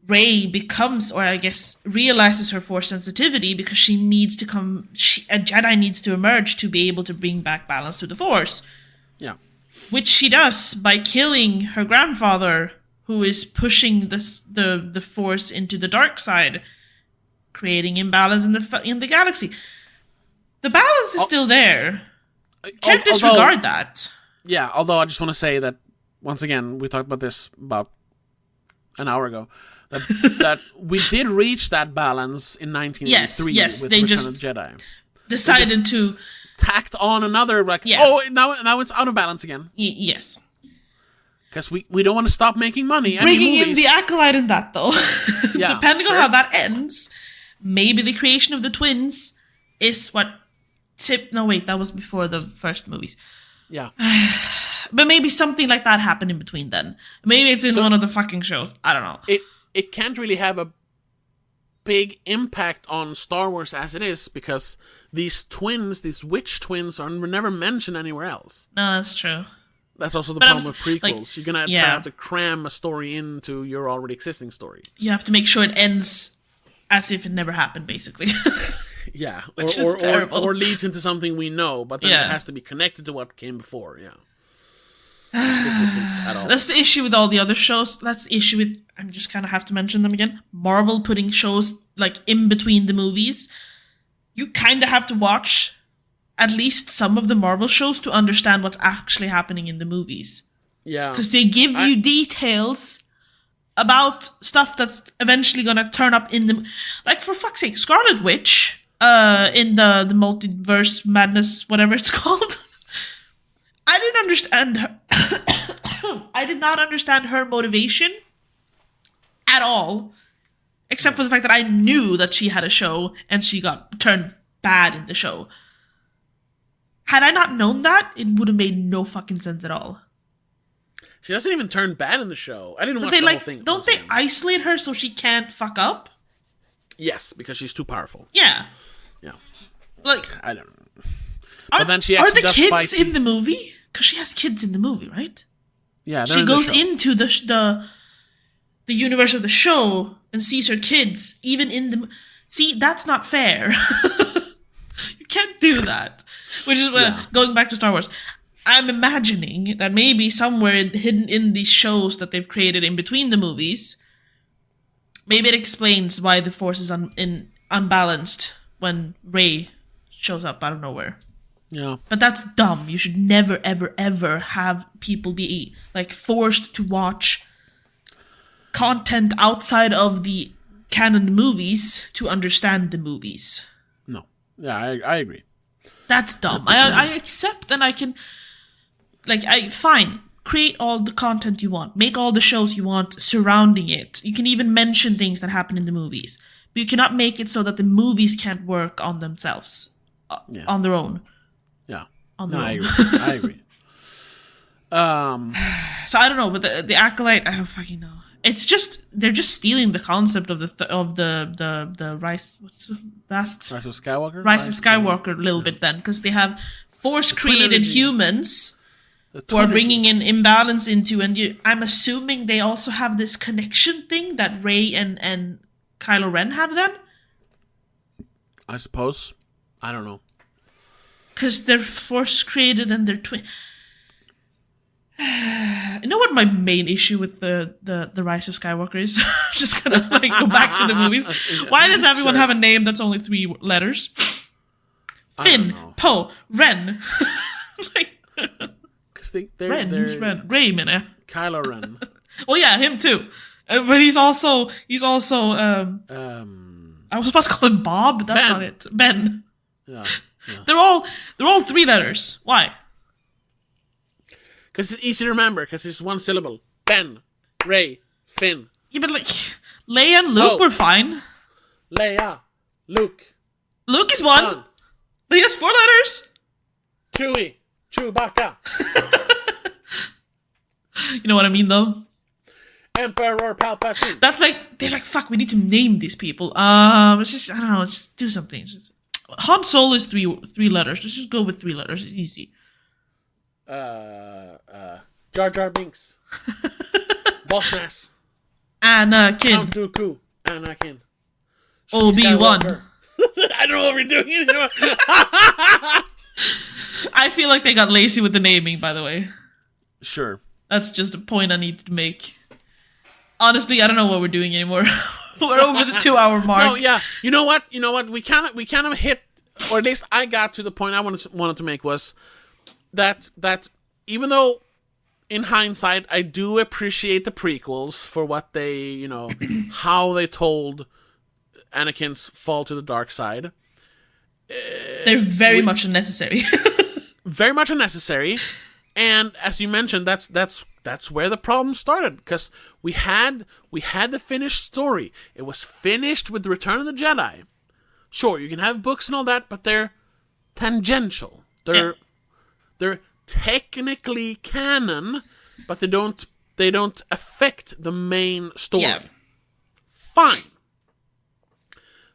Rey becomes, or I guess realizes her Force sensitivity, because she needs to a Jedi needs to emerge to be able to bring back balance to the Force. Yeah. Which she does by killing her grandfather, who is pushing the Force into the dark side, creating imbalance in the galaxy. The balance is still there. Can't disregard that. Yeah, although I just want to say that, once again, we talked about this about an hour ago, that we did reach that balance in 1983 yes, with they Return just of the Jedi. Decided to tacked on another, like, now it's out of balance again. Yes. Because we don't want to stop making money. Bringing in the acolyte in that, though. Yeah, depending on how that ends, maybe the creation of the twins is what no, wait, that was before the first movies. Yeah. But maybe something like that happened in between then. Maybe it's in one of the fucking shows. I don't know. It can't really have big impact on Star Wars as it is, because these witch twins, were never mentioned anywhere else. No, that's true. That's also the problem with prequels. Like, you're gonna have to cram a story into your already existing story. You have to make sure it ends as if it never happened, basically. Yeah, which is terrible. Or leads into something we know, but then it has to be connected to what came before. Yeah, this isn't at all. That's the issue with all the other shows. That's the issue with. I just kind of have to mention them again. Marvel putting shows like in between the movies. You kind of have to watch at least some of the Marvel shows to understand what's actually happening in the movies. Yeah, because they give you details about stuff that's eventually gonna turn up in the, like, for fuck's sake, Scarlet Witch. In the multiverse madness, whatever it's called. I didn't understand her. I did not understand her motivation at all, except for the fact that I knew that she had a show and she got turned bad in the show. Had I not known that, it would have made no fucking sense at all. She doesn't even turn bad in the show. I didn't watch the whole thing. Don't they isolate her so she can't fuck up? Yes, because she's too powerful. Yeah. Yeah. Like, I don't know. But then she actually does fight. Are the kids in the movie? Because she has kids in the movie, right? Yeah, she goes into the universe of the show and sees her kids, even in the... See, that's not fair. You can't do that. Which is going back to Star Wars. I'm imagining that maybe somewhere hidden in these shows that they've created in between the movies, maybe it explains why the Force is unbalanced when Rey shows up out of nowhere. Yeah. But that's dumb. You should never, ever, ever have people be, like, forced to watch content outside of the canon movies to understand the movies. No. Yeah, I agree. That's dumb. I accept, and I can... Like, fine. Create all the content you want. Make all the shows you want surrounding it. You can even mention things that happen in the movies. But you cannot make it so that the movies can't work on themselves. On their own. Yeah. On their own. I agree. So I don't know, but the Acolyte, I don't fucking know. It's just, they're just stealing the concept of the Rise... What's the last... Rise of Skywalker? Rise of Skywalker a little bit then. Because they have Force-created humans... who are bringing an imbalance into, and I'm assuming they also have this connection thing that Rey and Kylo Ren have then? I suppose. I don't know. Because they're Force created and they're twin. You know what my main issue with the Rise of Skywalker is? I'm just gonna go back to the movies. Why does everyone have a name that's only 3 letters? Finn, Poe, Ren. They're Ren. Rey, man. Kylo Ren. Oh yeah, him too. But he's also. I was about to call him Bob, but that's Ben. not it. Ben. Yeah. They're all 3 letters. Why? Because it's easy to remember. Because it's one syllable. Ben, Rey, Finn. Yeah, but like Leia and Luke were fine. Leia, Luke. Luke is 1, but he has 4 letters. Chewie, Chewbacca. You know what I mean, though? Emperor Palpatine. That's like, they're like, fuck, we need to name these people. It's just, I don't know, just do something. Han Solo is 3 letters. Let's just go with 3 letters. It's easy. Jar Jar Binks. Boss Nass. Anakin. Count Dooku. Anakin. Obi-Wan. I don't know what we're doing anymore. I feel like they got lazy with the naming, by the way. Sure. That's just a point I need to make. Honestly, I don't know what we're doing anymore. We're over the 2-hour mark. No, yeah. You know what? We kind of hit, or at least I got to the point I wanted to make was that even though in hindsight I do appreciate the prequels for what they, how they told Anakin's fall to the dark side. They're very much unnecessary. Very much unnecessary. And as you mentioned, that's where the problem started, because we had the finished story. It was finished with the Return of the Jedi. Sure, you can have books and all that, but they're tangential. They're technically canon, but they don't affect the main story. Yeah. Fine.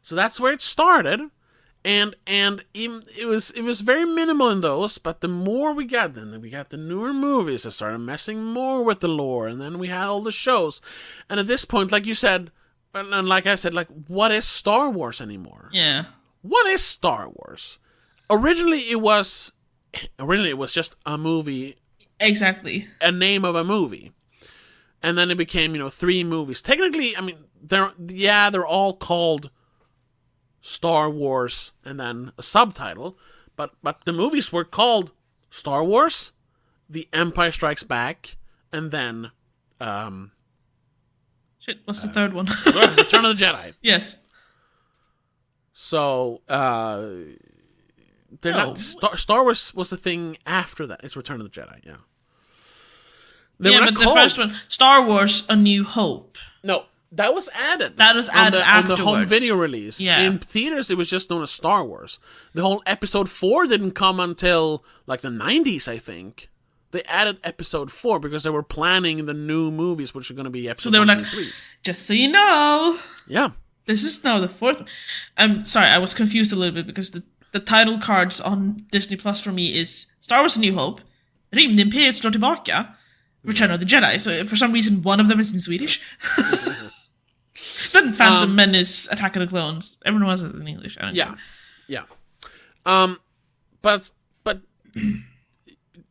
So that's where it started. And it was very minimal in those, but the more we got, then we got the newer movies that started messing more with the lore, and then we had all the shows. And at this point, like you said, and like I said, like, what is Star Wars anymore? Yeah. What is Star Wars? Originally it was just a movie. Exactly. A name of a movie. And then it became, 3 movies. Technically, I mean, they're all called Star Wars and then a subtitle, but the movies were called Star Wars, The Empire Strikes Back, and then what's the third one? Return of the Jedi. Yes. So they're not Star Wars was the thing after that. It's Return of the Jedi. Yeah. But the first one, Star Wars: A New Hope. No. That was added. Afterwards. On the home video release. Yeah. In theaters, it was just known as Star Wars. The whole Episode 4 didn't come until, like, the 90s, I think. They added Episode 4 because they were planning the new movies, which are going to be Episode 1 and 3. So they were like, just so you know. Yeah. This is now the 4th one. I'm sorry, I was confused a little bit because the title cards on Disney Plus for me is Star Wars: A New Hope, Rymdimperiet slår tillbaka, Return of the Jedi. So for some reason, one of them is in Swedish. Then Phantom Menace, Attack of the Clones. Everyone else is in English. I don't know. Yeah. But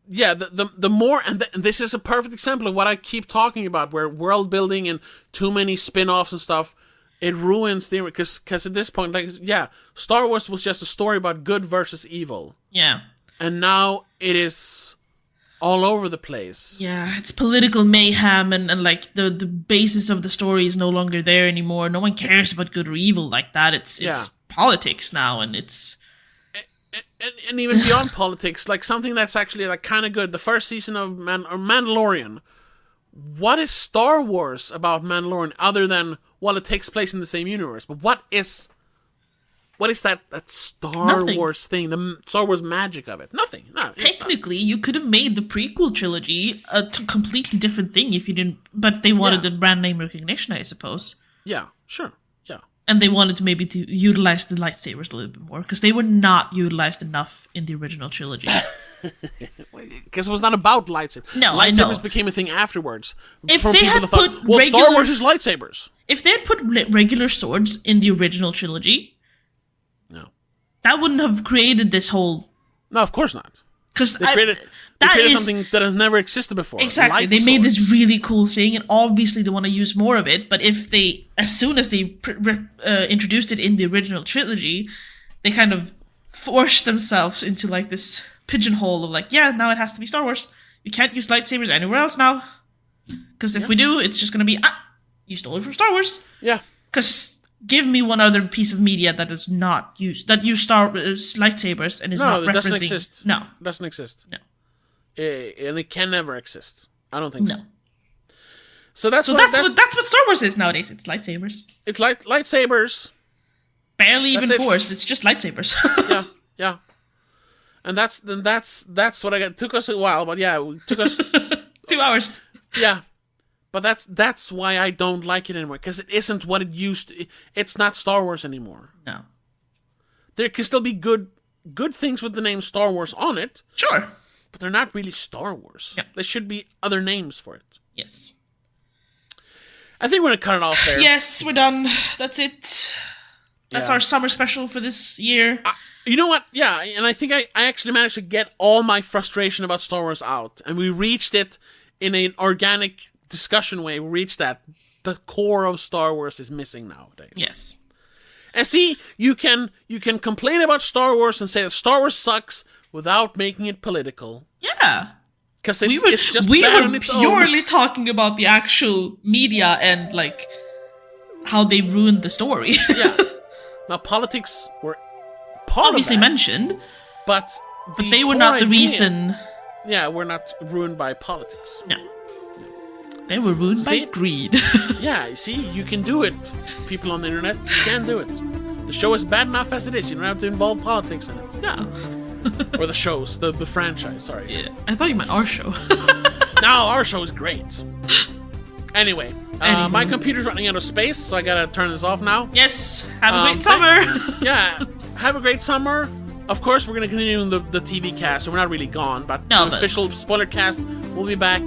yeah, the more, and this is a perfect example of what I keep talking about, where world building and too many spin-offs and stuff, it ruins the, because at this point, like, yeah, Star Wars was just a story about good versus evil. Yeah. And now it is all over the place. Yeah, it's political mayhem, and like the basis of the story is no longer there anymore. No one cares about good or evil like that. It's politics now, and it's and even beyond politics, like something that's actually like kind of good. The first season of Mandalorian. What is Star Wars about Mandalorian other than, well, it takes place in the same universe? But what is that Star Wars thing, the Star Wars magic of it? Nothing. No, technically, you could have made the prequel trilogy a completely different thing if you didn't, but they wanted the brand name recognition, I suppose. Yeah, sure. Yeah. And they wanted to utilize the lightsabers a little bit more, because they were not utilized enough in the original trilogy. Because it was not about lightsabers. No, lightsabers I know. became a thing afterwards. If they had put Star Wars is lightsabers. If they had put regular swords in the original trilogy, no, that wouldn't have created this whole. No, of course not. Because they created something that has never existed before. Exactly, they made this really cool thing, and obviously they want to use more of it. But if as soon as they introduced it in the original trilogy, they kind of forced themselves into like this pigeonhole of like, yeah, now it has to be Star Wars. You can't use lightsabers anywhere else now, because if we do, it's just going to be you stole it from Star Wars. Yeah, because give me one other piece of media that is not used Star Wars lightsabers and is not referencing. No, it doesn't exist. No, it doesn't exist. No, and it can never exist. I don't think so. No. So that's what Star Wars is nowadays. It's lightsabers. It's lightsabers. Barely even Force. It's just lightsabers. Yeah. And that's what I got. It took us a while, but yeah, it took us 2 hours. Yeah. But that's why I don't like it anymore, because it isn't what it used to. It's not Star Wars anymore. No. There can still be good things with the name Star Wars on it. Sure. But they're not really Star Wars. Yeah. There should be other names for it. Yes. I think we're going to cut it off there. Yes, we're done. That's it. That's our summer special for this year. You know what? Yeah, and I think I actually managed to get all my frustration about Star Wars out. And we reached it in an organic discussion way. We reached that. The core of Star Wars is missing nowadays. Yes. And see, you can complain about Star Wars and say that Star Wars sucks without making it political. Yeah. Because it's just bad on its own. We were purely talking about the actual media and like how they ruined the story. Yeah. Now politics were obviously mentioned, but they were not the reason. Yeah, we're not ruined by politics. No. They were ruined by greed. Yeah, see, you can do it. People on the internet, you can do it. The show is bad enough as it is. You don't have to involve politics in it. No. Or the shows, the franchise, sorry. Yeah. I thought you meant our show. No, our show is great. Anyway, Anywho. My computer's running out of space, so I gotta turn this off now. Yes, have a great summer. Yeah, have a great summer. Of course, we're gonna continue the TV cast, so we're not really gone, but the official spoiler cast will be back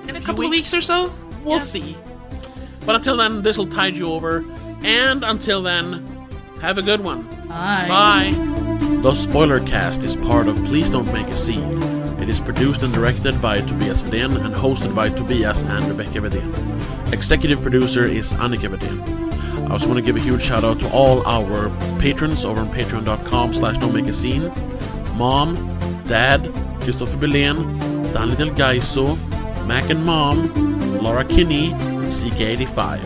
in a couple of weeks or so. We'll see. But until then, this will tide you over. And until then, have a good one. Bye. Bye. The spoiler cast is part of Please Don't Make a Scene. It is produced and directed by Tobias Vedén and hosted by Tobias and Rebecca Vedén. Executive producer is Annika Vedén. I also want to give a huge shout out to all our patrons over on patreon.com/don'tmakeascene. Mom, Dad, Christopher Belén, Danny Del Gaiso, Mac and Mom, Laura Kinney, CK85.